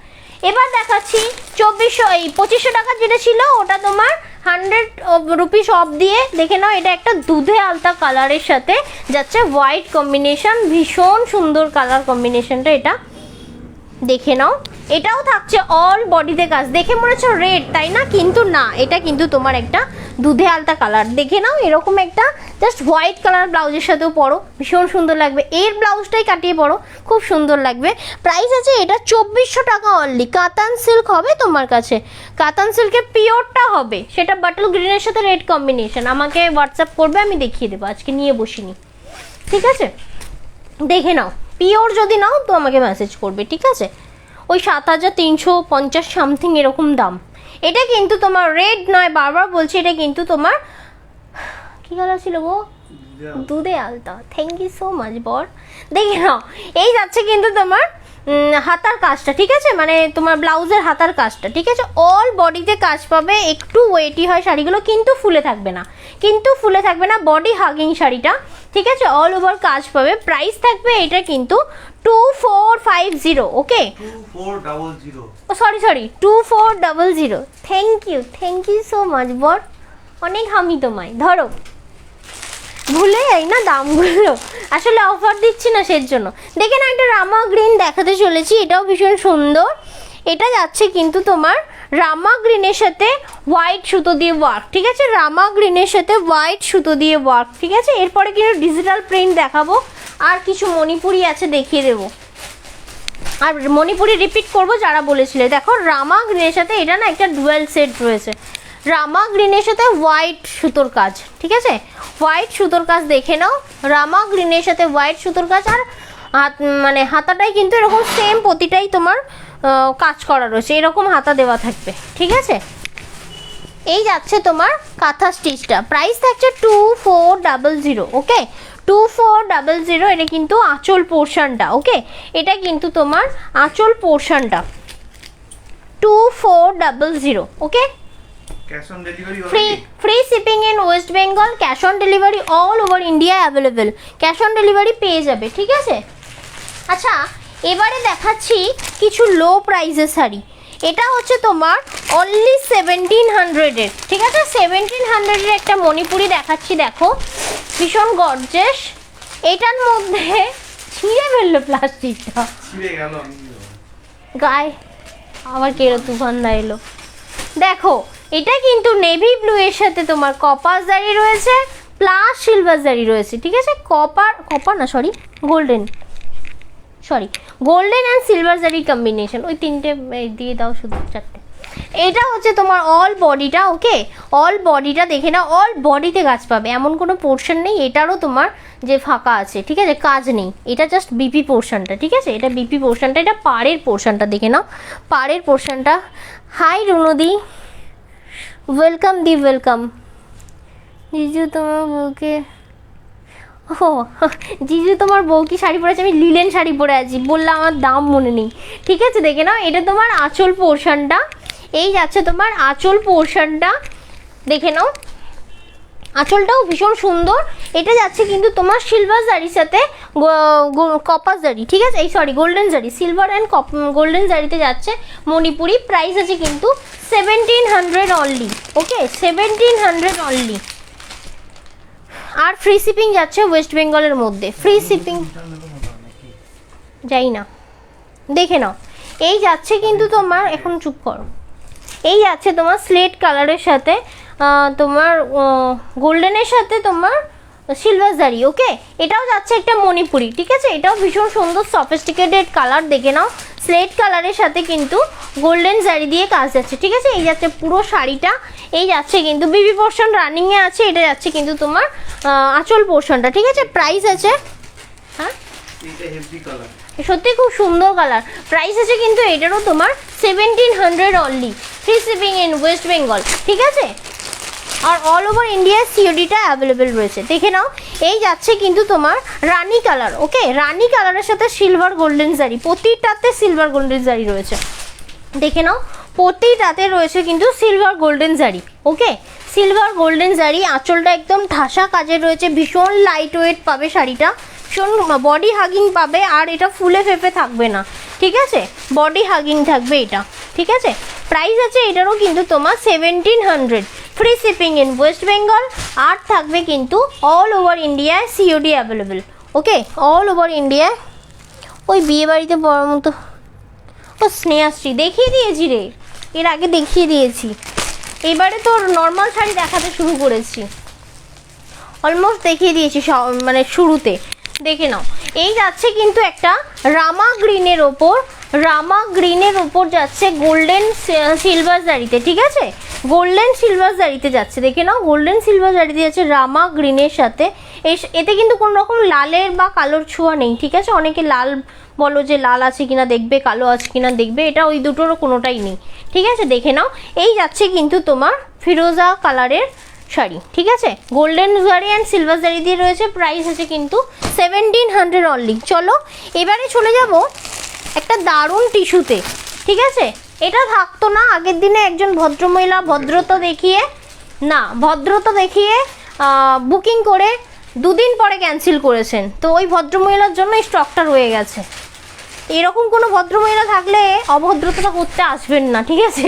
এবার দেখাচ্ছি 2500 টাকা যেটা ছিল, ওটা তোমার 100 রুপিস অফ দিয়ে, দেখে নাও। এটা একটা দুধে আলতা কালারের সাথে যাচ্ছে হোয়াইট কম্বিনেশন, ভীষণ সুন্দর কালার কম্বিনেশনটা, এটা দেখে নাও। এটাও থাকছে অল বডিতে কাজ। দেখে মনে হচ্ছে রেড, তাই না? কিন্তু না, এটা কিন্তু তোমার একটা দুধে আলতা কালার, দেখে নাও। এরকম একটা জাস্ট হোয়াইট কালার ব্লাউজের সাথেও পরো, ভীষণ সুন্দর লাগবে। এর ব্লাউজটাই কাটিয়ে পরো, খুব সুন্দর লাগবে। প্রাইস আছে এটা 2400 টাকা অনলি। কাতান সিল্ক হবে তোমার কাছে, কাতান সিল্কের পিওরটা হবে, সেটা বাটল গ্রিনের সাথে রেড কম্বিনেশন। আমাকে হোয়াটসঅ্যাপ করবে, আমি দেখিয়ে দেবো, আজকে নিয়ে বসিনি, ঠিক আছে? দেখে নাও, পিওর যদি নাও তো আমাকে মেসেজ করবে, ঠিক আছে? ওই 7350 সামথিং এরকম দাম। এটা কিন্তু তোমার রেড নয়, বারবার বলছি, এটা কিন্তু তোমার কি কালার ছিল গো? দুধে আলতা। থ্যাংক ইউ সো মাচ বর। দেখে নাও, এই যাচ্ছে কিন্তু তোমার হাতার কাজটা, ঠিক আছে? মানে তোমার ব্লাউজের হাতার কাজটা, ঠিক আছে? অল বডিতে কাজ পাবে, একটু ওয়েটি হয় শাড়িগুলো, কিন্তু ফুলে থাকবে না, বডি হাগিং শাড়িটা, ঠিক আছে? অল ওভার কাজ পাবে। প্রাইস থাকবে এটা কিন্তু 2450। ওকে, 2400। ও sorry 2400। Thank you so much বর, অনেক হামি তোমায়। ধরো, ভুলে যাই না দামগুলো, আসলে অফার দিচ্ছি না সেই জন্য। দেখে না, একটা রামা গ্রিন দেখাতে চলেছি, এটাও ভীষণ সুন্দর। এটা যাচ্ছে কিন্তু তোমার রামা গ্রিনের সাথে হোয়াইট সুতো দিয়ে ওয়ার্ক, ঠিক আছে? রামা গ্রিনের সাথে হোয়াইট সুতো দিয়ে ওয়ার্ক, ঠিক আছে? এরপরে কিন্তু ডিজিটাল প্রিন্ট দেখাবো, আর কিছু মণিপুরি আছে, দেখিয়ে দেবো। আর মণিপুরি রিপিট করবো যারা বলেছিলে। দেখো রামা গ্রিনের সাথে এটা না একটা ডুয়েল সেট রয়েছে, রামা গ্রিনের সাথে হোয়াইট সুতোর কাজ, ঠিক আছে? হোয়াইট সুতোর কাজ দেখে নাও, রামা গ্রিনের সাথে হোয়াইট সুতোর কাজ। আর মানে হাতাটাই কিন্তু এরকম সেম, প্রতিটাই তোমার কাজ করা রয়েছে, এরকম হাতা দেওয়া থাকবে, ঠিক আছে? এই যাচ্ছে তোমার কাঁথা স্টিচটা, প্রাইস থাকছে 2400। ওকে, 2400। এটা কিন্তু আঁচল পোর্শনটা, ওকে? এটা কিন্তু তোমার আঁচল পোর্শনটা 2400। Okay, cash on delivery free shipping in West Bengal, cash on delivery all over India available, cash on delivery পেয়ে যাবে, ঠিক আছে? আচ্ছা, এবারে দেখাচ্ছি কিছু লো প্রাইসের শাড়ি। এটা হচ্ছে তোমার অনলি 1700-এর, ঠিক আছে? 1700-এর একটা মণিপুরি দেখাচ্ছি, দেখো ভীষণ গর্জেস। এটার মধ্যে ছিঁড়ে ফেললো প্লাস্টিকটা, ছিঁড়ে গেল, গায়ে আবার কেরো তুফান না এলো। দেখো, এটা কিন্তু নেভি ব্লু এর সাথে তোমার কপার জারি রয়েছে, প্লাস সিলভার জারি রয়েছে, ঠিক আছে? গোল্ডেন অ্যান্ড সিলভার জারি কম্বিনেশন, ওই তিনটে দিয়ে দাও, শুধু চারটে। এটা হচ্ছে তোমার অল বডিটা, ওকে? অল বডিটা দেখে না, অল বডিতে কাজ পাবে, এমন কোনো পোর্শন নেই এটারও তোমার যে ফাঁকা আছে, ঠিক আছে? কাজ নেই, এটা জাস্ট বিপি পোর্শনটা, ঠিক আছে? এটা বিপি পোর্শনটা, এটা পাড়ের পোর্শনটা, দেখে নাও পাড়ের পোর্শনটা। হাই রুনুদি, ওয়েলকাম ওয়েলকাম। জিজু তোমার বউকে, ও জিজু তোমার বউ কি শাড়ি পরে আছে? আমি লিলেন শাড়ি পরে আছি, বললাম আমার দাম মনে নেই, ঠিক আছে? দেখে নাও, এটা তোমার আঁচল পোর্শনটা, এই যাচ্ছে তোমার আঁচল পোর্শনটা, দেখে নাও। আঁচলটাও ভীষণ সুন্দর। এটা যাচ্ছে কিন্তু তোমার সিলভার জারির সাথে কপার জারি, ঠিক আছে? এই সরি গোল্ডেন জারি, সিলভার অ্যান্ড গোল্ডেন জারিতে যাচ্ছে মণিপুরি। প্রাইস আছে কিন্তু 1700 অনলি। ওকে, 1700 অনলি। আর ফ্রি শিপিং যাচ্ছে ওয়েস্ট বেঙ্গলের মধ্যে, ফ্রি শিপিং যাই না, দেখে নাও। এই যাচ্ছে কিন্তু তোমার, এখন চুপ করো, এই যাচ্ছে তোমার স্লেট কালারের সাথে তোমার গোল্ডেনের সাথে তোমার সিলভার জারি। ওকে, এটাও যাচ্ছে একটা মণিপুরি, ঠিক আছে, এটাও ভীষণ সুন্দর সফিস্টিকেটেড কালার, দেখে নাও স্লেট কালারের সাথে কিন্তু গোল্ডেন জারি দিয়ে কাজ যাচ্ছে, ঠিক আছে। এই যাচ্ছে পুরো শাড়িটা, এই যাচ্ছে কিন্তু বিবি পোর্শন রানিংয়ে আছে, এটা যাচ্ছে কিন্তু তোমার আঁচল পোর্শনটা, ঠিক আছে। প্রাইস আছে, হ্যাঁ এটা হেভি কালার, সত্যি খুব সুন্দর কালার। প্রাইস আছে কিন্তু এটারও তোমার 1700 only, free shipping in West Bengal, ঠিক আছে। আর অল ওভার ইন্ডিয়া সিওডিটা অ্যাভেলেবেল রয়েছে, দেখে নাও। এই যাচ্ছে কিন্তু তোমার রানি কালার, ওকে, রানি কালারের সাথে সিলভার গোল্ডেন জারি, প্রতিটাতে সিলভার গোল্ডেন জারি রয়েছে, দেখে নাও প্রতিটাতে রয়েছে কিন্তু সিলভার গোল্ডেন জারি, ওকে, সিলভার গোল্ডেন জারি। আঁচলটা একদম ঠাসা কাজের রয়েছে, ভীষণ লাইট ওয়েট পাবে শাড়িটা, ভীষণ বডি হাগিং পাবে, আর এটা ফুলে ফেপে থাকবে না, ঠিক আছে, বডি হাগিং থাকবে এটা, ঠিক আছে। প্রাইস আছে এটারও কিন্তু তোমার 1700, free shipping in West Bengal, আর থাকবে কিন্তু অল ওভার ইন্ডিয়ায় COD available, okay, all over ইন্ডিয়ায়। ওই বিয়ে বাড়িতে পড়ার মতো, ও স্নেহাশ্রী দেখিয়ে দিয়েছি রে, এর আগে দেখিয়ে দিয়েছি, এবারে তোর নর্মাল শাড়ি দেখাতে শুরু করেছি, অলমোস্ট দেখিয়ে দিয়েছি মানে শুরুতে, দেখে নাও। এই যাচ্ছে কিন্তু একটা রামা গ্রিনের ওপর, রামা গ্রিনের ওপর যাচ্ছে গোল্ডেন সিলভার জারিতে, ঠিক আছে, গোল্ডেন সিলভার জারিতে যাচ্ছে, দেখে নাও গোল্ডেন সিলভার জারিতে যাচ্ছে রামা গ্রিনের সাথে। এতে কিন্তু কোনো রকম লালের বা কালোর ছোঁয়া নেই, ঠিক আছে। অনেকে লাল বলো যে লাল আছে কিনা দেখবে, কালো আছে কিনা দেখবে, এটা ওই দুটোরও কোনোটাই নেই, ঠিক আছে, দেখে নাও। এই যাচ্ছে কিন্তু তোমার ফিরোজা কালারের শাড়ি, ঠিক আছে, গোল্ডেন জারি অ্যান্ড সিলভার জারি দিয়ে রয়েছে। প্রাইস আছে কিন্তু 1700 অনলি। চলো এবারে চলে যাব একটা দারুণ টিস্যুতে, ঠিক আছে। এটা থাকতো না আগের দিনে, একজন ভদ্রমহিলা ভদ্রতা দেখিয়ে বুকিং করে দুদিন পরে ক্যান্সেল করেছেন, তো ওই ভদ্রমহিলার জন্য এই স্টকটা রয়ে গেছে। এরকম কোনো ভদ্রমহিলা থাকলে অভদ্রতা করতে আসবেন না, ঠিক আছে,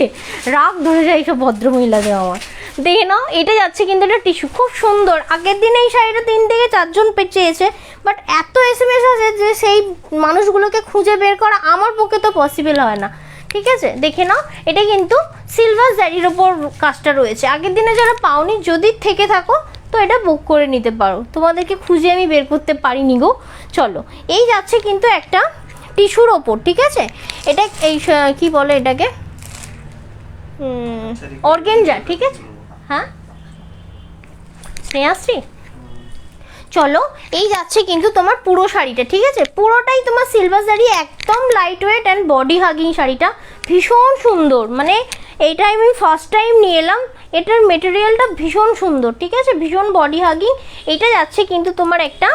রাগ ধরে যায় এইসব ভদ্রমহিলাদের আমার। দেখে নাও এটা যাচ্ছে কিন্তু এটা টিস্যু, খুব সুন্দর। আগের দিনে এই শাড়িটা 3 থেকে 4 জন চেয়েছে, বাট এত SMS আছে যে সেই মানুষগুলোকে খুঁজে বের করা আমার পক্ষে তো পসিবল হয় না, ঠিক আছে। দেখে নাও এটা কিন্তু সিলভার জারির ওপর কাজটা রয়েছে। আগের দিনে যারা পাওনি, যদি থেকে থাকো তো এটা বুক করে নিতে পারো, তোমাদেরকে খুঁজে আমি বের করতে পারিনি গো। চলো এই যাচ্ছে কিন্তু একটা টিস্যুর ওপর, ঠিক আছে, এটা এই কি বলে এটাকে, অর্গেনজা, ঠিক আছে, হ্যাঁ স্নেহাশ্রী। চলো এই যাচ্ছে কিন্তু তোমার পুরো শাড়িটা, ঠিক আছে, পুরোটাই তোমার সিলভার জারি, একদম light weight and body hugging শাড়িটা, ভীষণ সুন্দর। মানে এইটা আমি ফার্স্ট টাইম নিয়ে এলাম, এটার মেটেরিয়ালটা ভীষণ সুন্দর, ঠিক আছে, ভীষণ বডি হাগিং। এটা যাচ্ছে কিন্তু তোমার একটা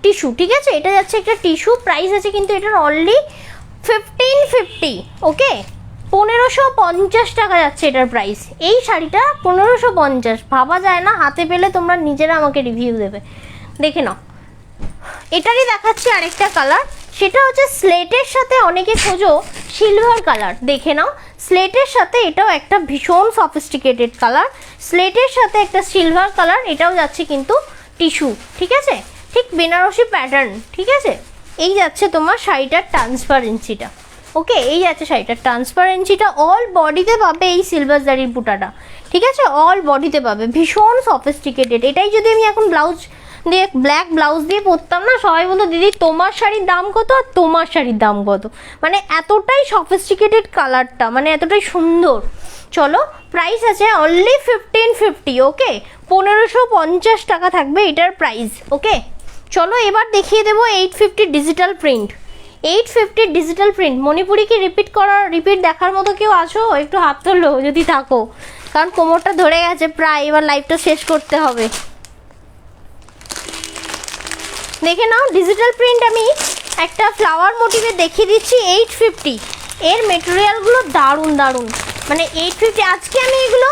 টিস্যু, ঠিক আছে, এটা যাচ্ছে একটা টিস্যু। প্রাইস আছে কিন্তু এটার অনলি 1550, ওকে, 1550 টাকা যাচ্ছে এটার প্রাইস। এই শাড়িটা 1550, ভাবা যায় না, হাতে পেলে তোমরা নিজেরা আমাকে রিভিউ দেবে। দেখে নাও এটারই দেখাচ্ছি আরেকটা কালার, সেটা হচ্ছে স্লেটের সাথে অনেকে খোঁজো সিলভার কালার, দেখে নাও স্লেটের সাথে এটাও একটা ভীষণ সফিস্টিকেটেড কালার, স্লেটের সাথে একটা সিলভার কালার, এটাও যাচ্ছে কিন্তু টিস্যু, ঠিক আছে, ঠিক বেনারসি প্যাটার্ন, ঠিক আছে। এই যাচ্ছে তোমার শাড়িটার ট্রান্সপারেন্সিটা, ওকে, এই যাচ্ছে শাড়িটার ট্রান্সপারেন্সিটা, অল বডিতে পাবে এই সিলভার জারির বুটাটা, ঠিক আছে, অল বডিতে পাবে, ভীষণ সফিস্টিকেটেড। এটাই যদি আমি এখন ব্লাউজ দিয়ে, ব্ল্যাক ব্লাউজ দিয়ে পরতাম না, সবাই বলতো দিদি তোমার শাড়ির দাম কত আর তোমার শাড়ির দাম কত, মানে এতটাই সফিস্টিকেটেড কালারটা, মানে এতটাই সুন্দর। চলো প্রাইস আছে অনলি 1550, ওকে, 1550 টাকা থাকবে এটার প্রাইস, ওকে। চলো এবার দেখিয়ে দেবো 850 digital print, 850 digital print. Manipuri কি রিপিট দেখার মতো কেউ আছো? একটু হাত তোলো যদি থাকো, কারণ কোমরটা ধরে গেছে প্রায়, এবার লাইভটা শেষ করতে হবে। দেখে নাও ডিজিটাল প্রিন্ট আমি একটা ফ্লাওয়ার মোটিভে দেখিয়ে দিচ্ছি 850, এর মেটেরিয়ালগুলো দারুণ দারুণ, মানে 850। আজকে আমি এগুলো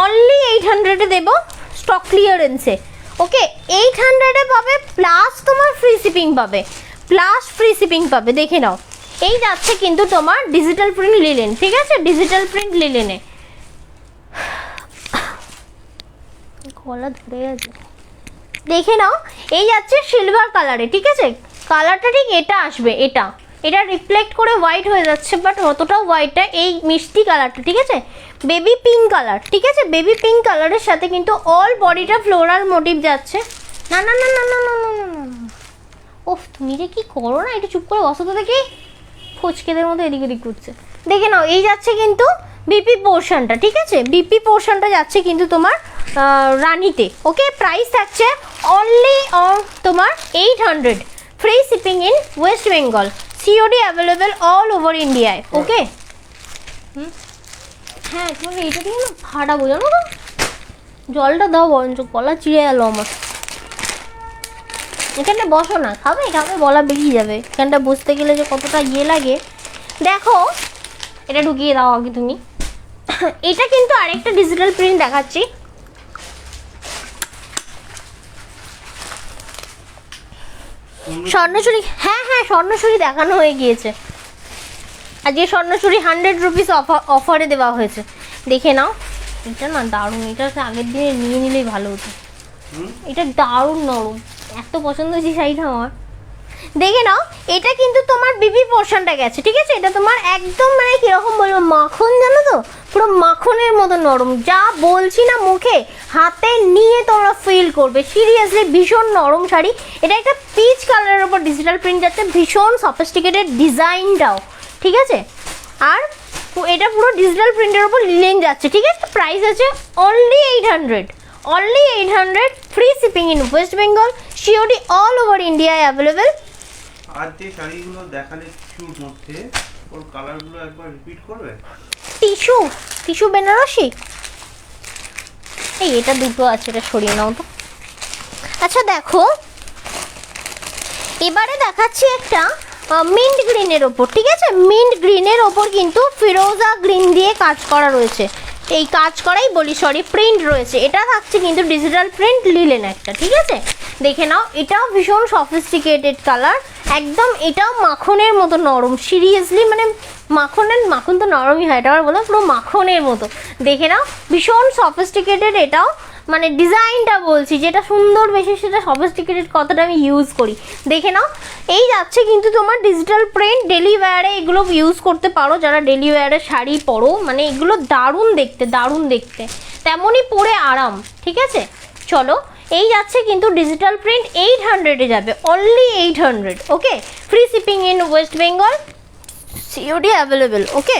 অনলি 800-এ দেবো, স্টক ক্লিয়ারেন্সে, ওকে, 800-এ পাবে, প্লাস তোমার ফ্রি শিপিং পাবে, দেখে নাও। এই যাচ্ছে কিন্তু তোমার ডিজিটাল প্রিন্ট লিলেন, ঠিক আছে, ডিজিটাল প্রিন্ট লিলেনে, গলা ধরে গেছে, দেখে নাও। এই যাচ্ছে সিলভার কালারে, ঠিক আছে, কালারটা ঠিক এটা আসবে, এটা রিফ্লেক্ট করে হোয়াইট হয়ে যাচ্ছে, বাট অতটাও হোয়াইটটা, এই মিষ্টি কালারটা, ঠিক আছে, বেবি পিঙ্ক কালার, ঠিক আছে, বেবি পিঙ্ক কালারের সাথে কিন্তু অল বডিটা ফ্লোরাল মোটিভ যাচ্ছে, না না না না না না না না না। ওফ, তুমি যে কি করো না, একটু চুপ করে বসো তো দেখি। ফচকেদের মতো এদিক ওদিক করছে। দেখে নাও, এই যাচ্ছে কিন্তু বিপি পোর্শনটা, ঠিক আছে? বিপি পোর্শনটা যাচ্ছে কিন্তু তোমার রানিতে। ওকে, প্রাইস থাকছে অনলি অন তোমার 800, free shipping in West Bengal, COD available all over ইন্ডিয়ায়। ওকে, হ্যাঁ, তোমাকে এইটা দিয়ে না ফাটাবো, জানো না? জলটা দাও বরঞ্চ, গলা চিড়ে গেল আমার। এখানটা বসো না, খাবে খাবে গলা বেরিয়ে যাবে। এখানটা বসতে গেলে যে কতটা ইয়ে লাগে দেখো। এটা ঢুকিয়ে দাও আগে তুমি। এটা কিন্তু আরেকটা ডিজিটাল প্রিন্ট দেখাচ্ছি। স্বর্ণচুরি, হ্যাঁ হ্যাঁ, স্বর্ণচুরি দেখানো হয়ে গিয়েছে। আর যে স্বর্ণচুরি 100 রুপিস অফারে দেওয়া হয়েছে, দেখে নাও। এটা না দারুণ, এটা আগের দিনে নিয়ে নিলেই ভালো হতো। এটা দারুণ নরম, এত পছন্দ হয়েছে শাড়িটা আমার। দেখে নাও, এটা কিন্তু তোমার বিপি পোর্শনটা গেছে, ঠিক আছে? এটা তোমার একদম মানে কিরকম বলবো, মাখন, জানো তো, পুরো মাখনের মতো নরম। যা বলছি না মুখে, হাতে নিয়ে তোমরা ফিল করবে। সিরিয়াসলি ভীষণ নরম শাড়ি। এটা একটা পিচ কালারের ওপর ডিজিটাল প্রিন্ট যাচ্ছে, ভীষণ সফিস্টিকেটেড ডিজাইনটাও, ঠিক আছে? আর এটা পুরো ডিজিটাল প্রিন্টের ওপর লিলেন যাচ্ছে, ঠিক আছে? প্রাইস আছে only 800, only 800, free shipping in West Bengal, COD all over ইন্ডিয়ায় অ্যাভেলেবেল। আর যে শাড়িগুলো দেখালে টিস্যুর মধ্যে, ওর কালারগুলো একবার রিপিট করবে। Tissue, tissue Banarasi. এই এটা দুটো আছে, এটা সরিয়ে নাও তো। আচ্ছা দেখো, এবারে দেখাচ্ছি একটা মিন্ট গ্রিনের ওপর, ঠিক আছে? মিন্ট গ্রিনের ওপর কিন্তু ফিরোজা গ্রিন দিয়ে কাজ করা রয়েছে। এই কাজ করাই বলি, সরি, প্রিন্ট রয়েছে। এটা থাকছে কিন্তু ডিজিটাল প্রিন্ট লিলেন একটা, ঠিক আছে? দেখে নাও, এটাও ভীষণ সফিস্টিকেটেড কালার একদম। এটাও মাখনের মতো নরম, সিরিয়াসলি মানে মাখন তো নরমই হয়, এটা আবার বলো পুরো মাখনের মতো। দেখে নাও, ভীষণ সফিস্টিকেটেড। এটাও মানে ডিজাইনটা বলছি, যেটা সুন্দর বেশি সেটা সফিস্টিকেটেড কথাটা আমি ইউজ করি। দেখে নাও, এই যাচ্ছে কিন্তু তোমার ডিজিটাল প্রিন্ট। ডেলি ওয়্যারে এগুলো ইউজ করতে পারো, যারা ডেলি ওয়্যারে শাড়ি পরো। মানে এগুলো দারুণ দেখতে, দারুণ দেখতে, তেমনই পরে আরাম, ঠিক আছে? চলো, এই যাচ্ছে কিন্তু ডিজিটাল প্রিন্ট 800-এ যাবে, only 800। Okay, free shipping in West Bengal, COD available. Okay,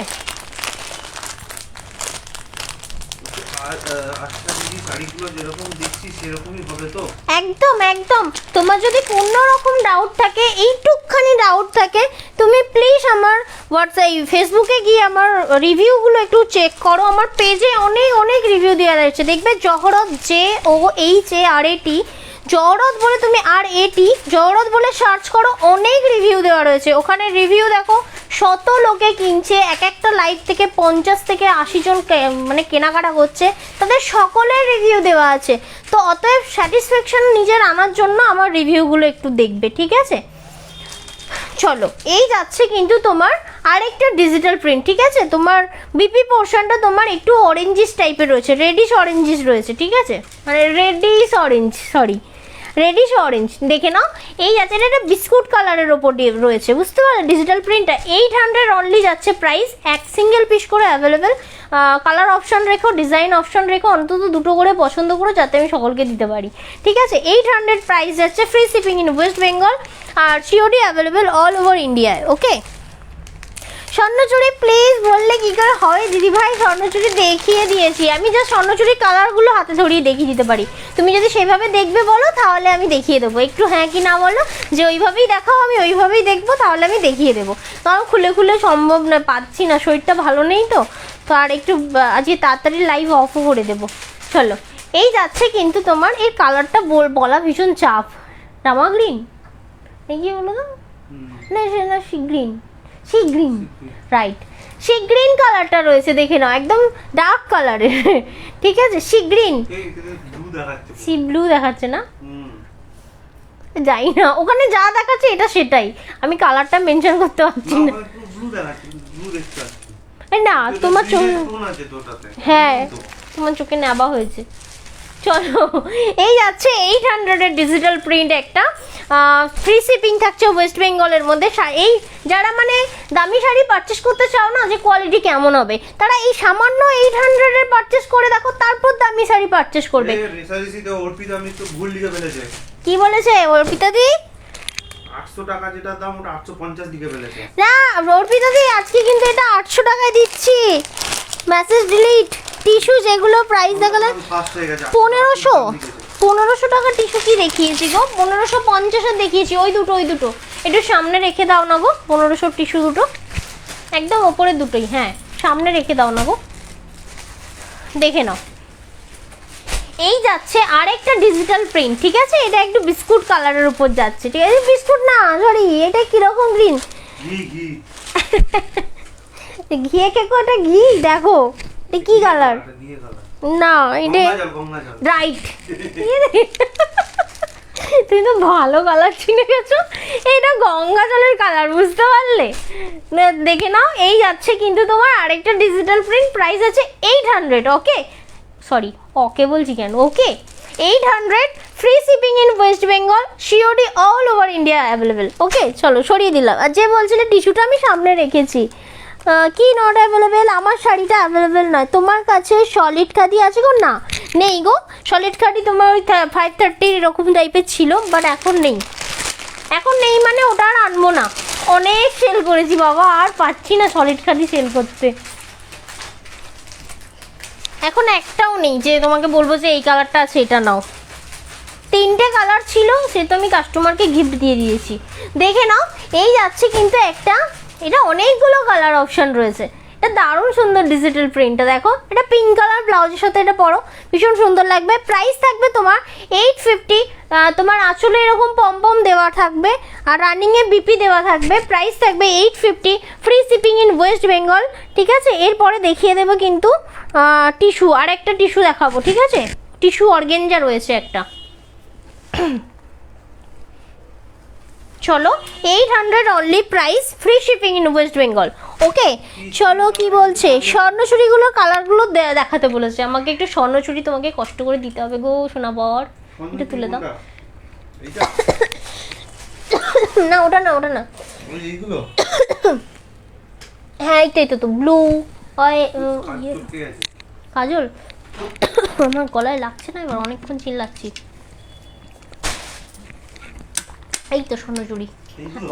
আর আজকাল যদি শাড়িগুলো যেরকম দেখছি সেরকমই হবে তো? একদম একদম। তোমার যদি কোনো রকম ডাউট থাকে, এইটুকখানি ডাউট থাকে, তুমি প্লিজ আমার হোয়াটসঅ্যাপ ফেসবুকে গিয়ে আমার রিভিউগুলো একটু চেক করো। আমার পেজে অনেক অনেক রিভিউ দেওয়া রয়েছে, দেখবে জহরত, JOHARAT, জহরত বলে তুমি RAT জহরত বলে সার্চ করো, অনেক রিভিউ দেওয়া রয়েছে। ওখানে রিভিউ দেখো, শত লোকে কিনছে, এক একটা লাইভ থেকে 50 থেকে 80 জন মানে কেনাকাটা করছে, তাদের সকলের রিভিউ দেওয়া আছে। তো অতএব স্যাটিসফ্যাকশন নিজের আনার জন্য আমার রিভিউগুলো একটু দেখবে, ঠিক আছে? চলো, এই যাচ্ছে কিন্তু তোমার আরেকটা ডিজিটাল প্রিন্ট, ঠিক আছে? তোমার বিপি পোর্শনটা তোমার একটু অরেঞ্জিস টাইপের রয়েছে, রেডিশ অরেঞ্জিস রয়েছে, ঠিক আছে? মানে reddish orange, sorry, reddish orange. দেখে নাও, এই যাচ্ছে, এটা একটা বিস্কুট কালারের ওপর রয়েছে, বুঝতে পারলে? ডিজিটাল প্রিন্টটা 800 অনলি যাচ্ছে প্রাইস। এক সিঙ্গেল পিস করে অ্যাভেলেবেল। কালার অপশন রেখো, ডিজাইন অপশন রেখো, অন্তত দুটো করে পছন্দ করো, যাতে আমি সকলকে দিতে পারি, ঠিক আছে? 800 প্রাইস যাচ্ছে, free shipping in West Bengal, আর সিওডি অ্যাভেলেবেল অল ওভার ইন্ডিয়ায়। ওকে, স্বর্ণচুরি প্লিজ বললে কি করে হয় দিদি ভাই? স্বর্ণচুরি দেখিয়ে দিয়েছি আমি, যা স্বর্ণচুরি কালারগুলো হাতে ধরিয়ে দেখিয়ে দিতে পারি। তুমি যদি সেভাবে দেখবে বলো তাহলে আমি দেখিয়ে দেবো। একটু হ্যাঁ কি না বলো, যে ওইভাবেই দেখাও, আমি ওইভাবেই দেখবো, তাহলে আমি দেখিয়ে দেবো। কারণ খুলে খুলে সম্ভব না, পাচ্ছি না, শরীরটা ভালো নেই তো। তো আর একটু আজকে তাড়াতাড়ি লাইভ অফও করে দেবো। চলো, এই যাচ্ছে কিন্তু তোমার এই কালারটা বলা ভীষণ চাপ। রামা গ্রিন, এই কি বলো তো? না সে না, sea green, sea green, right, sea green কালারটা রয়েছে। দেখে নাও, একদম ডার্ক কালারের, ঠিক আছে? সি গ্রিন, সি ব্লু দেখাচ্ছে না, যাই না, ওখানে যা দেখাচ্ছে এটা সেটাই, আমি কালারটা মেনশন করতে পারছি না। না, তোমার চোখ, হ্যাঁ তোমার চোখে নেবা হয়েছে। চলো, এই যাচ্ছে 800-এর ডিজিটাল প্রিন্ট একটা, ফ্রি শিপিং থাকছে ওয়েস্ট বেঙ্গলের মধ্যে। এই যারা মানে দামি শাড়ি পারচেস করতে চাও না, যে কোয়ালিটি কেমন হবে, তারা এই সামান্য 800-এর পারচেস করে দেখো, তারপর দামি শাড়ি পারচেস করবে। কি বলেছে অর্পিতাদি? 800 টাকা যেটা দাম ওটা 850 লিখে ফেলেছে। না অর্পিতাদি, আজকে কিন্তু এটা 800 টাকায় দিচ্ছি। Message delete. টিস্যু যেগুলো প্রাইস দেখালে ফার্স্ট হয়ে গেছে 1500 টাকা টিস্যু কি দেখিয়েছি গো? 1550 এর দেখিয়েছি। ওই দুটো একটু সামনে রেখে দাও না গো। 1500 টিস্যু দুটো একদম ওপরে দুটোই, হ্যাঁ সামনে রেখে দাও না গো, দেখে নাও। এই যাচ্ছে আরেকটা ডিজিটাল প্রিন্ট, ঠিক আছে? এটা একটু বিস্কুট কালারের উপর যাচ্ছে, ঠিক আছে? বিস্কুট না, সরি, এটা কিরকম গ্রিন, ঘি ঘিয়ে কেকো, এটা ঘি। দেখো এটা কি কালার? ঘি কালার না এটা গঙ্গা জল রাইট। তুমি তো ভালো কালার চিনে গেছো। এটা গঙ্গা জলের কালার, বুঝতে পারলে? দেখে নাও। এই যাচ্ছে কিন্তু তোমার আরেকটা ডিজিটাল প্রিন্ট, প্রাইস আছে 800। ওকে, সরি ওকে বলছি কেন, okay 800, free shipping in West Bengal, COD all over India available. Okay চলো সরিয়ে দিলাম। আর যে বলছিলে টিস্যুটা আমি সামনে রেখেছি, কি নট অ্যাভেলেবেল? আমার শাড়িটা অ্যাভেলেবেল নয়। তোমার কাছে সলিড খাদি আছে গো? না নেই গো, সলিড খাদি তোমার ওই 530 এরকম টাইপের ছিল, বাট এখন নেই। এখন নেই মানে ওটা আর আনবো না, অনেক সেল করেছি বাবা, আর পাচ্ছি না সলিড খাদি সেল করতে। এখন একটাও নেই যে তোমাকে বলবো যে এই কালারটা আছে এটা নাও। 3টে কালার ছিল, সে তো আমি কাস্টমারকে গিফট দিয়ে দিয়েছি। দেখে নাও। এই যাচ্ছে কিন্তু একটা, এটা অনেকগুলো কালার অপশন রয়েছে। এটা দারুণ সুন্দর ডিজিটাল প্রিন্টটা, দেখো এটা পিঙ্ক কালার, ব্লাউজের সাথে এটা পরো, ভীষণ সুন্দর লাগবে। প্রাইস থাকবে তোমার 850। তোমার আঁচলে এরকম পম দেওয়া থাকবে আর রানিংয়ে বিপি দেওয়া থাকবে। প্রাইস থাকবে 850, free shipping in West Bengal, ঠিক আছে? এরপরে দেখিয়ে দেবো কিন্তু টিস্যু, আর একটা টিস্যু দেখাবো, ঠিক আছে? টিস্যু অর্গেঞ্জা রয়েছে একটা। চলো 800 only price, free shipping in West Bengal. Okay চলো, কি বলছে? স্বর্ণচুরিগুলো কালারগুলো দেখাতে বলেছে আমাকে। একটু স্বর্ণচুরি তোমাকে কষ্ট করে দিতে হবে গো সোনা বর, এটা তুলে দাও। না ওটা না, ওটা না, এইগুলো হ্যাঁ এইটাই তো ব্লু কাজল। আমার গলায় লাগছে না এবার, অনেকক্ষণ চিল্লাচ্ছি। এই তো স্বর্ণচুরি,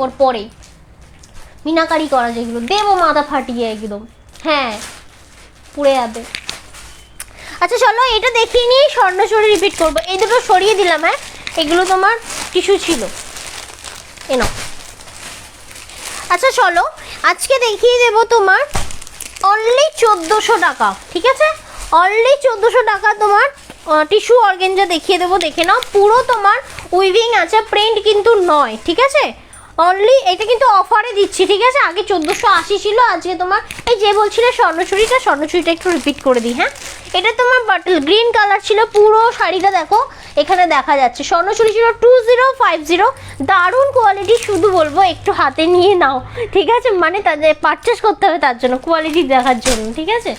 ওর পরে মিনাকারি করা যেগুলো, দেবো মাথা ফাটিয়ে একদম, হ্যাঁ পুড়ে যাবে। আচ্ছা চলো এটা দেখিয়ে নিয়ে স্বর্ণচুরি রিপিট করবো। এই দুটো সরিয়ে দিলাম, হ্যাঁ এগুলো তোমার টিস্যু ছিল, এনো। আচ্ছা চলো আজকে দেখিয়ে দেবো তোমার অনলি 1400 টাকা, ঠিক আছে? অনলি 1400 টাকা তোমার টিস্যু অর্গেঞ্জা দেখিয়ে দেবো, দেখে নাও। পুরো তোমার উইভিং আছে, প্রিন্ট কিন্তু নয়, ঠিক আছে? অনলি এটা কিন্তু অফারে দিচ্ছি, ঠিক আছে? আগে 1480 ছিল, আজকে তোমার এই যে বলছিলে স্বর্ণচুরিটা একটু রিপিট করে দিই, হ্যাঁ? এটা তোমার বাটল গ্রিন কালার ছিল, পুরো শাড়িটা দেখো এখানে দেখা যাচ্ছে। স্বর্ণচুরি ছিল 2050, দারুণ কোয়ালিটি, শুধু বলবো একটু হাতে নিয়ে নাও, ঠিক আছে? মানে তাদের পারচেস করতে হবে তার জন্য, কোয়ালিটি দেখার জন্য, ঠিক আছে?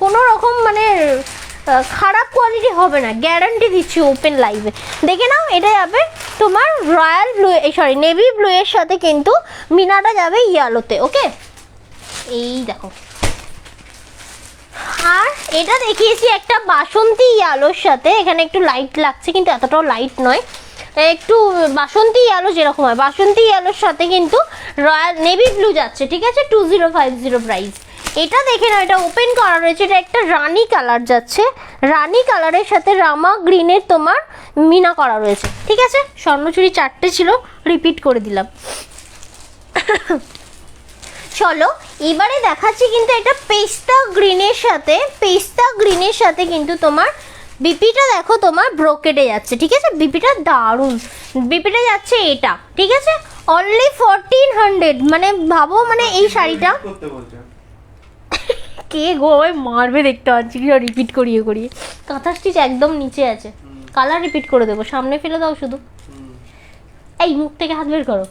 কোনো রকম মানে খারাপ কোয়ালিটি হবে না, গ্যারান্টি দিচ্ছি ওপেন লাইভে। দেখে নাও, এটা যাবে তোমার royal blue, sorry navy blue এর সাথে কিন্তু মিনাটা যাবে ইয়েলোতে। ওকে এই দেখো। আর এটা দেখিয়েছি একটা বাসন্তী ইয়েলোর সাথে, এখানে একটু লাইট লাগছে কিন্তু এতটাও লাইট নয়, একটু বাসন্তী ইয়েলো যেরকম হয়, বাসন্তী ইয়েলোর সাথে কিন্তু রয়্যাল নেভি ব্লু যাচ্ছে, ঠিক আছে? 2050 প্রাইস। এটা দেখে নাও, এটা ওপেন করা রয়েছে, এটা একটা রানী কালার যাচ্ছে, রানী কালারের সাথে রামা গ্রিনের তোমার মিনা করা রয়েছে, ঠিক আছে? স্বর্ণচুরি 4টে ছিল, রিপিট করে দিলাম। চলো এবারে দেখাচ্ছি কিন্তু এটা পেস্তা গ্রিনের সাথে কিন্তু তোমার বিপিটা দেখো তোমার ব্রোকেডে যাচ্ছে, ঠিক আছে? বিপিটা দারুণ, বিপিটা যাচ্ছে এটা, ঠিক আছে? অনলি 1400, মানে ভাবো মানে এই শাড়িটা কে গো মারবে দেখতে পাচ্ছি, রিপিট করিয়ে কাঁথা স্টিচ একদম নিচে আছে, কালার রিপিট করে দেবো, সামনে ফেলে দাও শুধু। এই মুখ থেকে হাত বের করো,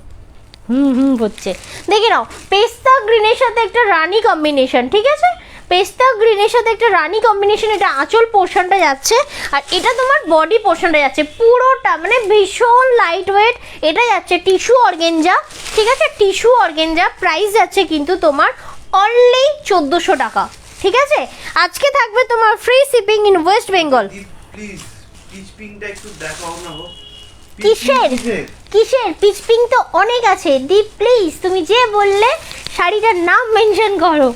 হচ্ছে। দেখে নাও, পেস্তা গ্রিনের সাথে একটা রানী কম্বিনেশন, ঠিক আছে? পেস্তা গ্রিনের সাথে একটা রানী কম্বিনেশন, এটা আঁচল পোর্শনটা যাচ্ছে আর এটা তোমার বডি পোর্শনটা যাচ্ছে পুরোটা, মানে ভীষণ লাইট ওয়েট। এটা যাচ্ছে টিস্যু অর্গেঞ্জা, ঠিক আছে? টিস্যু অর্গেঞ্জা, প্রাইস যাচ্ছে কিন্তু তোমার অনলি 1400 টাকা, ঠিক আছে? আজকে থাকবে তোমার free shipping in West Bengal. Please peach পিঙ্কটা একটু দেখাও না গো। কিসের কিসের পিচ পিঙ্ক তো অনেক আছে। দীপ প্লিজ তুমি যে বললে শাড়িটার নাম মেনশন করো,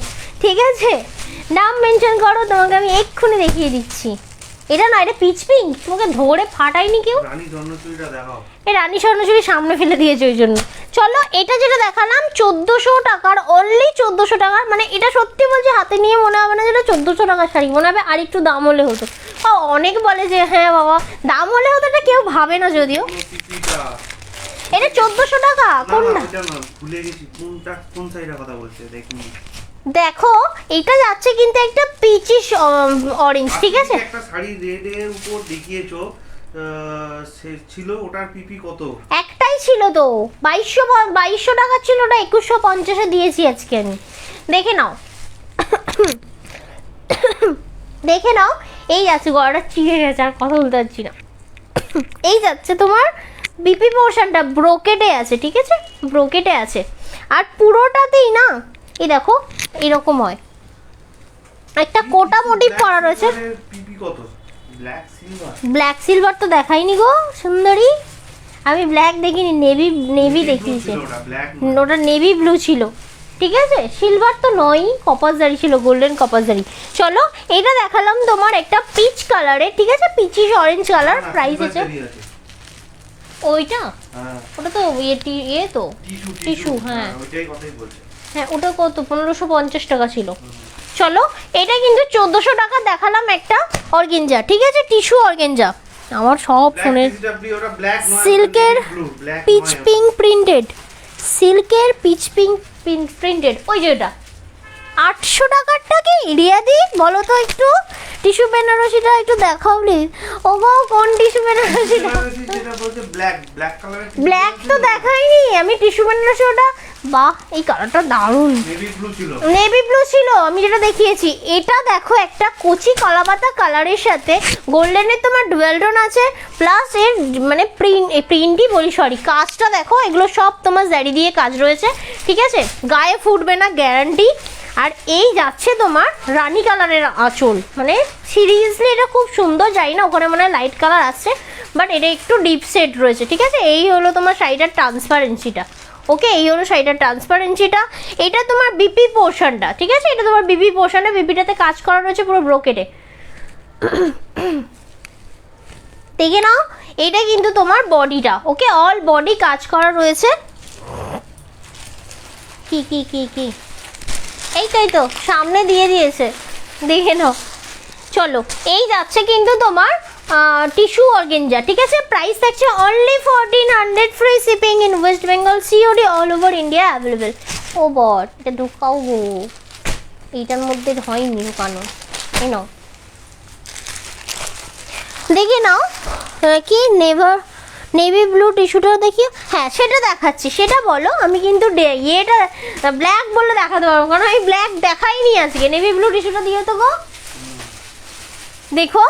ঠিক আছে? নাম মেনশন করো, তোমাকে আমি এক্ষুনি দেখিয়ে দিচ্ছি। এটা না, এটা পিচ পিঙ্ক, তোমাকে ধরে ফাটায়নি কেউ। রানী স্বর্ণচুড়িটা দেখাও। এই রানী স্বর্ণচুড়ি সামনে ফেলে দিয়েছে ওই জন্য। চলো, এটা যেটা দেখালাম 1400 টাকার, অনলি 1400 টাকার। মানে এটা সত্যি বলছি, হাতে নিয়ে মনে হবে না যেটা 1400 টাকার শাড়ি, মনে হবে আর একটু দাম হলে হতো। ও অনেক বলে যে হ্যাঁ বাবা দাম হলে হতো, এটা কেউ ভাবে না যদিও। এটা 1400 টাকা কোনটা? ভুলে গেছি কোনটা, কোন সাইডের কথা বলছে দেখিনি। দেখো এটা যাচ্ছে কিন্তু একটা পিচিশ অরেঞ্জ, ঠিক আছে? একটা শাড়ি রেড এর উপর দেখিয়েছো, সে ছিল ওটার পিপি কত? একটাই ছিল তো, 2200 টাকা ছিল, ওটা 2150 এ দিয়েছি আজকে আমি। দেখে নাও দেখে নাও। এই যাচ্ছে, গলাটা চিড়ে গেছে, আর কথা বলতে পারছি না। এই যাচ্ছে তোমার বিপি পোর্শনটা ব্রোকেটে আছে, ঠিক আছে? ব্রোকেটে আছে, আর পুরোটাতেই না এই দেখো এরকম হয়, একটা কোটা মোটিভ করা রয়েছে। পিপি কত? Black silver? ব্ল্যাক সিলভার তো দেখাইনি গো সুন্দরী, আমি ব্ল্যাক দেখিনি, নেভি দেখিয়েছে। ওটা নেভি ব্লু ছিল, ঠিক আছে? সিলভার তো নয়, কপাসদারি ছিল, গোল্ডেন কপাসদারি। চলো এটা দেখালাম তোমার একটা পিচ কালারে, ঠিক আছে? পিচিশ অরেঞ্জ কালার, প্রাইস আছে ওইটা, ওটা তো ইয়ে তো টিস্যু, হ্যাঁ হ্যাঁ, ওটা কত 1550 টাকা ছিল। চলো এটা কিন্তু 1400 টাকা দেখালাম একটা অর্গেঞ্জা, ঠিক আছে? Tissue organza. আমার সব ফোনের সিল্কের পিচ পিঙ্ক প্রিন্টেড, সিল্কের পিচ পিঙ্ক প্রিন্টেড, ওই যে ওটা 800 টাকারটা কি রিয়াদি বলো তো একটু? টিস্যু বেনারসিটা একটু দেখাও প্লিজ। ও গো কোন টিস্যু বেনারসিটা? ব্ল্যাক তো দেখাইনি আমি, টিস্যু বেনারসি ওটা। বাহ এই কালারটা দারুণ, নেভি ব্লু ছিল আমি যেটা দেখিয়েছি। এটা দেখো একটা কচি কলাপাতা কালারের সাথে গোল্ডেনের তোমার ডুয়েল টোন আছে, প্লাস এর মানে প্রিন্টই বলি সরি, কাজটা দেখো, এগুলো সব তোমার জারি দিয়ে কাজ রয়েছে, ঠিক আছে? গায়ে ফুটবে না গ্যারান্টি। আর এই যাচ্ছে তোমার রানী কালারের আঁচল, মানে সিরিয়াসলি এটা খুব সুন্দর। জানি না ওখানে মনে হয় লাইট কালার আসছে, বাট এটা একটু ডিপ সেট রয়েছে, ঠিক আছে? এই হলো তোমার শাড়িটার ট্রান্সপারেন্সিটা, ওকে? এই হলো শাড়িটার ট্রান্সপারেন্সিটা। এটা তোমার বিপি পোর্শনটা, ঠিক আছে? এটা তোমার বিপি পোর্শনে, বিপিটাতে কাজ করা রয়েছে পুরো ব্রোকেটে, দেখে নাও। এটা কিন্তু তোমার বডিটা, ওকে? অল বডি কাজ করা রয়েছে। কি কি কি কি এইটাই তো সামনে দিয়ে দিয়েছে, দেখে নাও। চলো এই যাচ্ছে কিন্তু তোমার টিস্যু অর্গেঞ্জা, ঠিক আছে? প্রাইস থাকছে only 1400, free shipping in West Bengal, COD all over India available. ও বট, এটা ঢুকাও গো, এইটার মধ্যে হয়নি ঢুকানো, এই নাও দেখে নাও। কি নেভি ব্লু টিস্যুটা দেখিও, হ্যাঁ সেটা দেখাচ্ছি, সেটা বলো। আমি কিন্তু ইয়েটা ব্ল্যাক বলে দেখাতে পারবো, কারণ আমি ব্ল্যাক দেখাইনি আজকে। নেভি ব্লু টিস্যুটা দিও তো গো। দেখো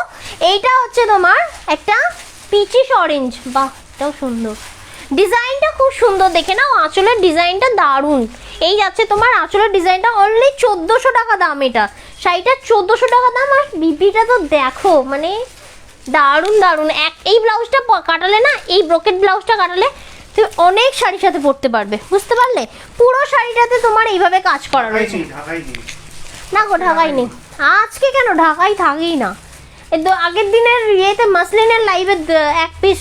এইটা হচ্ছে তোমার একটা পিচিশ অরেঞ্জ, বাহ এটাও সুন্দর, ডিজাইনটা খুব সুন্দর, দেখে নাও। আঁচলের ডিজাইনটা দারুণ। এই যাচ্ছে তোমার আঁচলের ডিজাইনটা, অনলি 1400 টাকা দাম। এটা শাড়িটার 1400 টাকা দাম। আর বিপিটা তো দেখো, মানে দারুণ দারুণ। এই ব্লাউজটা কাটালে না, এই ব্রোকেট ব্লাউজটা কাটালে তুমি অনেক শাড়ির সাথে পরতে পারবে, বুঝতে পারলে? পুরো শাড়িটাতে তোমার এইভাবে কাজ করা রয়েছে। না গো ঢাকাই নেই আজকে, কেন ঢাকাই থাকেই না। আগের দিনের ইয়েতে মাসলিনের লাইভে এক পিস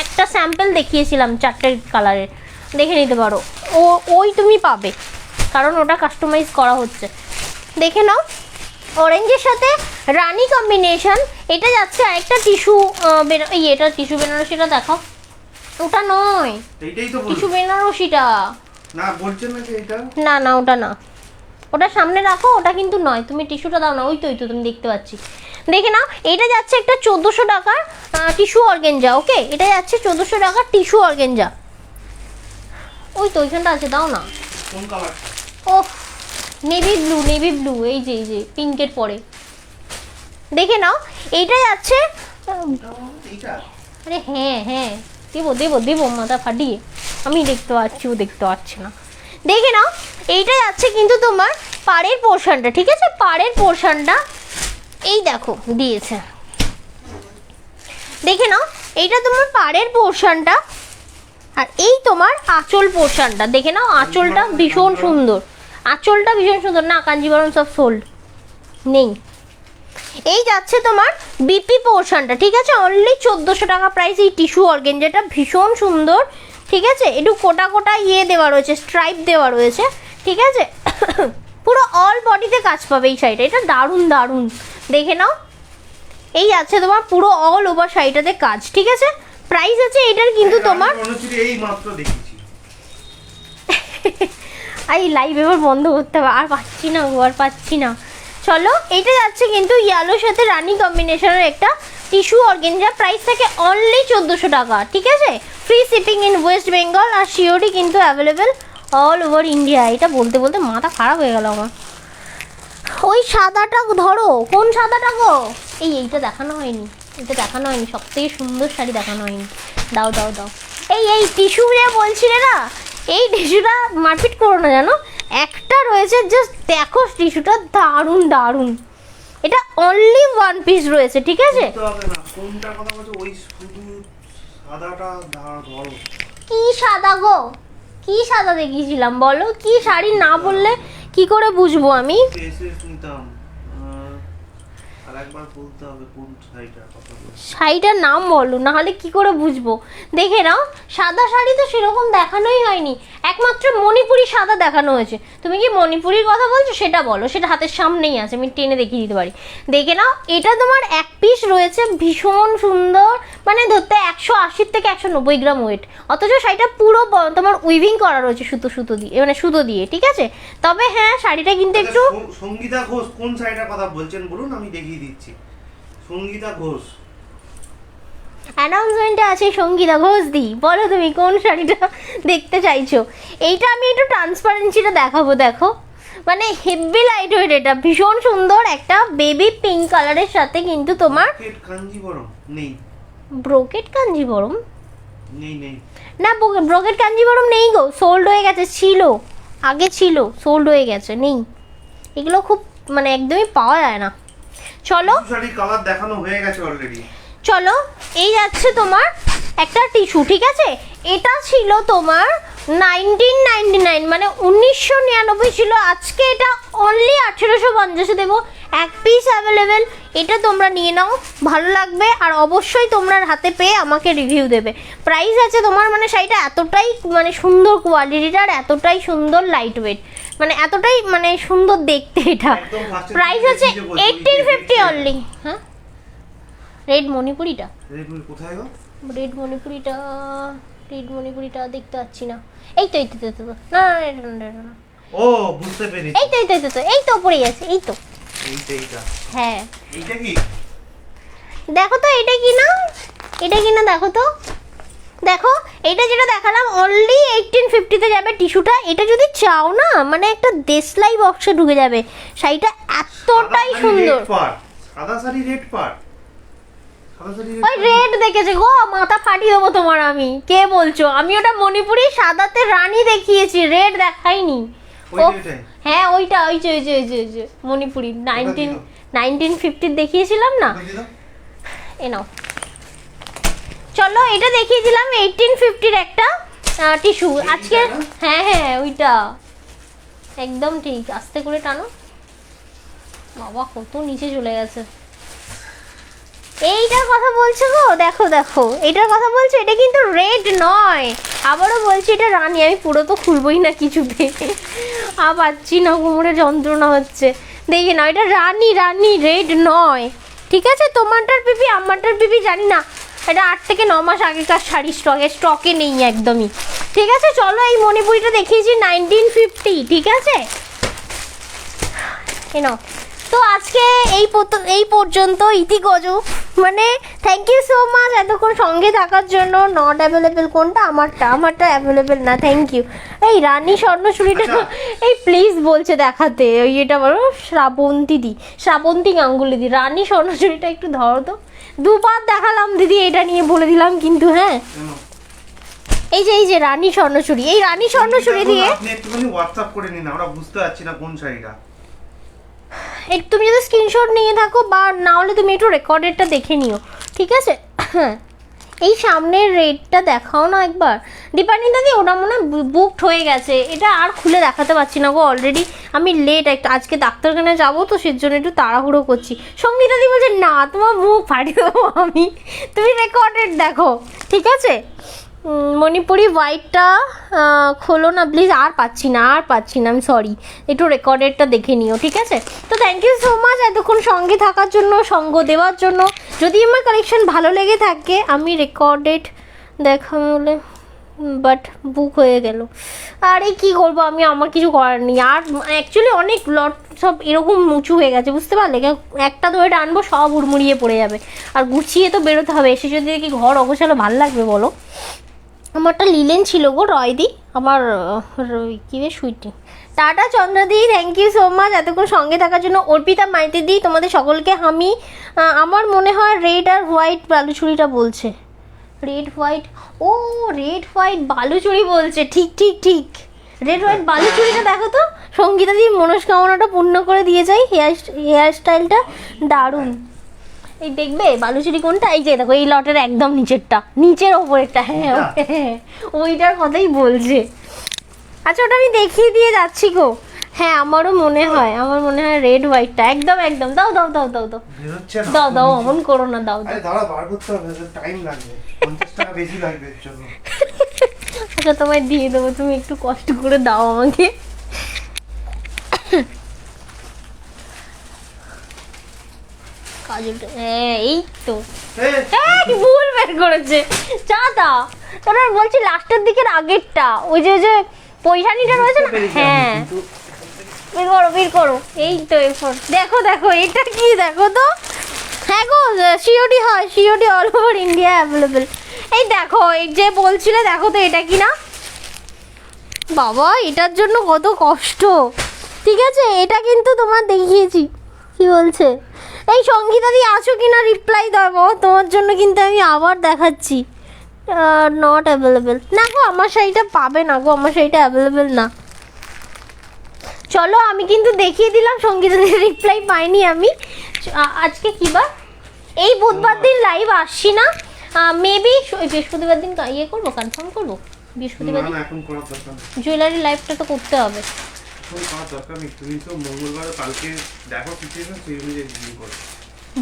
একটা স্যাম্পল দেখিয়েছিলাম 4টে কালারের, দেখে নিতে পারো। ওই তুমি পাবে, কারণ ওটা কাস্টমাইজ করা হচ্ছে, দেখে নাও। অরেঞ্জের সাথে রানী কম্বিনেশন। এটা যাচ্ছে আরেকটা টিস্যু, এটা টিস্যু বেনারসিটা দেখাও। ওটা নয়, এইটাই তো টিস্যু বেনারসিটা না, বলছেন না যে এটা না না, ওটা না, ওটা সামনে রাখো, ওটা কিন্তু নয়। তুমি টিস্যুটা দাও না, ওই তো তুমি দেখতে পাচ্ছি, দেখে নাও। এটা যাচ্ছে একটা 1400 টাকার টিস্যু অর্গেঞ্জা, ওকে? এটা যাচ্ছে 1400 টাকার টিস্যু অর্গেঞ্জা। ওই তো ওইখানটা আছে, দাও না। কোন কালার? ওহ নেভি ব্লু, এই যে পিঙ্কের পরে, দেখে নাও। এইটা যাচ্ছে, আরে হ্যাঁ হ্যাঁ দেবো মাথা ফাটিয়ে, আমি দেখতে পাচ্ছি, ও দেখতে পাচ্ছি না, দেখে নাও। এইটা যাচ্ছে কিন্তু তোমার পাড়ের পোর্শনটা, ঠিক আছে? পাড়ের পোর্শনটা এই দেখো দিয়েছে, দেখে নাও। এইটা তোমার পাড়ের পোর্শনটা, আর এই তোমার আঁচল পোর্শনটা দেখে নাও। আঁচলটা ভীষণ সুন্দর, আঁচলটা ভীষণ সুন্দর। না কাঞ্জিবরম সব সোল্ড নেই। এই যাচ্ছে তোমার বিপি পোর্শনটা, ঠিক আছে, অনলি 1400 টাকা প্রাইস। এই টিস্যু অর্গেনজাটা ভীষণ সুন্দর, ঠিক আছে, একটু কোটা কোটা ইয়ে দেওয়া রয়েছে, স্ট্রাইপ দেওয়া রয়েছে, ঠিক আছে। পুরো অল বডিতে কাজ পাবে এই শাড়িটা, এটা দারুণ দারুণ দেখে নাও। এই আছে তোমার পুরো অল ওভার শাড়িটাতে কাজ, ঠিক আছে। প্রাইস আছে এটার কিন্তু তোমার এই মাত্র দেখেছি। এই লাইভ এবার বন্ধ করতে হবে, আর পাচ্ছি না গো, আর পাচ্ছি না। চলো, এটা যাচ্ছে কিন্তু ইয়েলোর সাথে রানি কম্বিনেশনের একটা টিস্যু অর্গেনজা, প্রাইস থাকে অনলি 1400 টাকা, ঠিক আছে। Free shipping in West Bengal, আর শিওরি কিন্তু অ্যাভেলেবেল অল ওভার ইন্ডিয়া। এটা বলতে বলতে মাথা খারাপ হয়ে গেল আমার। ওই সাদাটা ধরো, কোন সাদাটা গো? এইটা দেখানো হয়নি, এটা দেখানো হয়নি, সব থেকে সুন্দর শাড়ি দেখানো হয়নি। দাও দাও দাও, এই টিস্যু যে বলছিলে না, এই টিস্যুটা মারপিট করো না জানো, একটা রয়েছে, জাস্ট দেখো টিস্যুটা দারুণ দারুণ। এটা অনলি ওয়ান পিস রয়েছে, ঠিক আছে। কোনটা কথা বলছো? ওই শুধু সাদাটা ধরো। কি সাদা গো, কি সাদা দেখিয়েছিলাম বলো? কি শাড়ি না বললে কি করে বুঝবো আমি? নিতাম, আর একবার বলতে হবে কোন শাড়িটার কথা বলছো। শাড়িটার নাম বলো, না হলে কি করে বুঝবো? দেখে নাও, সাদা শাড়ি তো সেরকম দেখানোই হয়নি, একমাত্র মণিপুরি সাদা দেখানো হয়েছে। তুমি কি মণিপুরির কথা বলছো? সেটা বলো, সেটা হাতের সামনেই আছে, আমি টেনে দেখিয়ে দিতে পারি। দেখে নাও, এটা তোমার এক পিস রয়েছে, ভীষণ সুন্দর, মানে ধরতে 180 থেকে 190 গ্রাম ওয়েট, অথচ শাড়িটা পুরো তোমার উইভিং করা রয়েছে সুতো সুতো দিয়ে, মানে সুতো দিয়ে, ঠিক আছে। তবে হ্যাঁ, শাড়িটা কিন্তু একটু। সঙ্গীতা ঘোষ কোন শাড়িটার কথা বলছেন বলুন, আমি দেখিয়ে দিচ্ছি। সঙ্গীতা ঘোষ অ্যানাউন্সমেন্টে আছে সঙ্গীতা ঘোষ দি, বলো তুমি কোন শাড়িটা দেখতে চাইছো। এইটা আমি একটু ট্রান্সপারেন্সিটা দেখাবো, দেখো, মানে হেভি লাইট ওয়েট, এটা ভীষণ সুন্দর, একটা বেবি পিঙ্ক কালারের সাথে কিন্তু তোমার কাঞ্জিবরম নেই, ব্রোকেট কাঞ্জিবরম নেই নেই না, ব্রোকেট কাঞ্জিবরম নেই গো, সোল্ড হয়ে গেছে। ছিল, আগে ছিল, সোল্ড হয়ে গেছে, নেই। এগুলো খুব মানে একদমই পাওয়া যায় না। চলো, শাড়ি কালার দেখানো হয়ে গেছে অলরেডি। চলো, এই যাচ্ছে তোমার একটা টিস্যু, ঠিক আছে। এটা ছিল তোমার 1999, মানে 1999 ছিল, আজকে এটা অনলি 1850 দেবো, এক পিস অ্যাভেলেবেল। এটা তোমরা নিয়ে নাও, ভালো লাগবে, আর অবশ্যই তোমরা হাতে পেয়ে আমাকে রিভিউ দেবে। প্রাইস আছে তোমার, মানে শাড়িটা এতটাই মানে সুন্দর কোয়ালিটিটার, এতটাই সুন্দর লাইট ওয়েট, মানে এতটাই মানে সুন্দর দেখতে। এটা প্রাইস আছে 1850 অনলি। হ্যাঁ, রেড মণিপুরিটা, কোথায় গো? রেড মণিপুরিটা দেখতে পাচ্ছি না। এই তো না, না, ও বুঝতে পেরেছি, এই তো পড়ে গেছে, এই তো এইটা। হ্যাঁ, এইটা কি? দেখো তো, এটা কি না, এটা কি না, দেখো তো, দেখো, এটা যেটা দেখালাম অনলি 1850 যাবে টিস্যুটা। এটা যদি চাও না, মানে একটা দেশলাই বক্সে ঢুকে যাবে শাড়িটা, এতটাই সুন্দর। সাদা শাড়ি রেড পার, ওই রেড দেখেছে গো, মাথা ফাটিয়ে দেবো তোমার আমি। কে বলছো? আমি ওটা মণিপুরি সাদাতে রানী দেখিয়েছি, রেড দেখাইনি। হ্যাঁ, ওইটা, ওই যে মণিপুরি 1950 দেখিয়েছিলাম না। এ নাও, চলো, এটা দেখিয়ে দিলাম 1850 একটা টিস্যু আজকে। হ্যাঁ, ওইটা একদম ঠিক, আস্তে করে টানো। বাবা, কত নিচে চলে গেছে। এইটার কথা বলছো গো, দেখো দেখো, এটার কথা বলছো, এটা কিন্তু রেড নয়, আবারও বলছি এটা রানী। আমি পুরো তো খুলবই না কিছুতে, পাচ্ছি না, কোমরে যন্ত্রণা হচ্ছে। দেখি না, এটা রানী, রেড নয়, ঠিক আছে। তোমারটার পিপি আমারটার পিপি জানি না, এটা 8 থেকে 9 মাস আগেকার শাড়ি, স্টকে নেই একদমই, ঠিক আছে। চলো, এই মণিপুরিটা দেখিয়েছি 1950, ঠিক আছে। নাও, তো আজকে এই পর্যন্ত ইতি গজু, মানে থ্যাংক ইউ সো মাচ এতক্ষণ সঙ্গে থাকার জন্য। নট অ্যাভেলেবেল কোনটা? আমারটা অ্যাভেলেবেল না, থ্যাংক ইউ। এই রানী স্বর্ণচুড়িটা এই প্লিজ বলছে দেখাতে, ওই এটা বলো শ্রাবন্তী গাঙ্গুলি দি, রানী স্বর্ণচুড়িটা একটু ধরো তো। দুবার দেখালাম দিদি, এটা নিয়ে বলে দিলাম কিন্তু। হ্যাঁ, এই যে রানী স্বর্ণচুড়ি, এই রানী স্বর্ণচুড়ি দিয়ে আপনি একটুখানি হোয়াটসঅ্যাপ করে নিন, আমরা বুঝতে পারছি না কোন শাড়িটা। তুমি যদি স্ক্রিনশট নিয়ে থাকো, বা না হলে তুমি একটু রেকর্ডেডটা দেখে নিও, ঠিক আছে। এই সামনের রেডটা দেখাও না একবার দীপানি দাদি, ওটা মনে হয় বুকড হয়ে গেছে, এটা আর খুলে দেখাতে পারছি না গো, অলরেডি আমি লেট একটা, আজকে ডাক্তারখানে যাবো তো সেজন্য একটু তাড়াহুড়ো করছি। সঙ্গীতা দি বলছে না তোমার মুখ ফাটিয়ে দেবো আমি, তুমি রেকর্ডেড দেখো ঠিক আছে। মণিপুরি হোয়াইটটা খোলো না প্লিজ, আর পাচ্ছি না আমি সরি, একটু রেকর্ডেডটা দেখে নিও ঠিক আছে। তো থ্যাংক ইউ সো মাচ এতক্ষণ সঙ্গে থাকার জন্য, সঙ্গ দেওয়ার জন্য। যদি আমার কালেকশন ভালো লেগে থাকে আমি রেকর্ডেড দেখা হলে, বাট বুক হয়ে গেল, আরে কি করবো আমি, আমার কিছু করার নেই। আর অ্যাকচুয়ালি অনেক লট সব এরকম উঁচু হয়ে গেছে বুঝতে পারলে, একটা ধরে টানবো সব উড়মুড়িয়ে পড়ে যাবে, আর গুছিয়ে তো বেরোতে হবে, এসে যদি কি ঘর অগোছালো ভাল লাগবে বলো। আমারটা লিলেন ছিল গো রয়দি, আমার কী বে সুইটি। টাটা চন্দ্রাদি, থ্যাংক ইউ সো মাচ এতক্ষণ সঙ্গে থাকার জন্য। অর্পিতা মাইতি দি, তোমাদের সকলকে আমি আমার মনে হয় রেড আর হোয়াইট বালুচুরিটা বলছে, রেড হোয়াইট, ও রেড হোয়াইট বালুচুরি বলছে, ঠিক ঠিক ঠিক, রেড হোয়াইট বালুচুরিটা দেখো তো, সঙ্গীতা দির মনস্কামনাটা পূর্ণ করে দিয়ে যাই। হেয়ার স্টাইলটা দারুণ, এই দেখবে বালুচুরি কোনটা, এই যে দেখো এই লটের একদম নিচেরটা, নিচের ওপরেরটা, হ্যাঁ হ্যাঁ ওইটার কথাই বলছে। আচ্ছা ওটা আমি দেখিয়ে দিয়ে যাচ্ছি গো, হ্যাঁ আমারও মনে হয় রেড হোয়াইটটা একদম একদম, দাও দাও দাও দাও দাও বেরোচ্ছে না। দাও দাও অমন করো না, দাও দাও। আরে দাঁড়া, বার করতে হবে, টাইম লাগবে, 50 টাকা বেশি লাগবে এর জন্য। আচ্ছা তোমায় দিয়ে দেবো, তুমি একটু কষ্ট করে দাও আমাকে। কাজলটা এই তো ভুল বের করেছে, চা দাও। তোরা বলছি লাস্টের দিকের আগেরটা, ওই যে পয়সানিটা রয়েছে না, হ্যাঁ বের করো এই তো এরপর দেখো দেখো এটা কি দেখো তো, হ্যাঁ গো সিওডি হয়, COD all over India available. এই দেখো এই যে বলছিলে, দেখো তো এটা কি না, বাবা এটার জন্য কত কষ্ট, ঠিক আছে এটা কিন্তু তোমার দেখিয়েছি। কি বলছে এই সঙ্গীতা দি, আছো কিনা রিপ্লাই দেবো তোমার জন্য, কিন্তু আমি আবার দেখাচ্ছি নট অ্যাভেলেবেল, না গো আমার শাড়িটা পাবে না গো, আমার শাড়িটা অ্যাভেলেবেল না। চলো আমি কিন্তু দেখিয়ে দিলাম, সঙ্গীতা দির রিপ্লাই পাইনি আমি। আজকে কী বার, এই বুধবার দিন লাইভ আসছি না, মেবি বৃহস্পতিবার দিন ইয়ে করবো, কনফার্ম করবো বৃহস্পতিবার দিন। এখন করার দরকার নেই, জুয়েলারি লাইভটা তো করতে হবে, এখন করার দরকার নেই, তুমি তো মঙ্গলবার কালকে দেখো কিছু সেই অনুযায়ী বিয়ে করো।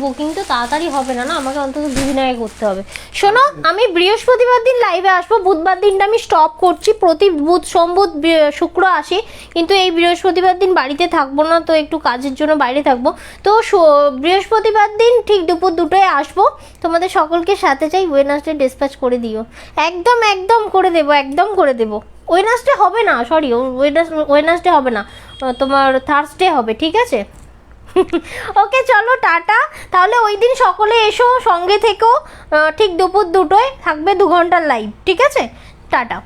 বুকিং তো তাড়াতাড়ি হবে না, না আমাকে অন্তত দুদিন আগে করতে হবে। শোনো আমি বৃহস্পতিবার দিন লাইভে আসবো, বুধবার দিনটা আমি স্টপ করছি, প্রতি বুধ সোম বুধ শুক্র আসি, কিন্তু এই বৃহস্পতিবার দিন বাড়িতে থাকবো না, তো একটু কাজের জন্য বাইরে থাকবো, তো বৃহস্পতিবার দিন ঠিক দুপুর 2টায় আসবো, তোমাদের সকলকে সাথে চাই। ওয়েডনেসডে ডিসপ্যাচ করে দিও, একদম একদম করে দেবো, একদম করে দেবো। ওয়েডনেসডে হবে না, সরি ওয়েডনেসডে হবে না, তোমার থার্সডে হবে, ঠিক আছে। ওকে চলো টাটা, তাহলে ওই দিন সকলে এসো, সঙ্গে থেকো, ঠিক দুপুর 2টায় থাকবে 2 ঘন্টার লাইভ, ঠিক আছে, টাটা।